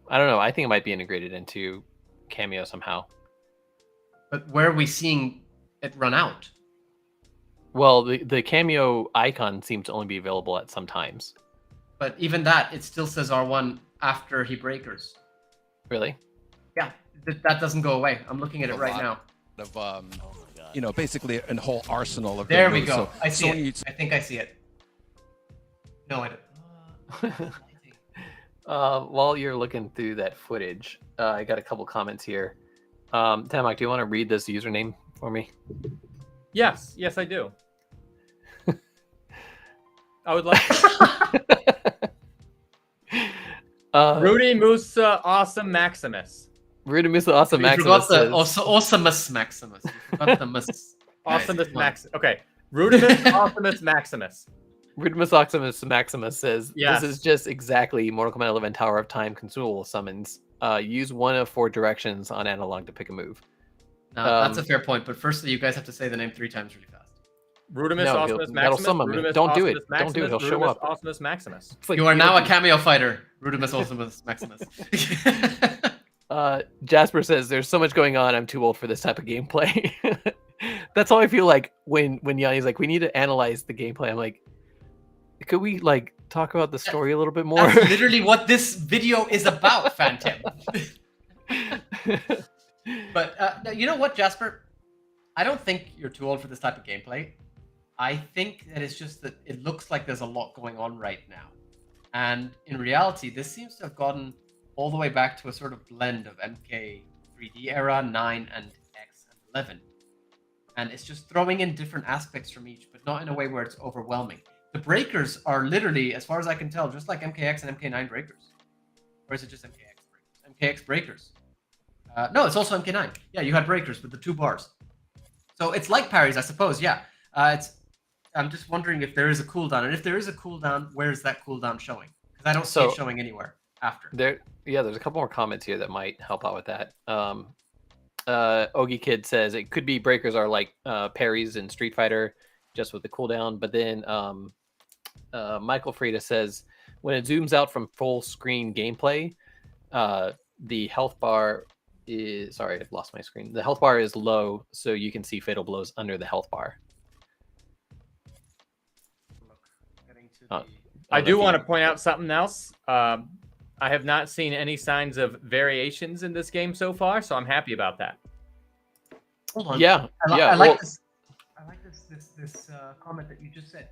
don't know. I think it might be integrated into Cameo somehow. But where are we seeing it run out? Well, the Cameo icon seems to only be available at some times. But even that, it still says R1 after he breakers. Really? Yeah, that doesn't go away. I'm looking at it right now. Of basically a whole arsenal of. There we go. I see it. I think I see it. No, I don't. While you're looking through that footage, I got a couple comments here. Tamak, do you want to read this username for me? Yes, I do. I would like to. Rudy Musa Awesome Maximus. Rudy Musa Awesome Maximus. You forgot the Awesomus Maximus. You forgot the Awesomus Maximus. Okay. Rudimus Awesomus Maximus. Rudimus Awesomus Maximus says, yes. This is just exactly Mortal Kombat 11 Tower of Time consumable summons. Use one of 4 directions on analog to pick a move. No, that's a fair point, but firstly, you guys have to say the name 3 times really fast. Rudimus Awesomus Maximus. Rudimus don't do it. Don't do it. He'll show up. Awesomus Maximus. Like, you are now a Cameo fighter, Rudimus Awesomus Maximus. Jasper says, there's so much going on, I'm too old for this type of gameplay. That's how I feel like when Yanni's like, we need to analyze the gameplay. I'm like, could we talk about the story a little bit more? That's literally what this video is about, Phantom. But you know what, Jasper? I don't think you're too old for this type of gameplay. I think that it's just that it looks like there's a lot going on right now. And in reality, this seems to have gotten all the way back to a sort of blend of MK 3D era, 9, and X, and 11. And it's just throwing in different aspects from each, but not in a way where it's overwhelming. The breakers are literally, as far as I can tell, just like MKX and MK9 breakers. Or is it just MKX breakers? MKX breakers. No, it's also MK9. Yeah, you had breakers with the 2 bars. So it's like parries, I suppose, yeah. I'm just wondering if there is a cooldown. And if there is a cooldown, where is that cooldown showing? Because I don't see it showing anywhere after. There's a couple more comments here that might help out with that. Ogie Kid says it could be breakers are like parries in Street Fighter, just with the cooldown. But then Michael Frieda says when it zooms out from full screen gameplay, the health bar is sorry, I've lost my screen. The health bar is low, so you can see fatal blows under the health bar. I do want to point out something else. I have not seen any signs of variations in this game so far, so I'm happy about that. Hold on. Yeah, I like this. I like this comment that you just said.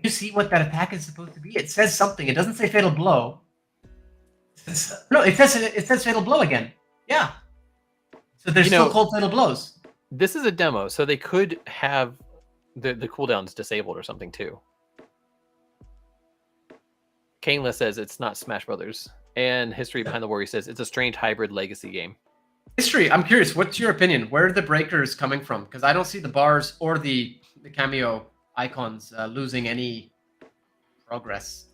You see what that attack is supposed to be? It says something. It doesn't say fatal blow. No, it says fatal blow again. Yeah. So they're You still know- called Fatal Blows. This is a demo, so they could have the cooldowns disabled or something too. Kanelis says it's not Smash Brothers, and History Behind the Warrior says it's a strange hybrid legacy game. History, I'm curious, what's your opinion? Where are the breakers coming from? Because I don't see the bars or the cameo icons losing any progress.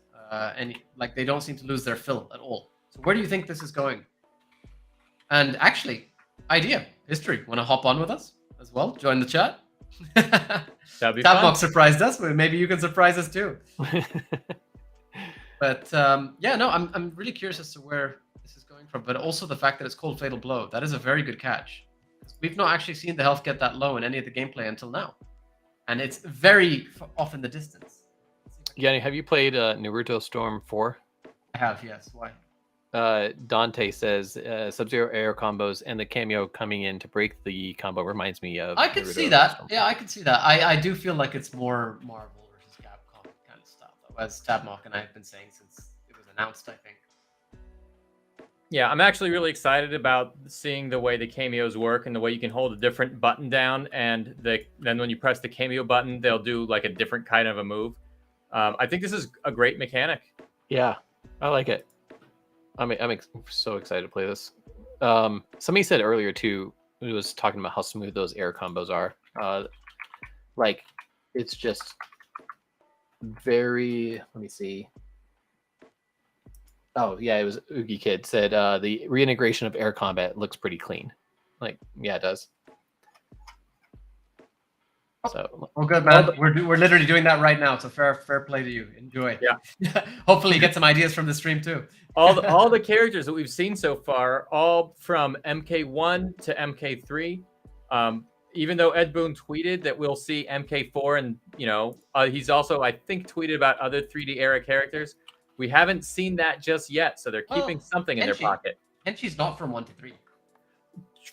Like they don't seem to lose their fill at all. So where do you think this is going? And actually, idea, History, want to hop on with us as well? Join the chat. That'd be fun. Tapmock surprised us, but maybe you can surprise us too. But yeah, no, I'm really curious as to where this is going from. But also the fact that it's called Fatal Blow, that is a very good catch. We've not actually seen the health get that low in any of the gameplay until now, and it's very off in the distance. Yanni, have you played Naruto Storm 4? I have, yes. Why? Dante says Sub-Zero air combos and the cameo coming in to break the combo reminds me of. I could Naruto see that. Storm Yeah, I could see that. I do feel like it's more Marvel versus Capcom kind of stuff, as Tabmock and I have been saying since it was announced, I think. Yeah, I'm actually really excited about seeing the way the cameos work and the way you can hold a different button down, and then when you press the cameo button, they'll do like a different kind of a move. I think this is a great mechanic. Yeah, I like it. I'm so excited to play this. Somebody said earlier too, who was talking about how smooth those air combos are. Like it's just very. Let me see. Oh yeah, it was Oogie Kid said the reintegration of air combat looks pretty clean. Like yeah, it does. So well, good man. We're literally doing that right now. So fair play to you. Enjoy. Yeah. Hopefully, get some ideas from the stream too. all the characters that we've seen so far, all from MK1 to MK3. Even though Ed Boon tweeted that we'll see MK4, and he's also I think tweeted about other 3D era characters. We haven't seen that just yet, so they're keeping something in their pocket. And she's not from 1 to 3.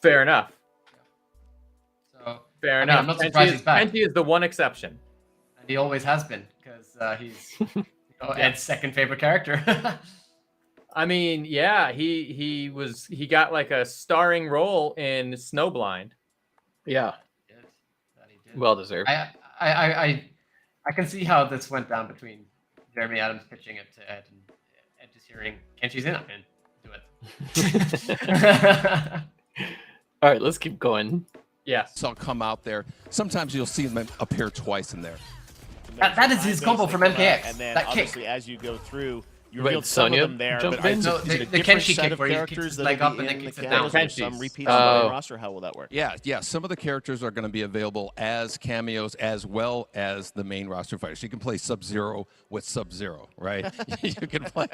Fair enough. So fair enough. I'm not surprised he's back. Penty is the one exception. And he always has been, because he's Ed's second favorite character. I mean, yeah, he got like a starring role in Snowblind. Yeah. Well deserved. I can see how this went down between Jeremy Adams pitching it to Ed and Ed just hearing, "Can't she's in it, man? Do it." All right, let's keep going. Yes. So I'll come out there. Sometimes you'll see them appear twice in there. That is his combo from MKX. And then that obviously, kick. as you go through, you Wait, revealed some Sonya of them there. jumped But in? is No, it a the different Kenshi set kick of where he kicks characters his that leg will up be and then in the kicks it cameos, down? or some Kenshis. repeats on the Oh. roster? How will that work? Yeah. Some of the characters are going to be available as cameos as well as the main roster fighters. You can play Sub-Zero with Sub-Zero, right? You can play.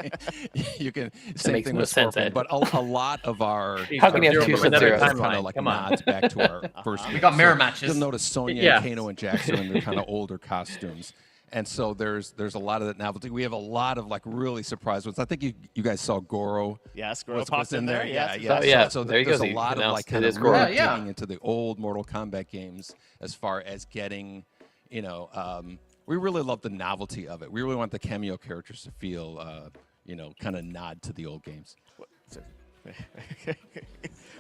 You can same makes thing no with sense, Scorpion. Ed. But a lot of our How can you have two from another Sub-Zeros? timeline? kind of like Come on. nods back to our first. We got mirror So matches. You'll notice Sonya, Yeah. Kano, and Jax are in their kind of older costumes. And so there's a lot of that novelty. We have a lot of like really surprise ones. I think you guys saw Goro. Yes, Goro was popped in there. Yeah. Oh, yeah. So There he there's goes. a He lot of announced like it kind is of Goro. really Yeah. digging into the old Mortal Kombat games as far as getting, we really love the novelty of it. We really want the cameo characters to feel, kind of nod to the old games.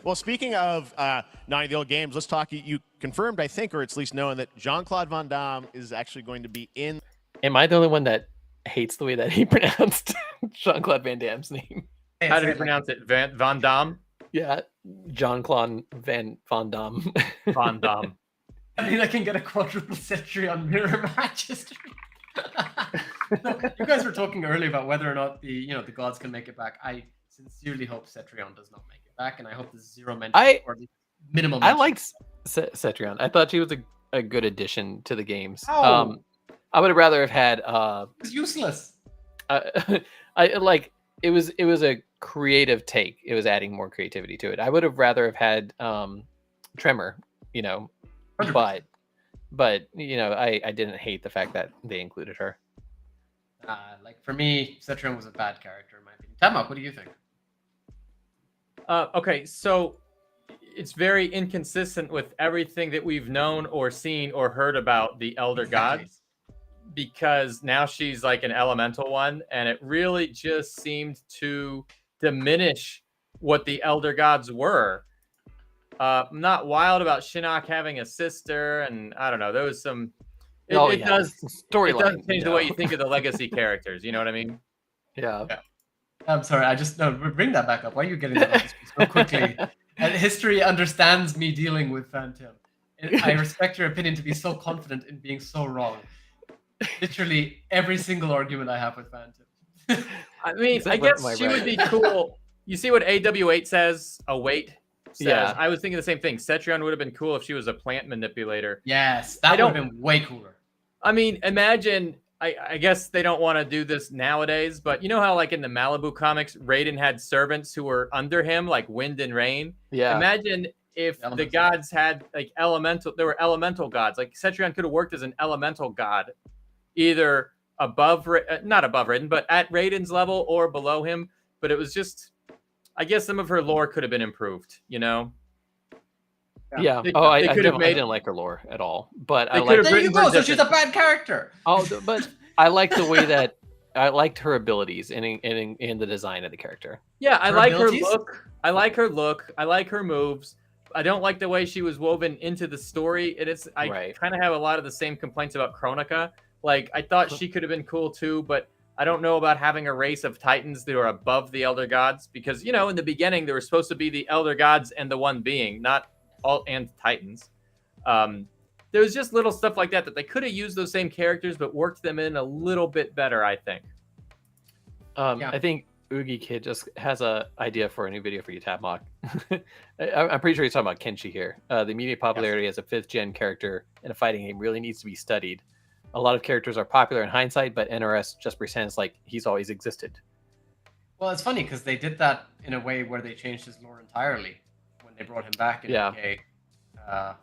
Well, speaking of not the old games, let's talk. You confirmed, I think, or it's at least known that Jean-Claude Van Damme is actually going to be in. Am I the only one that hates the way that he pronounced Jean-Claude Van Damme's name? How did he pronounce it? Van Damme? Yeah, Jean-Claude Van Damme. Van Damme. I mean, I can get a quadruple century on mirror matches. You guys were talking earlier about whether or not the gods can make it back. I sincerely hope Cetrion does not make it back, and I hope there's zero mention or minimal mention. I liked Cetrion. I thought she was a good addition to the games. Oh. I would have rather have had. It's useless. It was a creative take. It was adding more creativity to it. I would have rather have had Tremor. 100%. But I didn't hate the fact that they included her. For me, Cetrion was a bad character in my opinion. Tamok, what do you think? Okay, so it's very inconsistent with everything that we've known or seen or heard about the Elder Gods, because now she's like an elemental one, and it really just seemed to diminish what the Elder Gods were. I'm not wild about Shinnok having a sister, and I don't know. There was some. It does storyline change the way you think of the legacy characters. You know what I mean? Yeah. I'm sorry. I just bring that back up. Why are you getting that off so quickly? And history understands me dealing with Phantom. I respect your opinion to be so confident in being so wrong. Literally every single argument I have with Phantom. I mean, I guess she would be cool. You see what AW8 says? Await says. Yeah. I was thinking the same thing. Cetrion would have been cool if she was a plant manipulator. Yes, that would have been way cooler. I mean, imagine. I guess they don't want to do this nowadays, but you know how, like in the Malibu comics, Raiden had servants who were under him, like wind and rain. Yeah. Imagine if the gods had like elemental. There were elemental gods. Like Cetrion could have worked as an elemental god, either above, not above Raiden, but at Raiden's level or below him. But it was just, I guess some of her lore could have been improved. You know. Yeah. I didn't like her lore at all, but I like. There you go. So she's a bad character. Oh, but I like the way that I liked her abilities in the design of the character. Yeah, I like her look. I like her look. I like her moves. I don't like the way she was woven into the story. I kind of have a lot of the same complaints about Kronika. Like, I thought she could have been cool too, but I don't know about having a race of Titans that are above the Elder Gods, because, you know, in the beginning there were supposed to be the Elder Gods and the One Being, not all and Titans. There was just little stuff like that they could have used those same characters but worked them in a little bit better, I think. I think Oogie Kid just has a idea for a new video for you, Tapmock. I'm pretty sure he's talking about Kenshi here. The immediate popularity as a 5th gen character in a fighting game really needs to be studied. A lot of characters are popular in hindsight, but NRS just pretends like he's always existed. Well, it's funny because they did that in a way where they changed his lore entirely when they brought him back in MK9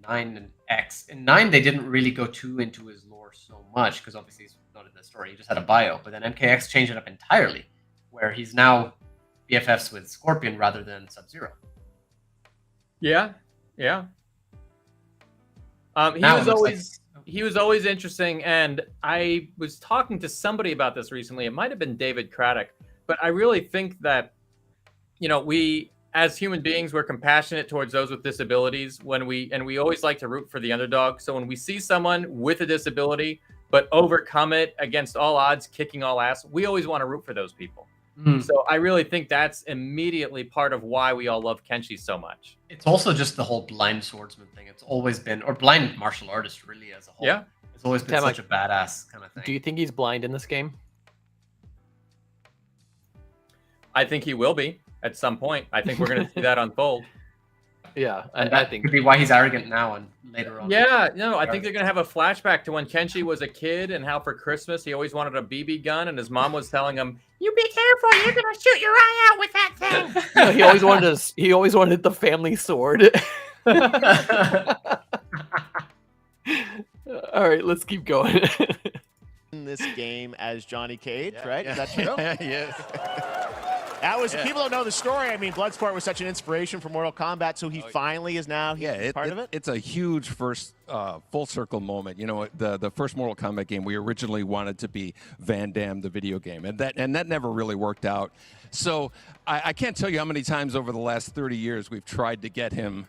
and X. In 9, they didn't really go too into his lore so much because obviously he's not in the story. He just had a bio. But then MKX changed it up entirely, where he's now BFFs with Scorpion rather than Sub-Zero. Yeah. He was always interesting, and I was talking to somebody about this recently. It might have been David Craddock, but I really think that, you know, we as human beings, we're compassionate towards those with disabilities we always like to root for the underdog. So when we see someone with a disability but overcome it against all odds, kicking all ass, we always want to root for those people. So I really think that's immediately part of why we all love Kenshi so much. It's also just the whole blind swordsman thing. It's always been, or blind martial artist really as a whole. Yeah. It's always been such a badass kind of thing. Do you think he's blind in this game? I think he will be at some point. I think we're going to see that unfold. Yeah, I think could be why he's arrogant now and later on. Yeah, no, I think they're going to have a flashback to when Kenshi was a kid and how for Christmas he always wanted a BB gun and his mom was telling him, "You be careful, you're going to shoot your eye out with that thing." No, he always wanted the family sword. All right, let's keep going. In this game as Johnny Cage, right? Is that true? Yes. That was, people don't know the story. I mean, Bloodsport was such an inspiration for Mortal Kombat, so he finally is now part of it. It's a huge first full circle moment. You know, the first Mortal Kombat game, we originally wanted to be Van Damme, the video game, and that never really worked out. So I can't tell you how many times over the last 30 years we've tried to get him.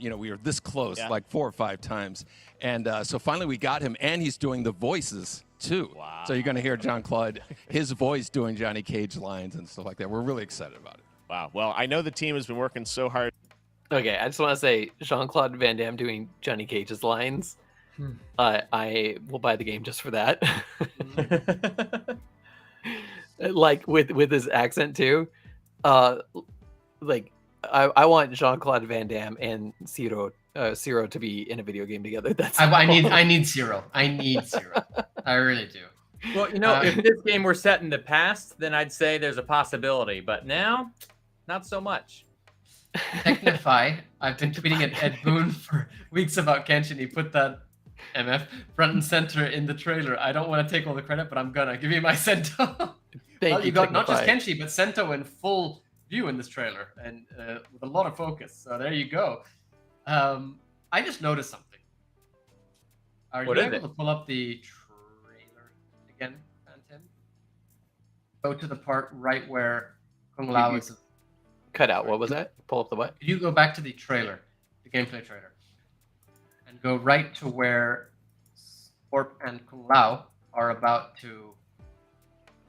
You know, we were this close, like 4 or 5 times. And so finally we got him, and he's doing the voices too. Wow. So you're going to hear Jean-Claude, his voice doing Johnny Cage lines and stuff like that. We're really excited about it. Wow. Well, I know the team has been working so hard. Okay, I just want to say Jean-Claude Van Damme doing Johnny Cage's lines. I will buy the game just for that. Like with his accent too. Like I want Jean-Claude Van Damme and Zero to be in a video game together. That's I need Zero. I need Zero. I really do. Well, you know, if this game were set in the past, then I'd say there's a possibility. But now, not so much. Technify. I've been tweeting at Ed Boon for weeks about Kenshin. He put that MF front and center in the trailer. I don't want to take all the credit, but I'm gonna give you my Sento. Thank you. Got not just Kenshi, but Sento in full view in this trailer and with a lot of focus. So there you go. I just noticed something. Are you able to pull up the trailer again, Phantom? Go to the part right where Kung Lao is. cut out. What was that? Pull up the what? Could you go back to the trailer, the gameplay trailer, and go right to where Orp and Kung Lao are about to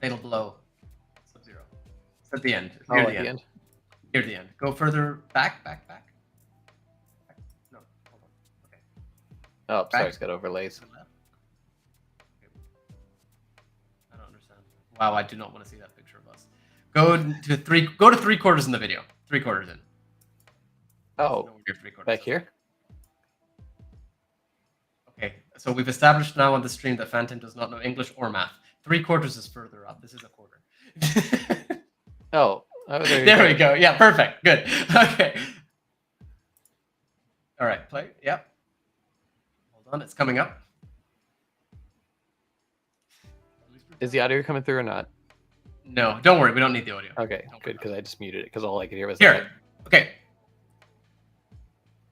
fatal blow Sub-Zero? It's at the end. It's near the end. Near the end. Go further back. No, hold on. Okay. Oh, Back. sorry, it's got overlays. Okay. I don't understand. Wow, I do not want to see that picture of us. Go to 3/4 in the video. 3/4 in. Oh, back here? Okay, so we've established now on the stream that Phantom does not know English or math. 3/4 is further up. This is a quarter. Oh, there we go. Yeah, perfect. Good. Okay. All right, play. Yep. Hold on, it's coming up. Is the audio coming through or not? No, don't worry. We don't need the audio. Okay, good, because I just muted it, because all I could hear was Here. that. Okay.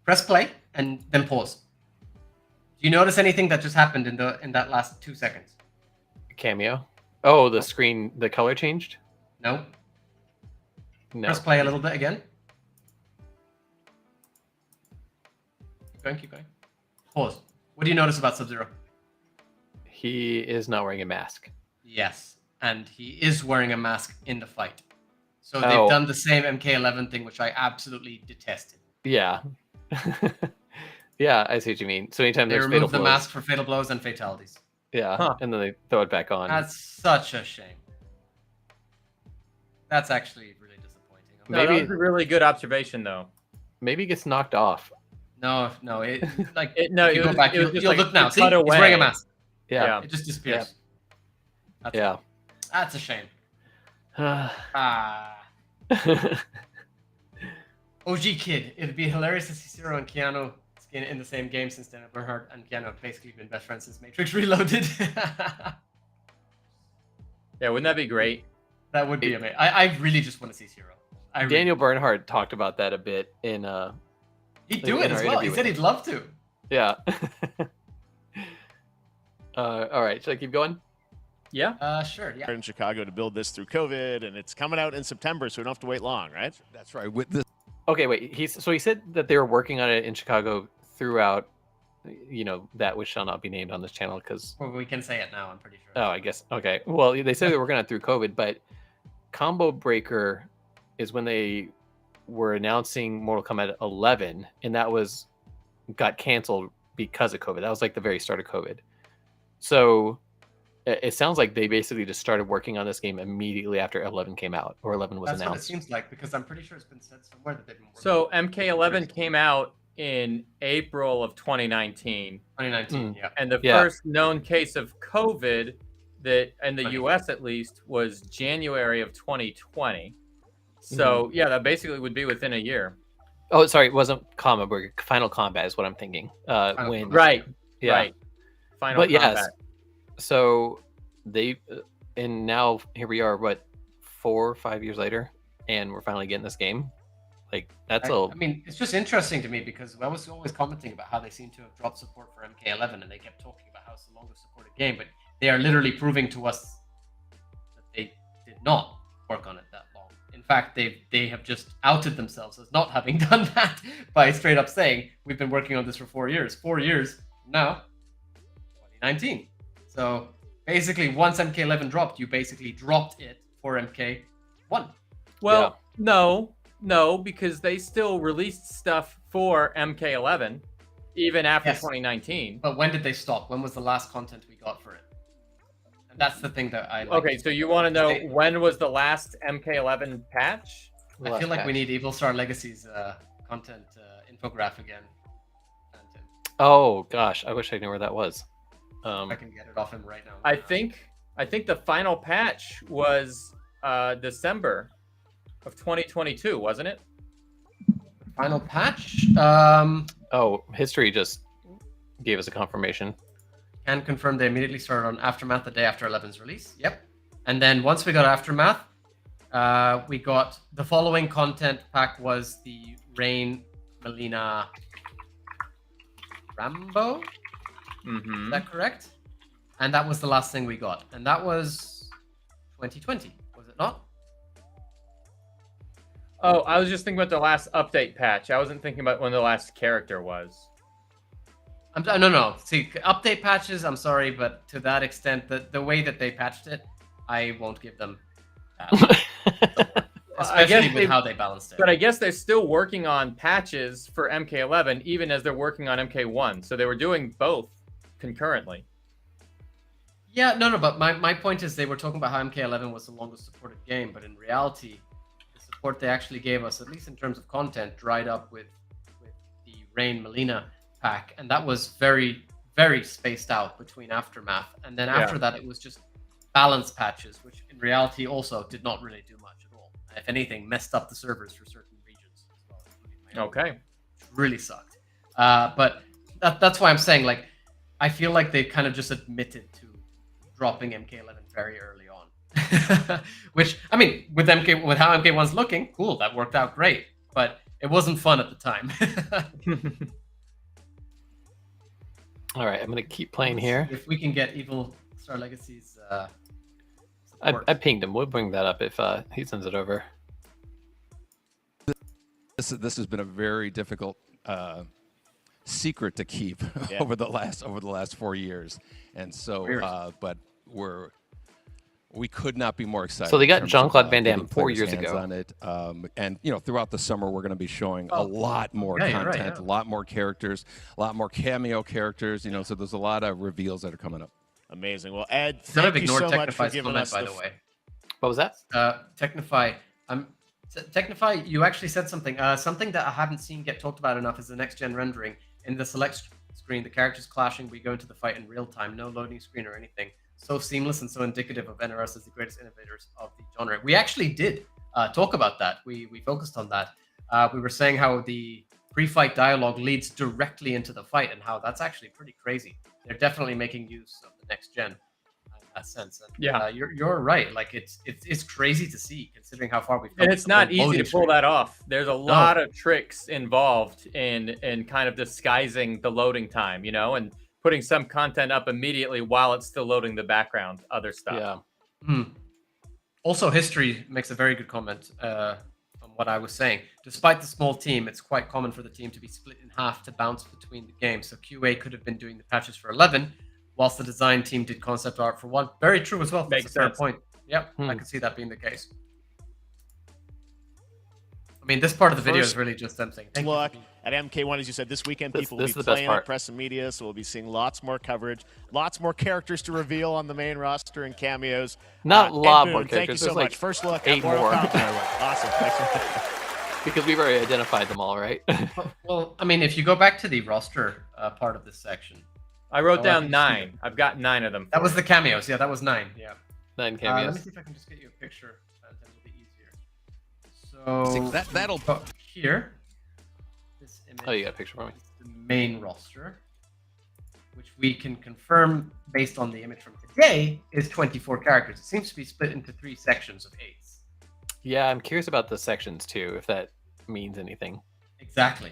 Press play and then pause. Do you notice anything that just happened in that last 2 seconds? Cameo. Oh, the screen, the color changed? No. No. Press play a little bit again. Keep going. Pause. What do you notice about Sub-Zero? He is not wearing a mask. Yes, and he is wearing a mask in the fight. So they've done the same MK11 thing, which I absolutely detested. Yeah. Yeah, I see what you mean. So anytime They there's fatal remove the blows. mask for fatal blows and fatalities. Yeah, and then they throw it back on. That's such a shame. That's actually really disappointing. No, that was a really good observation, though. Maybe he gets knocked off. No, it like no, if you it go was- back. it was You'll, just you'll like look now. it See, cut he's wearing a away. mask. Yeah. It just disappears. Yeah. That's a shame. OG Kid. It'd be hilarious to see Zero and Keanu in the same game since Daniel Bernhardt and Keanu have basically been best friends since Matrix Reloaded. Yeah, wouldn't that be great? That would be amazing. I really just want to see Zero. Daniel Bernhardt talked about that a bit in He'd do it as well. He said he'd love to. Yeah. All right, should I keep going? Yeah. Sure. Yeah. In Chicago to build this through COVID, and it's coming out in September, so we don't have to wait long, right? That's right. With this. Okay, wait. He said that they were working on it in Chicago throughout. That which shall not be named on this channel because. Well, we can say it now. I'm pretty sure. Oh, I guess. Okay. Well, they said they were working on it through COVID, but Combo Breaker is when they were announcing Mortal Kombat 11, and that got canceled because of COVID. That was like the very start of COVID. So it sounds like they basically just started working on this game immediately after 11 came out, or 11 was That's what it announced. seems like because I'm pretty sure it's been said somewhere that they've been working. So MK11 came out in April of 2019. 2019, yeah. And the first known case of COVID that in the US at least was January of 2020. So yeah, that basically would be within a year. Oh, sorry, it wasn't Combo Breaker. Final Combat is what I'm thinking. When Right. Yeah. Right. Final But Combat. yes, so they and now here we are, 4 or 5 years later, and we're finally getting this game. Like that's I mean, it's just interesting to me because I was always commenting about how they seem to have dropped support for MK11, and they kept talking about how it's the longest supported game, but they are literally proving to us that they did not work on it that long. In fact, they have just outed themselves as not having done that by straight up saying we've been working on this for 4 years. 4 years now, 2019. So basically, once MK11 dropped, you basically dropped it for MK1. Well, no, because they still released stuff for MK11 even after 2019. But when did they stop? When was the last content we got for it? And that's the thing that I like. Okay, so you want to know when was the last MK11 patch? I feel like we need Evil Star Legacy's content infograph again. Oh gosh, I wish I knew where that was. I can get it off him right now. I think the final patch was December of 2022, wasn't it? Final patch? Oh, history just gave us a confirmation. Can confirm they immediately started on Aftermath the day after 11's release. Yep. And then once we got Aftermath, we got the following content pack was the Rain Melina Rambo. Is that correct? And that was the last thing we got. And that was 2020, was it not? Oh, I was just thinking about the last update patch. I wasn't thinking about when the last character was. No. See, update patches, I'm sorry, but to that extent, the way that they patched it, I won't give them that. Especially with how they balanced it. But I guess they're still working on patches for MK11, even as they're working on MK1. So they were doing both concurrently. Yeah, no, but my point is they were talking about how MK11 was the longest supported game, but in reality, the support they actually gave us, at least in terms of content, dried up with the Rain Melina pack, and that was very, very spaced out between Aftermath. And then after that, it was just balance patches, which in reality also did not really do much at all. If anything, messed up the servers for certain regions as well, including my own, Okay. which really sucked. But that's why I'm saying, like, I feel like they kind of just admitted to dropping MK11 very early on. Which, I mean, with how MK1's looking, cool, that worked out great. But it wasn't fun at the time. All right, I'm going to keep playing here. If we can get Evil Star Legacy's... I pinged him. We'll bring that up if he sends it over. This has been a very difficult secret to keep over the last 4 years, and so but we could not be more excited. So they got Jean-Claude Van Damme 4 years ago on it, and throughout the summer we're going to be showing a lot more content, a lot more characters, a lot more cameo characters. So there's a lot of reveals that are coming up. Amazing. Well, Ed, thank you so much for giving us by the way. What was that? Technify. Technify, you actually said something. Something that I haven't seen get talked about enough is the next-gen rendering. In the select screen, the characters clashing, we go into the fight in real time, no loading screen or anything. So seamless and so indicative of NRS as the greatest innovators of the genre. We actually did talk about that. We focused on that. We were saying how the pre-fight dialogue leads directly into the fight and how that's actually pretty crazy. They're definitely making use of the next gen in that sense. And, you're right. Like it's crazy to see considering how far we've come. And it's not easy to pull that off. There's a lot of tricks involved in kind of disguising the loading time, and putting some content up immediately while it's still loading the background, other stuff. Yeah. Also, History makes a very good comment on what I was saying. Despite the small team, it's quite common for the team to be split in half to bounce between the games. So QA could have been doing the patches for 11, whilst the design team did concept art for 1. Very true as well. That's a fair point. Yep, I could see that being the case. I mean, this part of the video is really just them saying, thank look you. At MK1, as you said, this weekend people will be playing on press and media, so we'll be seeing lots more coverage, lots more characters to reveal on the main roster and cameos. Not a lot Boon, more thank characters. you so There's much. like First look 8 at Mortal more. Kombat. Awesome. Thanks. Because we've already identified them all, right? Well, I mean, if you go back to the roster part of this section. I wrote down 9. I've got 9 of them. That was the cameos. Yeah, that was 9. Yeah. 9 cameos. Let me see if I can just get you a picture. That's a little bit easier. So that'll here. This image. Oh, you got a picture for me. The main roster, which we can confirm based on the image from today, is 24 characters. It seems to be split into 3 sections of 8. Yeah, I'm curious about the sections too, if that means anything. Exactly.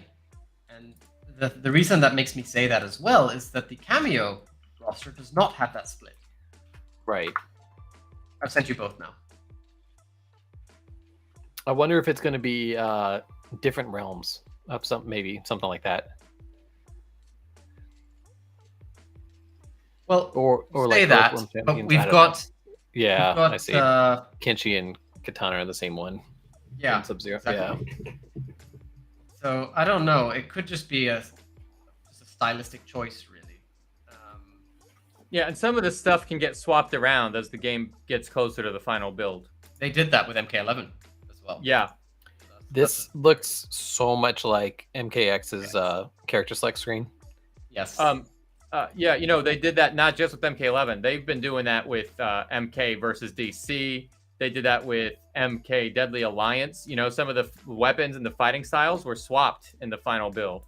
And the reason that makes me say that as well is that the Cameo roster does not have that split. Right. I've sent you both now. I wonder if it's going to be different realms of maybe something like that. Well, or say like that, but we've got I see. Kenshi and Katana are the same one. Yeah. Sub-Zero. Exactly. Yeah. So I don't know. It could just be just a stylistic choice, really. Yeah, and some of the stuff can get swapped around as the game gets closer to the final build. They did that with MK11 as well. Yeah. This looks so much like MKX's character select screen. Yes. Yeah, they did that not just with MK11. They've been doing that with MK versus DC. They did that with MK Deadly Alliance. Some of the weapons and the fighting styles were swapped in the final build.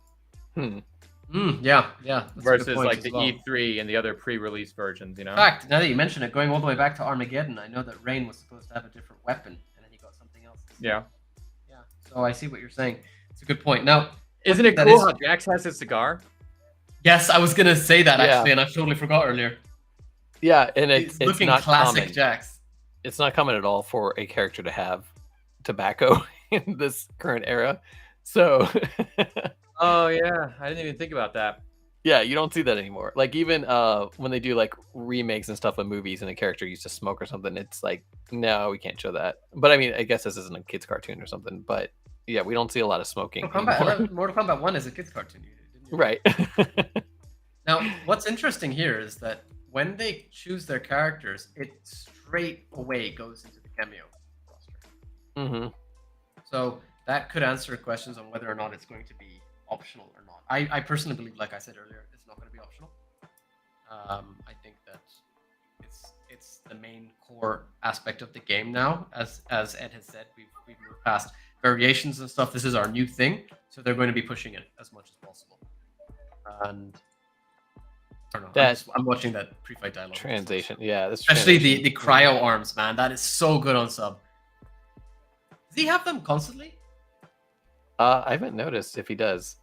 Yeah. Versus like the E3 and the other pre-release versions, In fact, now that you mention it, going all the way back to Armageddon, I know that Rain was supposed to have a different weapon, and then he got something else. Yeah. Yeah. So I see what you're saying. It's a good point. Now, isn't it cool how Jax has his cigar? Yes, I was gonna say that actually, and I totally forgot earlier. Yeah, and it's looking not classic common. Jax. It's not common at all for a character to have tobacco in this current era. So Oh yeah, I didn't even think about that. yeah, you don't see that anymore. Like even when they do like remakes and stuff of movies and a character used to smoke or something, it's like, no, we can't show that. But I mean, I guess this isn't a kids cartoon or something, but yeah, we don't see a lot of smoking. Mortal Kombat 1 is a kids cartoon, didn't you? Right. Now, what's interesting here is that when they choose their characters, it straight away goes into the Cameo roster. Mm-hmm. So that could answer questions on whether or not it's going to be optional or not. I personally believe, like I said earlier, it's not going to be optional. I think that it's the main core aspect of the game now. As Ed has said, we've moved past variations and stuff. This is our new thing, so they're going to be pushing it as much as possible. And I don't know. I'm watching that pre-fight dialogue. Translation, yeah. Especially the cryo arms, man. That is so good on sub. Does he have them constantly? I haven't noticed if he does.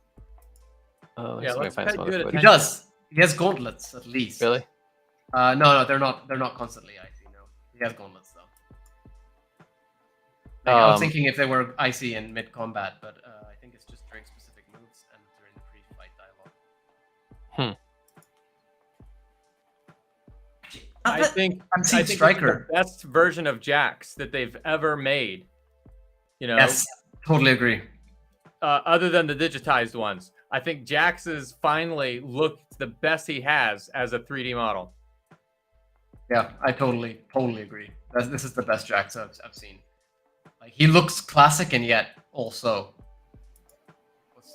Yeah, let's pay good attention. He does. He has gauntlets at least. Really? No, they're not constantly icy. No, he has gauntlets though. Like, I was thinking if they were icy in mid combat, but I think it's just during specific moves and during the pre-fight dialogue. I think Striker, the best version of Jax that they've ever made. You know. Yes, totally agree. Other than the digitized ones, I think Jax's finally looked the best he has as a 3D model. Yeah, I totally agree. This is the best Jax I've seen. Like he looks classic and yet also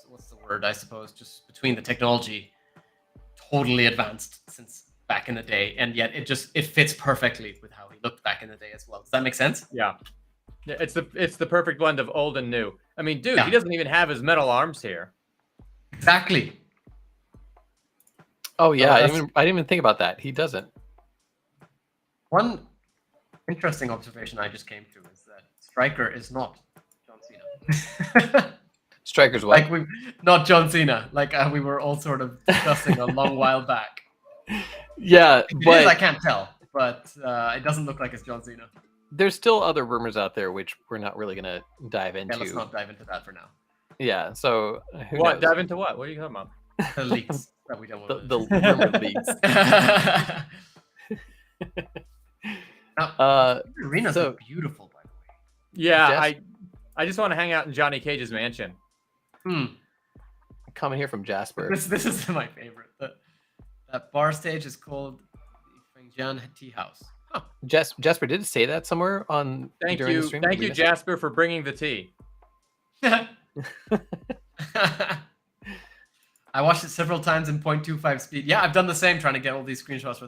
what's the word? I suppose just between the technology, totally advanced since back in the day, and yet it fits perfectly with how he looked back in the day as well. Does that make sense? Yeah. It's the perfect blend of old and new. I mean, dude, He doesn't even have his metal arms here. Exactly. Oh yeah, I didn't even think about that. He doesn't. One interesting observation I just came to is that Striker is not John Cena. Striker's what? Like not John Cena. Like we were all sort of discussing a long while back. Yeah, but I can't tell, but it doesn't look like it's John Cena. There's still other rumors out there which we're not really gonna dive into. Yeah, let's not dive into that for now. Yeah, so who what? knows? Dive into what? What are you talking about? The leaks that we don't want. The rumored leaks. Arenas are beautiful, by the way. Yeah, I just want to hang out in Johnny Cage's mansion. Coming here from Jasper. This is my favorite. That bar stage is called the Fengjian Tea House. Huh. Jasper did say that somewhere on. Thank during you, the stream? thank you, Jasper, for bringing the tea. I watched it several times in 0.25 speed. Yeah, I've done the same, trying to get all these screenshots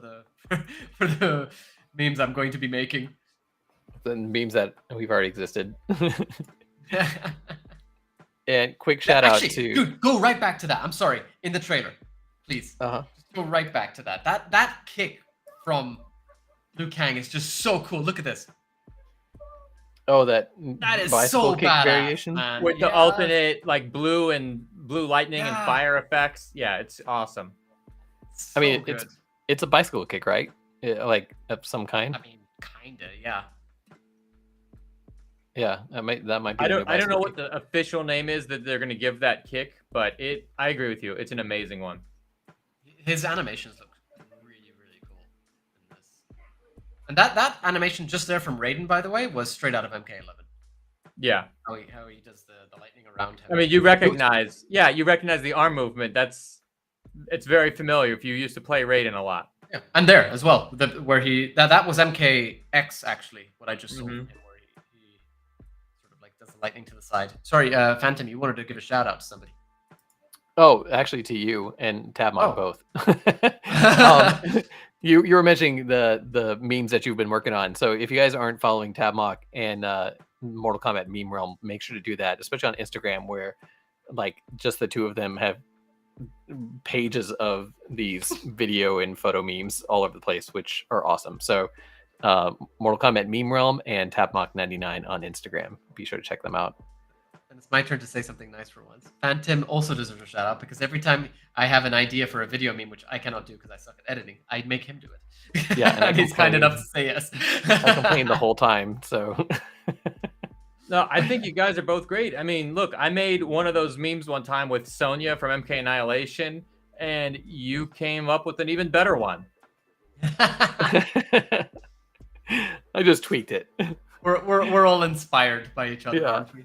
for the memes I'm going to be making. The memes that we've already existed. And quick shout out to dude, go right back to that. I'm sorry, in the trailer, please. Just go right back to that. That kick from Liu Kang is just so cool. Look at this. Oh, that is bicycle so kick badass, variation man. With the alternate like blue lightning and fire effects. Yeah, it's awesome. I mean, it's a bicycle kick, right? Like of some kind. I mean, kinda, yeah. Yeah, that might be. I don't know what the official name is that they're gonna give that kick, but I agree with you. It's an amazing one. His animations look really, really cool in this. And that animation just there from Raiden, by the way, was straight out of MK11. Yeah. How he does the lightning around him. I mean, you recognize the arm movement. It's very familiar if you used to play Raiden a lot. Yeah, and there as well, where that was MKX actually. What I just saw, where he sort of like does the lightning to the side. Sorry, Phantom, you wanted to give a shout out to somebody. Oh, actually, to you and Tabmon both. You were mentioning the memes that you've been working on. So if you guys aren't following Tabmock and Mortal Kombat Meme Realm, make sure to do that, especially on Instagram, where like just the two of them have pages of these video and photo memes all over the place, which are awesome. So Mortal Kombat Meme Realm and Tapmock99 on Instagram. Be sure to check them out. And it's my turn to say something nice for once. Phantom also deserves a shout out because every time I have an idea for a video meme, which I cannot do because I suck at editing, I make him do it. Yeah, and he's kind enough to say yes. I complained the whole time, so No, I think you guys are both great. I mean, look, I made one of those memes one time with Sonya from MK Annihilation, and you came up with an even better one. I just tweaked it. We're all inspired by each other, aren't we?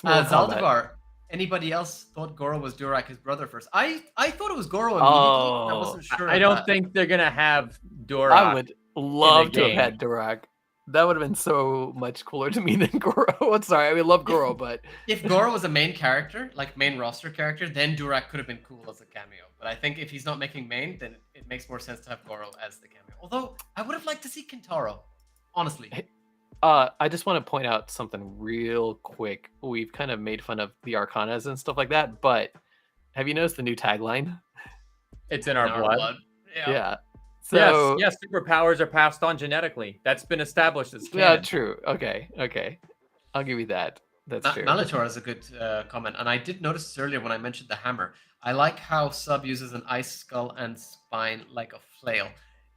Zaldivar, anybody else thought Goro was Durak, his brother first? I thought it was Goro immediately. I wasn't sure. I don't think they're gonna have Durak. I would love to have had Durak. That would have been so much cooler to me than Goro. I'm sorry, I mean, love Goro, but if Goro was a main character, like main roster character, then Durak could have been cool as a cameo. But I think if he's not making main, then it makes more sense to have Goro as the cameo. Although I would have liked to see Kintaro, honestly. I just want to point out something real quick. We've kind of made fun of the Arcanas and stuff like that, but have you noticed the new tagline? It's in our blood. Yeah. So, yes, superpowers are passed on genetically. That's been established as canon. Yeah, true. Okay. I'll give you that. That's true. Malator has a good comment, and I did notice this earlier when I mentioned the hammer. I like how Sub uses an ice skull and spine like a flail.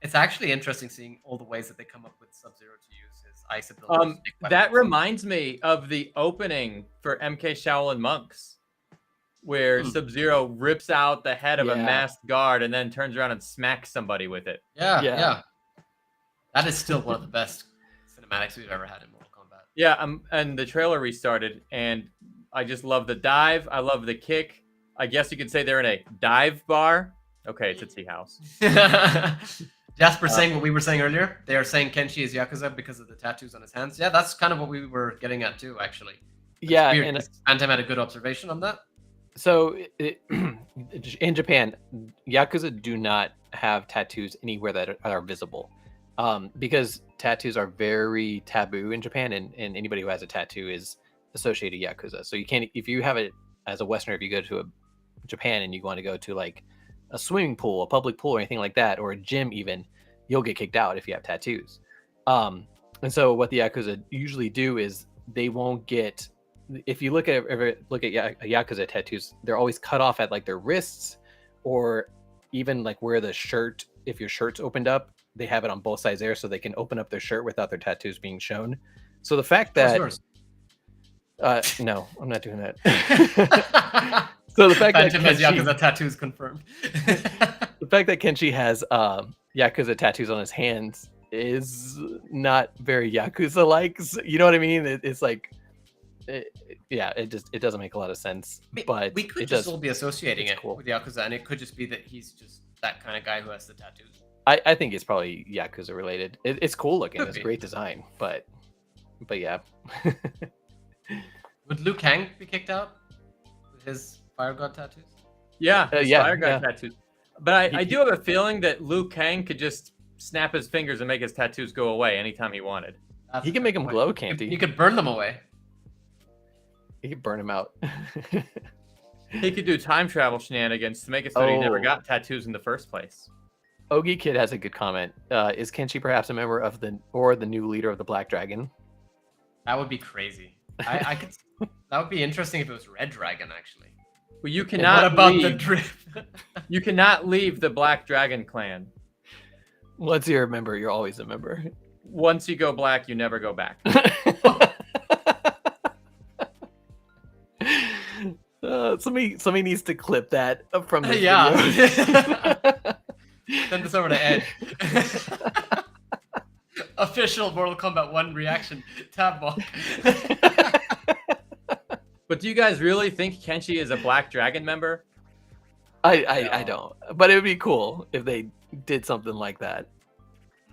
It's actually interesting seeing all the ways that they come up with Sub-Zero to use his ice ability. That reminds me of the opening for MK Shaolin Monks, where Sub-Zero rips out the head of a masked guard and then turns around and smacks somebody with it. Yeah. That is still one of the best cinematics we've ever had in Mortal Kombat. Yeah, and the trailer restarted, and I just love the dive. I love the kick. I guess you could say they're in a dive bar. Okay, it's a tea house. Jasper saying what we were saying earlier. They are saying Kenshi is Yakuza because of the tattoos on his hands. Yeah, that's kind of what we were getting at too, actually. Yeah, and Phantom had a good observation on that. So in Japan, Yakuza do not have tattoos anywhere that are visible, because tattoos are very taboo in Japan, and anybody who has a tattoo is associated Yakuza. So you can't, if you have it as a Westerner, if you go to Japan and you want to go to like a swimming pool, a public pool, or anything like that, or a gym even, you'll get kicked out if you have tattoos. And so what the Yakuza usually do is they won't get, if you look at Yakuza tattoos, they're always cut off at like their wrists, or even like where the shirt, if your shirt's opened up, they have it on both sides there so they can open up their shirt without their tattoos being shown. So the fact that no, I'm not doing that. So the fact that has Yakuza tattoos confirmed. The fact that Kenshi has Yakuza tattoos on his hands is not very Yakuza-like. You know what I mean? It's like, it doesn't make a lot of sense. But we could just all be associating it with Yakuza, and it could just be that he's just that kind of guy who has the tattoos. I think it's probably Yakuza related. It's cool looking. It's great design, but yeah. Would Liu Kang be kicked out with his Fire God tattoos? Yeah, Fire God tattoos. But I do have a feeling that Liu Kang could just snap his fingers and make his tattoos go away anytime he wanted. He can make them glow, can't he? You could burn them away. He could burn them out. He could do time travel shenanigans to make it so he never got tattoos in the first place. Ogie Kid has a good comment. Is Kenshi perhaps a member of the new leader of the Black Dragon? That would be crazy. I could. That would be interesting if it was Red Dragon, actually. Well, you cannot. What about the drift? You cannot leave the Black Dragon clan. Once you're a member, you're always a member. Once you go black, you never go back. Somebody needs to clip that from the video. Send this over to Ed. Official Mortal Kombat 1 reaction tab walk. But do you guys really think Kenshi is a Black Dragon member? I don't. But it would be cool if they did something like that.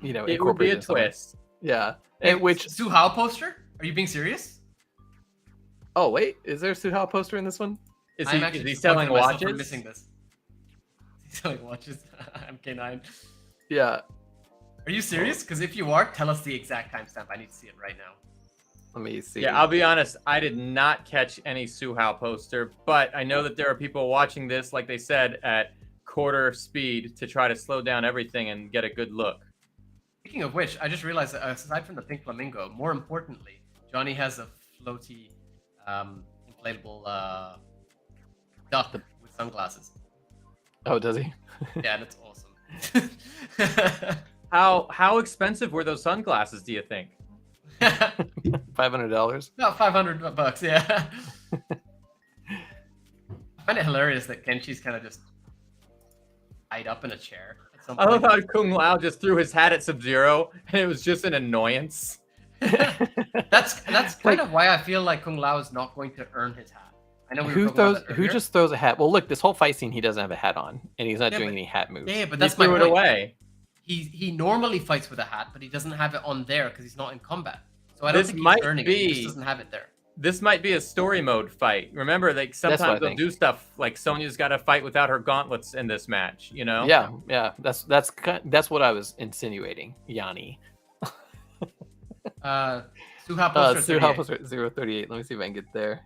You know, it would be a twist. Yeah. And which Suhao poster? Are you being serious? Oh wait, is there a Suhao poster in this one? Is he selling watches? I'm missing this. He's selling watches. MK9. Yeah. Are you serious? Because if you are, tell us the exact timestamp. I need to see it right now. Let me see. Yeah, I'll be honest. I did not catch any Suhao poster, but I know that there are people watching this, like they said, at quarter speed to try to slow down everything and get a good look. Speaking of which, I just realized that aside from the pink flamingo, more importantly, Johnny has a floaty, inflatable duck with sunglasses. Oh, does he? Yeah, that's awesome. How expensive were those sunglasses, do you think? $500. About $500, yeah. I find it hilarious that Kenshi's kind of just tied up in a chair at some I love point. how Kung Lao just threw his hat at Sub-Zero, and it was just an annoyance. That's kind of why I feel like Kung Lao is not going to earn his hat. I know we were Who talking about throws? that Who earlier. just throws a hat? Well, look, this whole fight scene, he doesn't have a hat on, and he's not Yeah, doing but- any hat moves. Yeah, but He that's my threw it point. away. He normally fights with a hat, but he doesn't have it on there because he's not in combat. So I don't This think might he's earning it. He just be- doesn't have it there. This might be a story mode fight. Remember, like what I sometimes they'll think. do stuff like Sonya's got to fight without her gauntlets in this match. You know? Yeah. That's what I was insinuating, Yanni. Suha poster Suha 38. poster 038. Let me see if I can get there.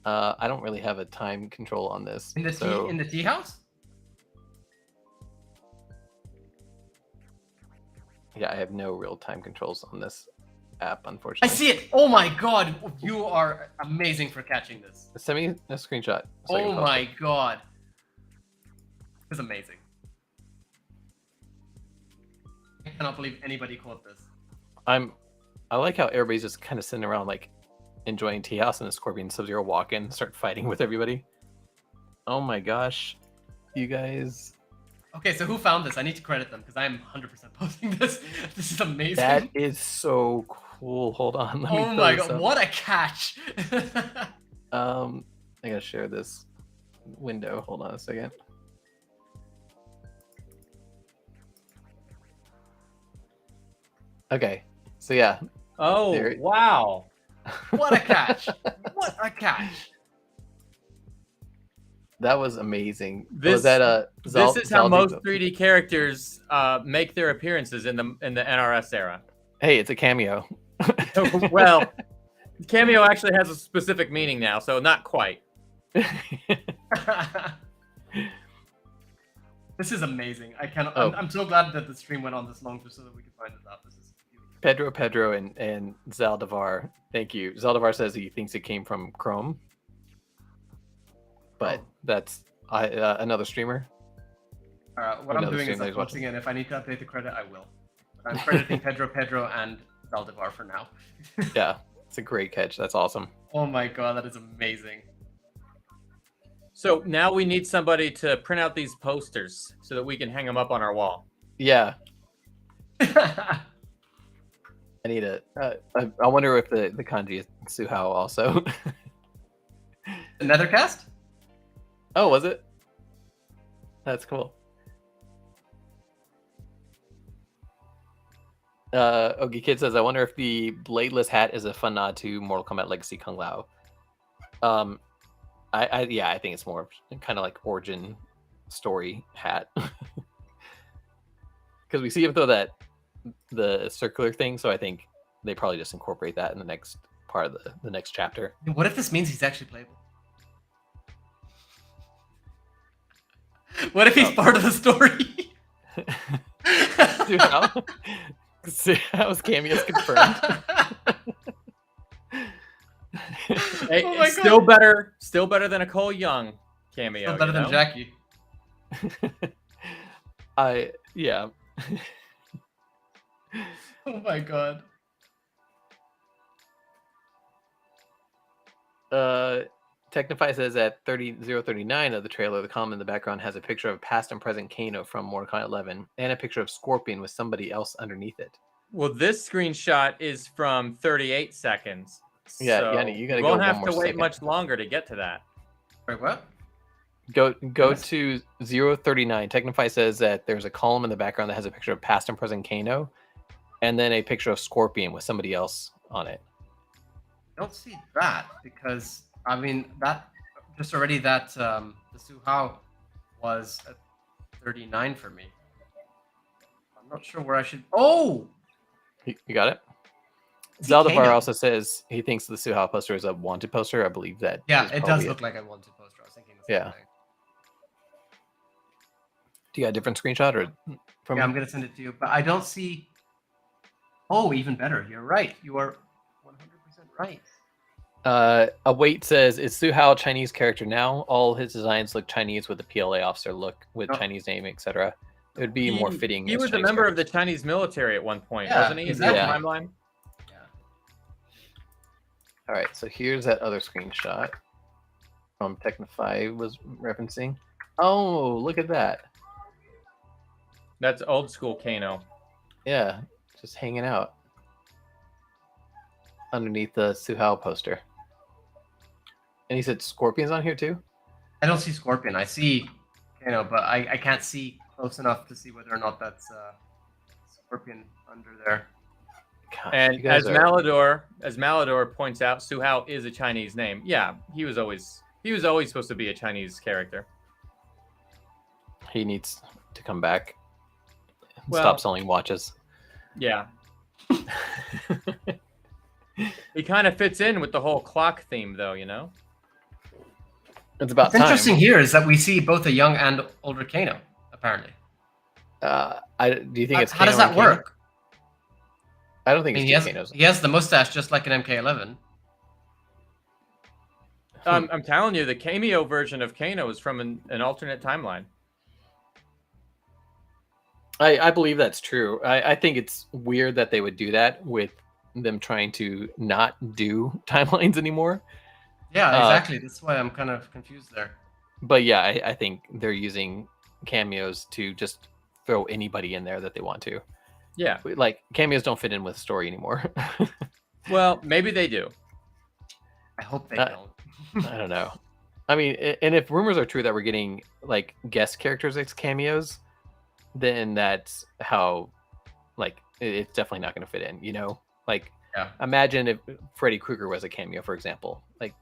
I don't really have a time control on this. In the so... tea in the tea house? Yeah, I have no real time controls on this app, I unfortunately. see it. Oh my god, you are amazing for catching this. Send me a screenshot. so I can Oh post my it. god. It's amazing. I cannot believe anybody caught this. I like how everybody's just kind of sitting around like enjoying tea house, and the Scorpion Sub-Zero walk in, start fighting with everybody. Oh my gosh, you guys! Okay, so who found this? I need to credit them because I'm 100% posting this. This is amazing. That is so cool. Hold on, let me. Oh throw my this god, up. what a catch! I gotta share this window. Hold on a second. Okay, so yeah. Oh, There- wow. What a catch! What a catch! That was amazing. This- was that This is how most 3D characters make their appearances in the NRS era. Hey, it's a cameo. Well, Cameo actually has a specific meaning now, so not quite. This is amazing. I cannot. Oh. I'm so glad that the stream went on this long just so that we could find this out. This is beautiful. Pedro, and Zaldivar. Thank you. Zaldivar says he thinks it came from Chrome, but Oh. that's another streamer. What I'm Another doing stream is that I'm he's watching. posting it. If I need to update the credit, I will. But I'm crediting Pedro, and Zaldivar for now. Yeah, it's a great catch. That's awesome. Oh my god, that is amazing. So now we need somebody to print out these posters so that we can hang them up on our wall. Yeah. I need a. I wonder if the kanji is Suhao also. Another cast? Oh, was it? That's cool. Ogie Kid says, I wonder if the bladeless hat is a fun nod to Mortal Kombat Legacy Kung Lao. I think it's more kind of like origin story hat. Because we see him throw the circular thing, so I think they probably just incorporate that in the next part of the next chapter. What if this means he's actually playable? What if he's part of the story? Suhao's cameo is confirmed. Hey, Oh my it's God. still better than a Cole Young cameo. Still better you than know? Jackie. Yeah. Oh my god. Technify says at 039 of the trailer, the comment in the background has a picture of past and present Kano from Mortal Kombat 11 and a picture of Scorpion with somebody else underneath it. Well, this screenshot is from 38 seconds. Yeah, so Yanni, you gotta we go won't one have more to wait second. much longer to get to that. Wait, what? Go to 039. Technify says that there's a column in the background that has a picture of past and present Kano, and then a picture of Scorpion with somebody else on it. I don't see that because I mean that just already that the Suhao was at 39 for me. I'm not sure where I should. Oh, You got it? Is he Zaldivar Kano? also says he thinks the Suhao poster is a wanted poster. I believe that. yeah, is it does probably look like I wanted to poster. I was thinking the same Yeah. thing. Do you got a different screenshot or from? Yeah, I'm gonna send it to you, but I don't see. Oh, even better. You're right. You are 100% right. Await says, is Suhao a Chinese character now? All his designs look Chinese with the PLA officer look with No. Chinese name, etc. It would be more fitting. He as was a Chinese member of character. the Chinese military at one point, Yeah, wasn't he? Is exactly. that the timeline? Yeah. All right, so here's that other screenshot from Technify was referencing. Oh, look at that. That's old school Kano. Yeah, just hanging out underneath the Suhao poster. And he said Scorpion's on here too? I don't see Scorpion. I see Kano, but I can't see close enough to see whether or not that's Scorpion under there. Gosh, And as Malador points out, Suhao is a Chinese name. Yeah, he was always supposed to be a Chinese character. He needs to come back. Well, Stop selling watches. Yeah. He kind of fits in with the whole clock theme, though, you know? It's about What's time. interesting here is that we see both a young and older Kano, apparently. Do you think it's how does Kano that and Kano? work? I don't think I mean, it's two Kanos. he has the mustache just like an MK11. I'm telling you, the Cameo version of Kano is from an alternate timeline. I believe that's true. I think it's weird that they would do that with them trying to not do timelines anymore. Yeah, exactly. That's why I'm kind of confused there. But yeah, I think they're using cameos to just throw anybody in there that they want to. Yeah. Like, cameos don't fit in with story anymore. Well, maybe they do. I hope they don't. I don't know. I mean, and if rumors are true that we're getting, like, guest characters as cameos, then that's how, like, it's definitely not going to fit in, you know? Like, imagine if Freddy Krueger was a cameo, for example. Like,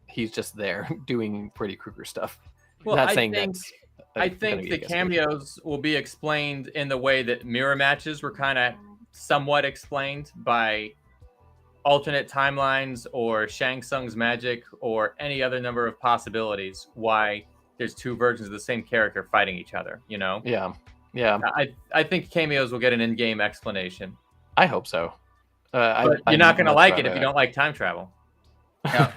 he's just there doing Freddy Krueger stuff. Well, Not I saying think, that's I gonna think be the a guest character. cameos will be explained in the way that mirror matches were kind of somewhat explained by alternate timelines or Shang Tsung's magic or any other number of possibilities why there's two versions of the same character fighting each other, you know? Yeah. I think cameos will get an in-game explanation. I hope so. But you're not going to like it if you don't like time travel. Yeah.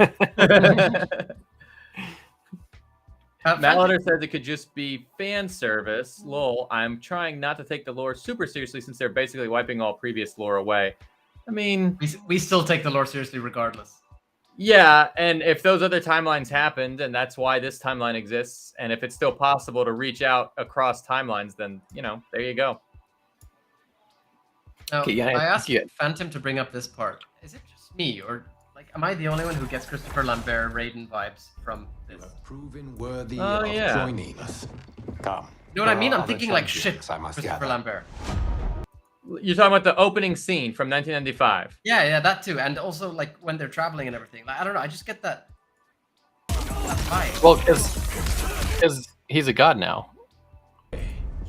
Malador says it could just be fan service. Lol, I'm trying not to take the lore super seriously since they're basically wiping all previous lore away. I mean, we still take the lore seriously regardless. Yeah, and if those other timelines happened, and that's why this timeline exists, and if it's still possible to reach out across timelines, then, you know, there you go. Now, Okay, yeah, I asked yeah. Phantom to bring up this part. Is it just me, or like, am I the only one who gets Christopher Lambert Raiden vibes from this? Proven worthy Oh, of yeah. joining us. Come. You know what I There mean? are I'm other thinking like champions, shit, I must Christopher gather. Lambert. You're talking about the opening scene from 1995. Yeah, that too, and also like when they're traveling and everything. Like, I don't know, I just get that vibe. Well, because he's a god now.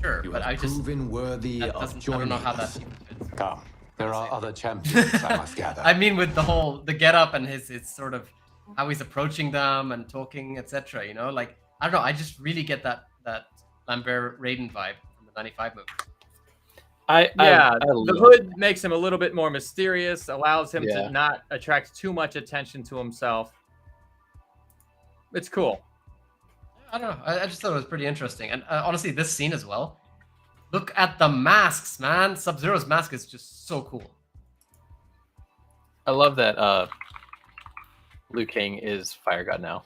Sure, You but have I just proven worthy that of doesn't, I joining don't know how that us. even fits. Come. There are other champions, I must gather. I mean, with the get up and his sort of how he's approaching them and talking, etc. You know, like I don't know, I just really get that Lambert Raiden vibe from the '95 movie. The hood makes him a little bit more mysterious, allows him Yeah. to not attract too much attention to himself. It's cool. I don't know. I just thought it was pretty interesting, and honestly, this scene as well. Look at the masks, man. Sub-Zero's mask is just so cool. I love that Liu Kang is Fire God now.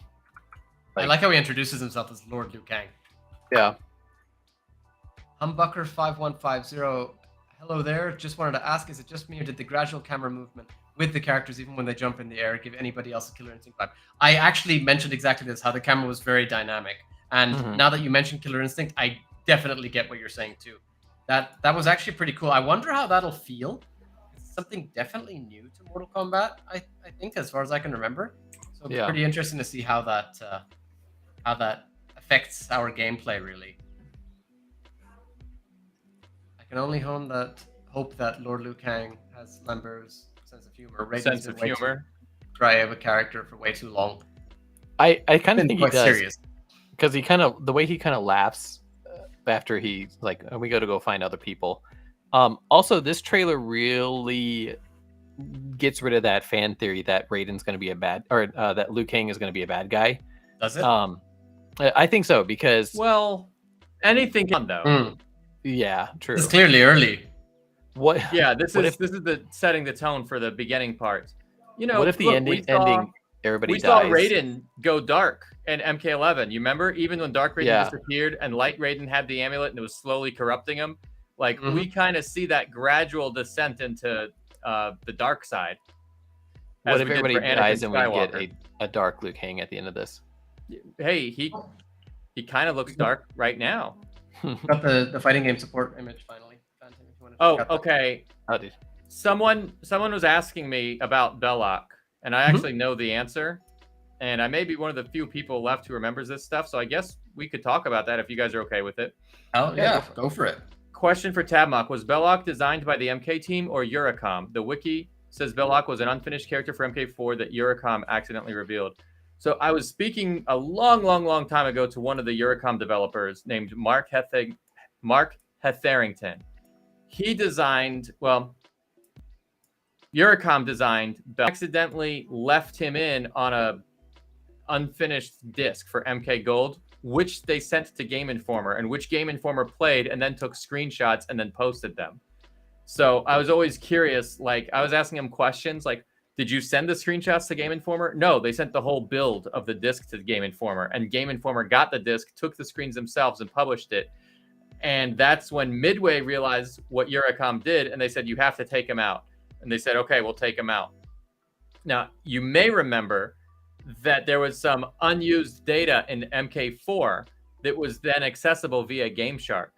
I like how he introduces himself as Lord Liu Kang. Yeah. Humbucker5150. Hello there. Just wanted to ask, is it just me or did the gradual camera movement with the characters, even when they jump in the air, give anybody else a Killer Instinct vibe? I actually mentioned exactly this, how the camera was very dynamic. And now that you mentioned Killer Instinct, I definitely get what you're saying too. That was actually pretty cool. I wonder how that'll feel. It's something definitely new to Mortal Kombat, I think, as far as I can remember. So it's pretty interesting to see how that affects our gameplay, really. I can only hope that Lord Liu Kang has Lambert's sense of humor. Raiden's Sense been of way too humor. dry of a character for way too long. I kind of Been think he quite does. serious. Because the way he kind of laughs after he like, we got to go find other people. Also, this trailer really gets rid of that fan theory that Raiden's going to be a bad, or that Liu Kang is going to be a bad guy. Does it? I think so because Well, anything can though. yeah, true. It's clearly early. What? Yeah, this what is if- this is the setting the tone for the beginning part. You know, what if the look, ending everybody we dies? saw Raiden go dark in MK11. You remember? Even when Dark Raiden disappeared and Light Raiden had the amulet and it was slowly corrupting him, like we kind of see that gradual descent into the dark side. What if everybody dies and we get a dark Liu Kang at the end of this? Hey, he kind of looks dark right now. Got the fighting game support image finally. Oh, okay. Oh, dude. Someone was asking me about Belloc, and I actually know the answer. And I may be one of the few people left who remembers this stuff, so I guess we could talk about that if you guys are okay with it. Oh, yeah, go for it. Question for Tabmock. Was Belloc designed by the MK team or Eurocom? The wiki says Belloc was an unfinished character for MK4 that Eurocom accidentally revealed. So I was speaking a long time ago to one of the Eurocom developers named Mark Hetherington. He designed, Eurocom designed, accidentally left him in on a unfinished disc for MK Gold, which they sent to Game Informer, and which Game Informer played and then took screenshots and then posted them. So I was always curious, like I was asking him questions like, did you send the screenshots to Game Informer? No, they sent the whole build of the disc to Game Informer, and Game Informer got the disc, took the screens themselves and published it. And that's when Midway realized what Eurocom did, and they said, you have to take him out. And they said, okay, we'll take him out. Now, you may remember that there was some unused data in MK4 that was then accessible via GameShark.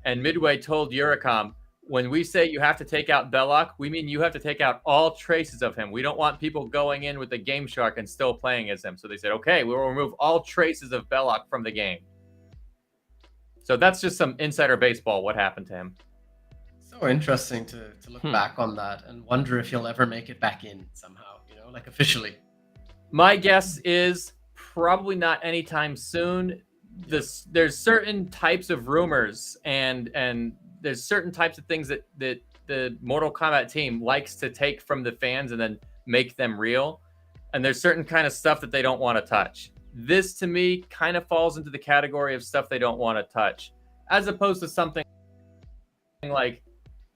And Midway told Eurocom, when we say you have to take out Belloc, we mean you have to take out all traces of him. We don't want people going in with the GameShark and still playing as him. So they said, okay, we will remove all traces of Belloc from the game. So that's just some insider baseball, what happened to him. So interesting to look back on that and wonder if he'll ever make it back in somehow, like officially. My guess is probably not anytime soon. There's certain types of rumors and there's certain types of things that the Mortal Kombat team likes to take from the fans and then make them real. And there's certain kind of stuff that they don't want to touch. This, to me, kind of falls into the category of stuff they don't want to touch, as opposed to something like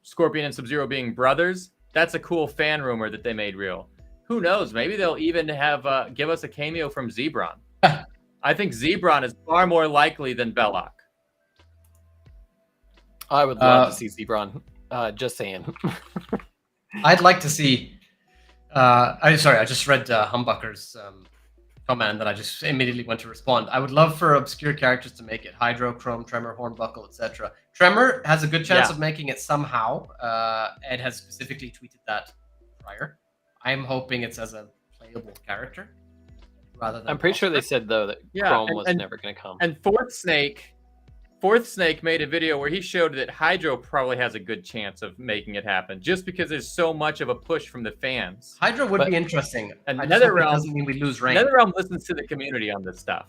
Scorpion and Sub-Zero being brothers. That's a cool fan rumor that they made real. Who knows? Maybe they'll even have give us a cameo from Zebron. I think Zebron is far more likely than Belloc. I would love to see Zebron. Just saying. I'd like to see. I just read Humbucker's comment that I just immediately went to respond. I would love for obscure characters to make it. Hydro, Chrome, Tremor, Hornbuckle, etc. Tremor has a good chance of making it somehow. Ed has specifically tweeted that prior. I'm hoping it's as a playable character rather than. I'm pretty sure they said though that Chrome was never going to come. And Fourth Snake made a video where he showed that Hydro probably has a good chance of making it happen, just because there's so much of a push from the fans. Hydro would be interesting. And NetherRealm doesn't mean we lose Rain. NetherRealm listens to the community on this stuff.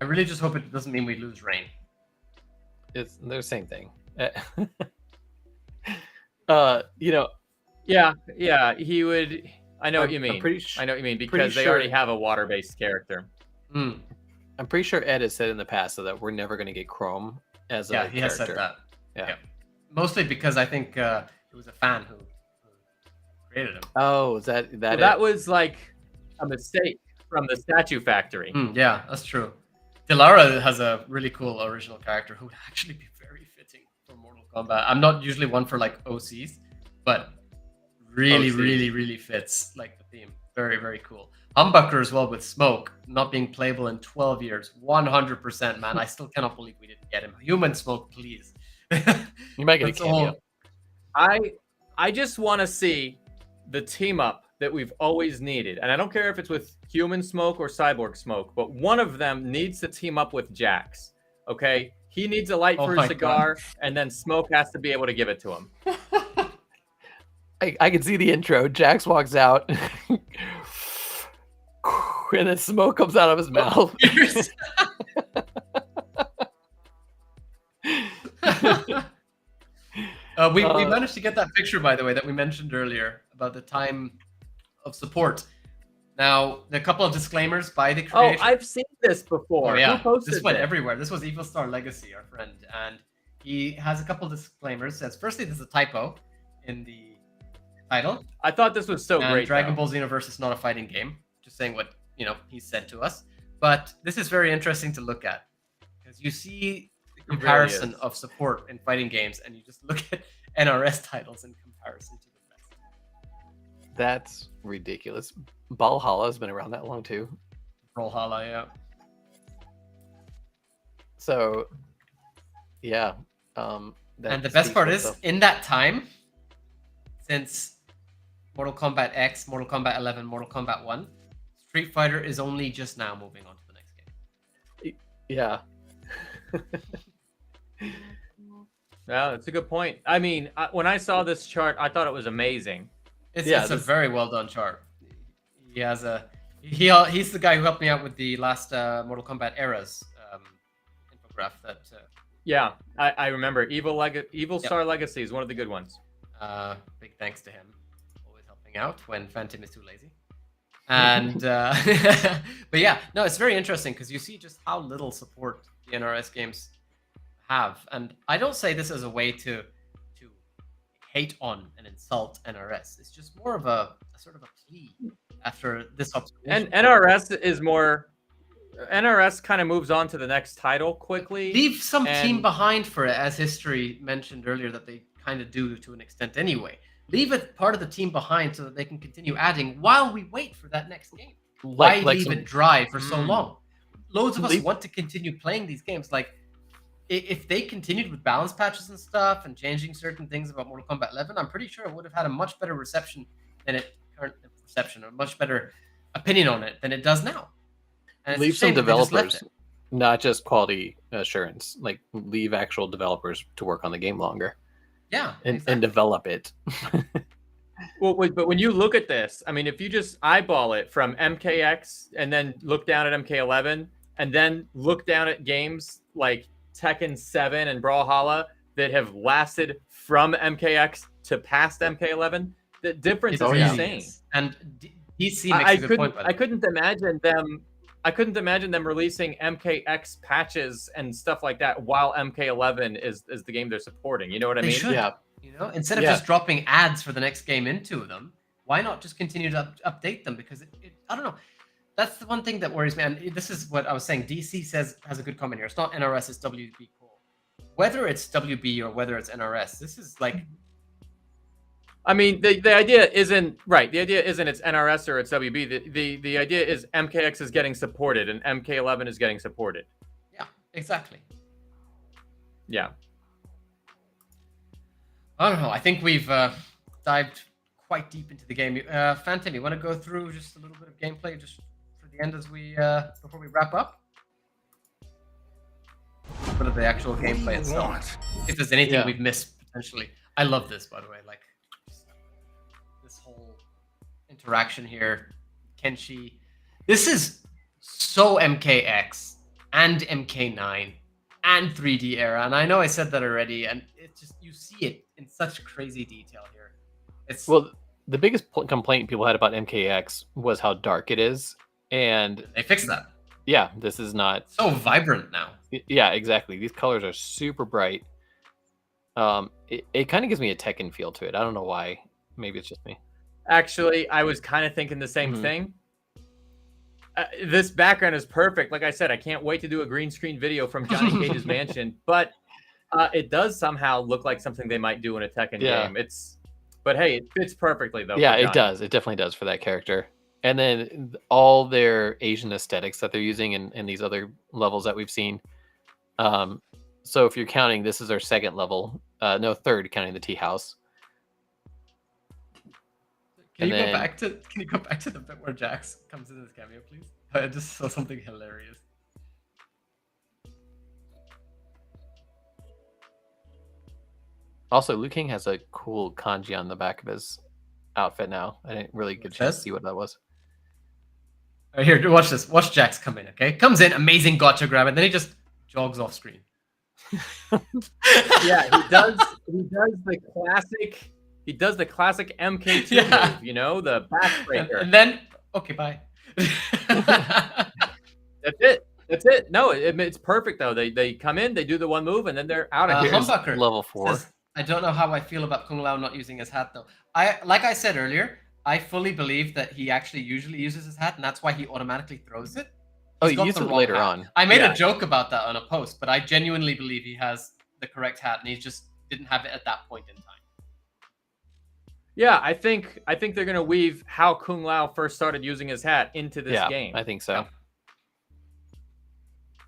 I really just hope it doesn't mean we lose Rain. They're the same thing. Yeah, he would. I know what you mean. I know what you mean, because they already have a water-based character. I'm pretty sure Ed has said in the past that we're never going to get Chrome as a character. He has said that. Yeah. Mostly because I think it was a fan who created him. Oh, is that Well, that was like a mistake from the Statue Factory. Yeah, that's true. Dilara has a really cool original character who would actually be very fitting for Mortal Kombat. I'm not usually one for like OCs, but really fits like the theme. Very, very cool. Humbucker as well with Smoke not being playable in 12 years. 100%, man. I still cannot believe we didn't get him. Human Smoke, please. You might get a cameo. I just want to see the team up that we've always needed. And I don't care if it's with Human Smoke or Cyborg Smoke, but one of them needs to team up with Jax. Okay? He needs a light for a cigar, and then Smoke has to be able to give it to him. I can see the intro. Jax walks out. And then smoke comes out of his mouth. We managed to get that picture, by the way, that we mentioned earlier about the time of support. Now, a couple of disclaimers by the creator. Oh, I've seen this before. Oh, yeah. Who posted this went everywhere. This was Evil Star Legacy, our friend. And he has a couple of disclaimers. Says, firstly, there's a typo in the title. I thought this was so And great. Dragon though. Ball Xenoverse is not a fighting game. Just saying what he said to us. But this is very interesting to look at because you see the comparison is. of support in fighting games, and you just look at NRS titles in comparison to the best. That's ridiculous. Valhalla has been around that long too. Brawlhalla, yeah. So, yeah. And the best part is, in that time, since Mortal Kombat X, Mortal Kombat 11, Mortal Kombat 1, Street Fighter is only just now moving on to the next game. Yeah. Yeah, that's a good point. I mean, when I saw this chart, I thought it was amazing. It's a very well done chart. He has he's the guy who helped me out with the last Mortal Kombat eras infograph. That yeah, I remember. Evil Star Legacy is one of the good ones. Big thanks to him, always helping out when Phantom is too lazy. And but yeah, no, it's very interesting because you see just how little support the NRS games have, and I don't say this as a way to hate on and insult NRS. It's just more of a sort of a plea after this observation. And NRS is more. NRS kind of moves on to the next title quickly. Leave some team behind for it, as history mentioned earlier that they kind of do to an extent anyway. Leave it part of the team behind so that they can continue adding while we wait for that next game. Why leave it dry for so long? Loads of us want to continue playing these games. Like, if they continued with balance patches and stuff and changing certain things about Mortal Kombat 11, I'm pretty sure it would have had a much better reception than a much better opinion on it than it does now. And Leave some developers, not just quality assurance. Like, leave actual developers to work on the game longer. Yeah, and develop it. Well, but when you look at this, I mean, if you just eyeball it from MKX and then look down at MK11 and then look down at games like Tekken 7 and Brawlhalla that have lasted from MKX to past MK11, the difference is insane. And DC makes a good point. I couldn't imagine them releasing MKX patches and stuff like that while MK11 is the game they're supporting. You know what I mean? Yeah. Instead of just dropping ads for the next game into them, why not just continue to update them? Because I don't know. That's the one thing that worries me. And this is what I was saying. DC has a good comment here. It's not NRS, it's WB Cool. Whether it's WB or whether it's NRS, this is like. I mean, the idea isn't right. The idea isn't it's NRS or it's WB. The idea is MKX is getting supported and MK11 is getting supported. Yeah, exactly. Yeah. I don't know. I think we've dived quite deep into the game. Phantom, you want to go through just a little bit of gameplay just for the end as we before we wrap up? A bit of the actual gameplay itself. If there's anything we've missed potentially. I love this, by the way. Like, this whole interaction here. Kenshi. This is so MKX and MK9 and 3D era. And I know I said that already. And it's just, you see it in such crazy detail here. Well, the biggest complaint people had about MKX was how dark it is. And they fixed that. Yeah, this is not so vibrant now. Yeah, exactly. These colors are super bright. It kind of gives me a Tekken feel to it. I don't know why. Maybe it's just me. Actually, I was kind of thinking the same thing. This background is perfect. Like I said, I can't wait to do a green screen video from Johnny Cage's mansion. But it does somehow look like something they might do in a Tekken game. But hey, it fits perfectly though. Yeah, it does. It definitely does for that character. And then all their Asian aesthetics that they're using in these other levels that we've seen. So if you're counting, this is our second level. No, third, counting the tea house. Can you go back to the bit where Jax comes in this cameo, please? I just saw something hilarious. Also, Liu Kang has a cool kanji on the back of his outfit now. I didn't really get a chance to see what that was. All right, here, watch this. Watch Jax come in, okay? Comes in, amazing gotcha grab, and then he just jogs off screen. Yeah, he does the classic. He does the classic MK2 move, you know, the backbreaker. And then, okay, bye. That's it. That's it. No, it's perfect though. They come in, they do the one move, and then they're out of here. Humbucker level 4. Says, I don't know how I feel about Kung Lao not using his hat though. Like I said earlier, I fully believe that he actually usually uses his hat, and that's why he automatically throws it. Oh, He's he used it later on. I made a joke about that on a post, but I genuinely believe he has the correct hat, and he just didn't have it at that point in time. Yeah, I think they're gonna weave how Kung Lao first started using his hat into this game. I think so.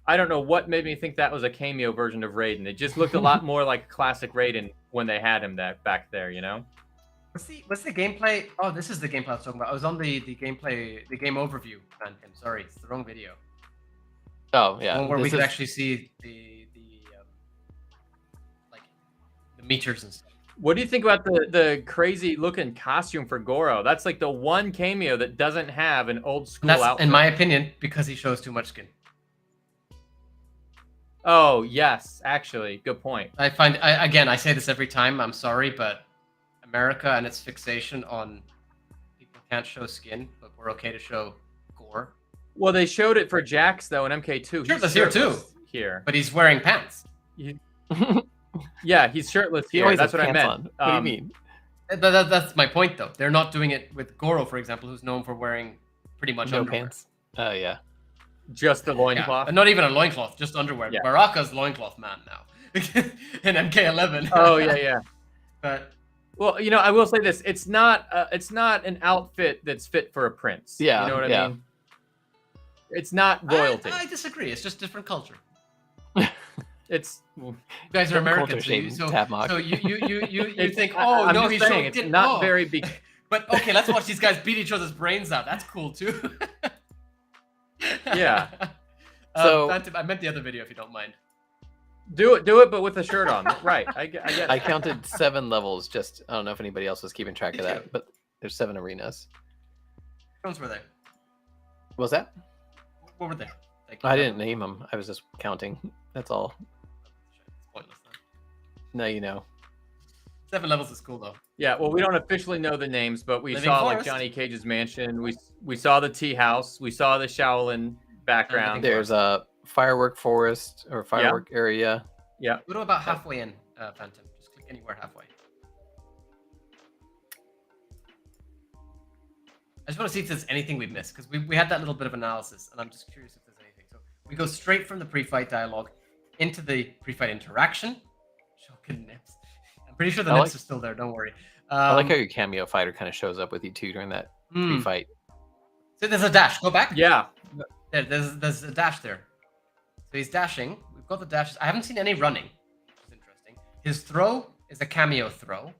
I don't know what made me think that was a cameo version of Raiden. It just looked a lot more like classic Raiden when they had him back there, you know? What's the gameplay? Oh, this is the gameplay I was talking about. I was on the game overview, Phantom. Sorry, it's the wrong video. Oh yeah, one where we could actually see the meters and stuff. What do you think about the crazy looking costume for Goro? That's like the one cameo that doesn't have an old school outfit. In my opinion, because he shows too much skin. Oh yes, actually, good point. I say this every time. I'm sorry, but America and its fixation on people can't show skin, but we're okay to show gore. Well, they showed it for Jax though in MK2. Shirtless here too. Here, but he's wearing pants. Yeah, he's shirtless here. That's what I meant. On. What do you mean? That's my point, though. They're not doing it with Goro, for example, who's known for wearing pretty much underwear. Pants. Oh yeah. Just the loincloth? Yeah. Not even a loincloth, just underwear. Yeah. Baraka's loincloth man now. In MK11. Oh yeah. But well, you know, I will say this: it's not an outfit that's fit for a prince. Yeah. You know what I mean? It's not royalty. I disagree. It's just different culture. It's you guys are Americans, so you think, oh no, he's saying it's not very big. But okay, let's watch these guys beat each other's brains out. That's cool too. Yeah. So I meant the other video, if you don't mind. Do it, but with a shirt on. Right. I get it. I counted 7 levels. Just I don't know if anybody else was keeping track of that, but there's 7 arenas. Which ones were there? What was that? What were they? I didn't name them. I was just counting. That's all. Pointless then. No, you know. 7 levels is cool though. Yeah, well, we don't officially know the names, but we Living saw Forest. like Johnny Cage's mansion. We saw the tea house. We saw the Shaolin background. There's a firework forest or firework area. Yeah. What about halfway in, Phantom? Just click anywhere halfway. I just want to see if there's anything we've missed, because we had that little bit of analysis, and I'm just curious if there's anything. So we go straight from the pre-fight dialogue into the pre-fight interaction. Shokin nips. I'm pretty sure the nips are still there. Don't worry. I like how your cameo fighter kind of shows up with you too during that pre-fight. So there's a dash. Go back. Yeah. There's a dash there. So he's dashing. We've got the dashes. I haven't seen any running, which is interesting. His throw is a cameo throw.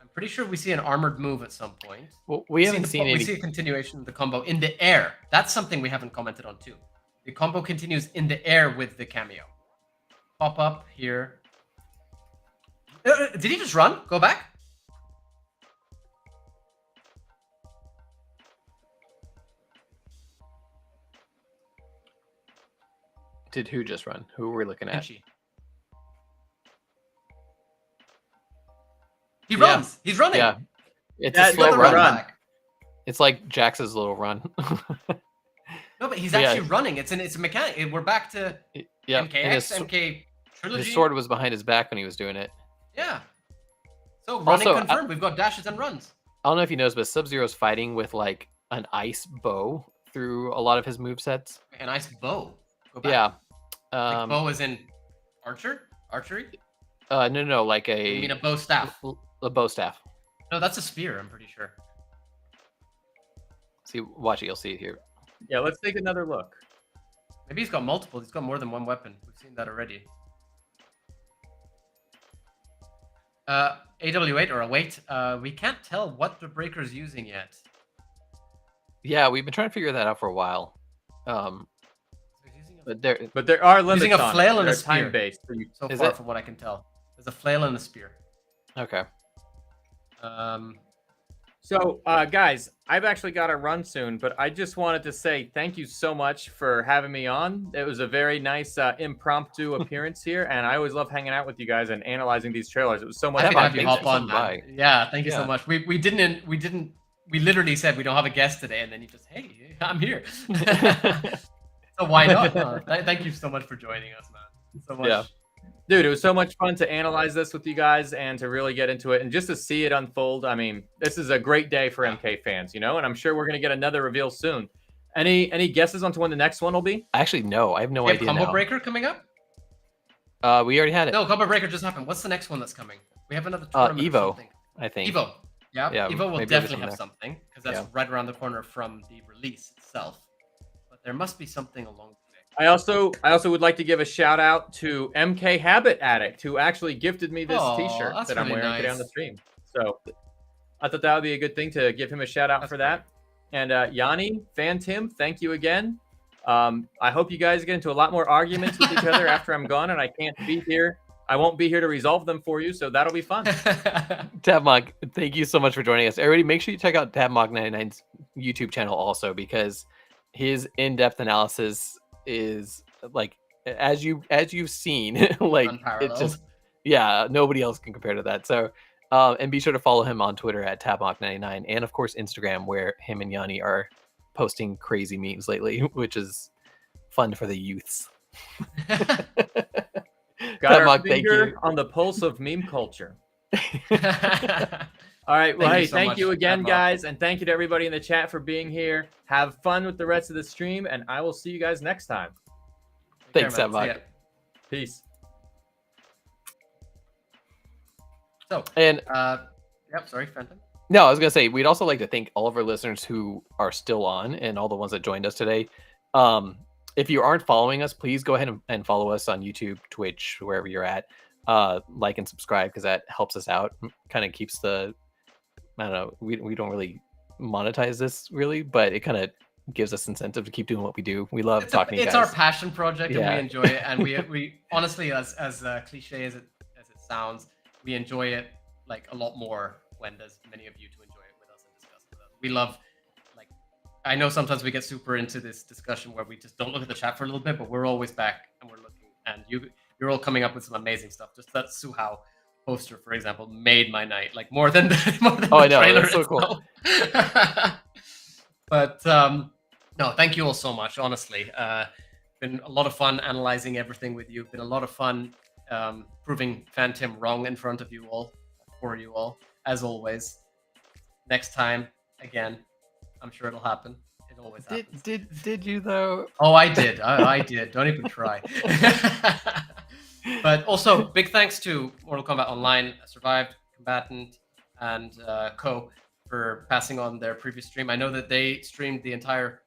I'm pretty sure we see an armored move at some point. Well, we haven't seen any. We see a continuation of the combo in the air. That's something we haven't commented on too. The combo continues in the air with the cameo. Pop up here. Did he just run? Go back? Did who just run? Who were we looking at? He runs. He's running. Yeah. It's a slow run. Back. It's like Jax's little run. No, but he's actually running. It's a mechanic. We're back to MKX, MK Trilogy. His sword was behind his back when he was doing it. Yeah. So running Also, confirmed. We've got dashes and runs. I don't know if you noticed, but Sub-Zero's fighting with like an ice bow through a lot of his movesets. An ice bow? Go back. Yeah. Like bow is in archery? No, like a... You mean a bow staff? A bow staff. No, that's a spear, I'm pretty sure. See, watch it, you'll see it here. Yeah, let's take another look. Maybe he's got multiple. He's got more than one weapon. We've seen that already. AW8 or await. We can't tell what the breaker's using yet. Yeah, we've been trying to figure that out for a while. But there are limits using a flail and a spear. Time-based. So far, from what I can tell, there's a flail and a spear. Okay. So, guys, I've actually got to run soon, but I just wanted to say thank you so much for having me on. It was a very nice impromptu appearance here, and I always love hanging out with you guys and analyzing these trailers. It was so much fun. Have you hop on. Yeah, thank you so much. We literally said we don't have a guest today, and then you just, hey, I'm here. So why not? Thank you so much for joining us, man. So much. Yeah. Dude, it was so much fun to analyze this with you guys and to really get into it and just to see it unfold. I mean, this is a great day for MK fans, you know, and I'm sure we're going to get another reveal soon. Any guesses on to when the next one will be? Actually, no, I have no We have idea. Combo now. Breaker coming up? We already had it. No, Combo Breaker just happened. What's the next one that's coming? We have another tournament or Evo, something. I think. Evo. Yeah, Yeah, Evo will maybe definitely there's have something something because that's right around the corner from the release itself. But there must be something along the way. I also would like to give a shout out to MK Habit Addict, who actually gifted me this T-shirt that I'm really wearing today on nice. the stream. So I thought that would be a good thing to give him a shout out for that. And Yanni, Fan Tim, thank you again. I hope you guys get into a lot more arguments with each other after I'm gone and I can't be here. I won't be here to resolve them for you, so that'll be fun. Tabmog, thank you so much for joining us. Everybody, make sure you check out Tabmog99's YouTube channel also, because his in-depth analysis is like, as you've seen, like it's just, yeah, nobody else can compare to that. So and be sure to follow him on Twitter at Tabmog99 and of course Instagram, where him and Yanni are posting crazy memes lately, which is fun for the youths. Got our Tabmog, thank finger you. on the pulse of meme culture. All right. Well, thank you again, guys. And thank you to everybody in the chat for being here. Have fun with the rest of the stream, and I will see you guys next time. Thanks, Tabmog. Peace. So, and yep, sorry, Phantom. No, I was gonna say we'd also like to thank all of our listeners who are still on and all the ones that joined us today. If you aren't following us, please go ahead and follow us on YouTube, Twitch, wherever you're at. Like and subscribe, because that helps us out. Kind of keeps the, I don't know, we don't really monetize this really, but it kind of gives us incentive to keep doing what we do. We love talking to you guys. It's our passion project, and Yeah. we enjoy it. And we honestly, as cliche as it sounds, we enjoy it like a lot more when there's many of you to enjoy it with us and discuss with us. We love, like, I know sometimes we get super into this discussion where we just don't look at the chat for a little bit, but we're always back and we're looking. And you're all coming up with some amazing stuff. Just that Suhao poster, for example, made my night. Like more than Oh, I know, trailer that's so cool. But no, thank you all so much. Honestly, been a lot of fun analyzing everything with you. Been a lot of fun proving Phantom wrong in front of you all, for you all, as always. Next time, again, I'm sure it'll happen. It always happens. Did you though? Oh, I did. I did. Don't even try. But also, big thanks to Mortal Kombat Online, Survived, Combatant, and Co. for passing on their previous stream. I know that they streamed the entire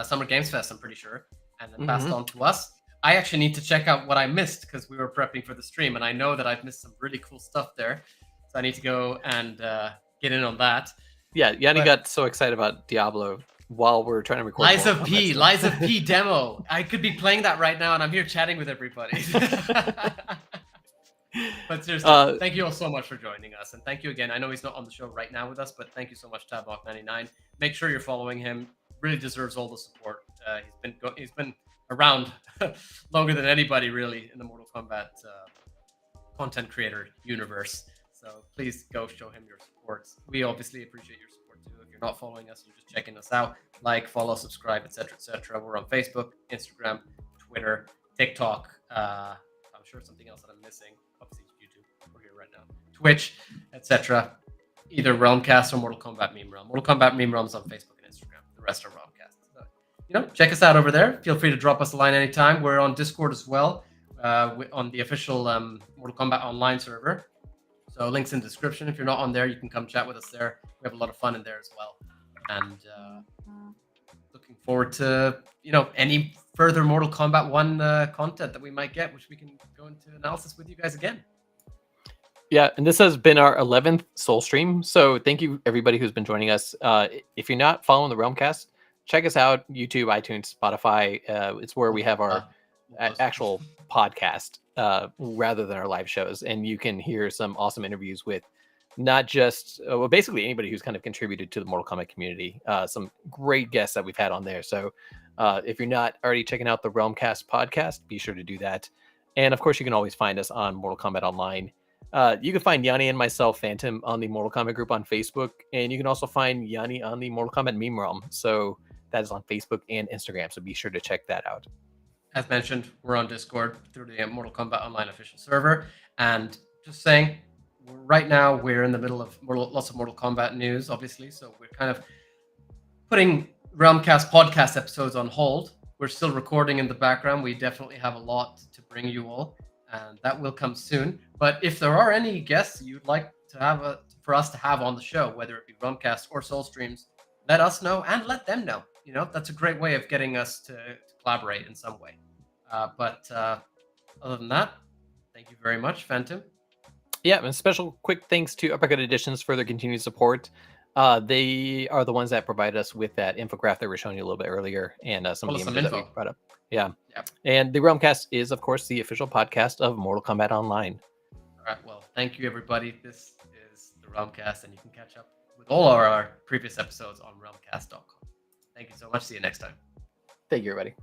Summer Games Fest, I'm pretty sure, and then passed on to us. I actually need to check out what I missed because we were prepping for the stream, and I know that I've missed some really cool stuff there. So I need to go and get in on that. Yeah, Yanni got so excited about Diablo while we're trying to record. Liza P demo. I could be playing that right now, and I'm here chatting with everybody. But seriously, thank you all so much for joining us, and thank you again. I know he's not on the show right now with us, but thank you so much, Tablock99. Make sure you're following him. Really deserves all the support. He's been around longer than anybody really in the Mortal Kombat content creator universe. So please go show him your support. We obviously appreciate your support too. If you're not following us, you're just checking us out. Like, follow, subscribe, etc., etc. We're on Facebook, Instagram, Twitter, TikTok. I'm sure something else that I'm missing. Obviously, YouTube. We're here right now. Twitch, etc. Either Realm Kast or Mortal Kombat Meme Realm. Mortal Kombat Meme Realm's on Facebook and Instagram. The rest are Realm Kast. So, check us out over there. Feel free to drop us a line anytime. We're on Discord as well, on the official Mortal Kombat Online server. So links in the description. If you're not on there, you can come chat with us there. We have a lot of fun in there as well. And looking forward to any further Mortal Kombat 1 content that we might get, which we can go into analysis with you guys again. Yeah, and this has been our 11th Soul stream. So thank you everybody who's been joining us. If you're not following the Realm Kast, check us out, YouTube, iTunes, Spotify. It's where we have our actual podcast rather than our live shows. And you can hear some awesome interviews with not just, basically anybody who's kind of contributed to the Mortal Kombat community. Some great guests that we've had on there. So if you're not already checking out the Realm Kast podcast, be sure to do that. And of course, you can always find us on Mortal Kombat Online. You can find Yanni and myself, Phantom, on the Mortal Kombat group on Facebook. And you can also find Yanni on the Mortal Kombat Meme Realm. So that is on Facebook and Instagram. So be sure to check that out. as mentioned, we're on Discord through the Mortal Kombat Online official server. And just saying, right now we're in the middle of lots of Mortal Kombat news, obviously. So we're kind of putting Realm Kast podcast episodes on hold. We're still recording in the background. We definitely have a lot to bring you all, and that will come soon. But if there are any guests you'd like to have for us to have on the show, whether it be Realm Kast or Soul Streams, let us know and let them know. You know, that's a great way of getting us to collaborate in some way. But other than that, thank you very much, Phantom. Yeah, and special quick thanks to Uppercut Editions for their continued support. They are the ones that provide us with that infographic that we were showing you a little bit earlier, and some games that we brought up. Yeah. Yep. And the Realm Kast is, of course, the official podcast of Mortal Kombat Online. All right. Well, thank you, everybody. This is the Realm Kast, and you can catch up with all our previous episodes on realmkast.com. Thank you so much. See you next time. Thank you, everybody.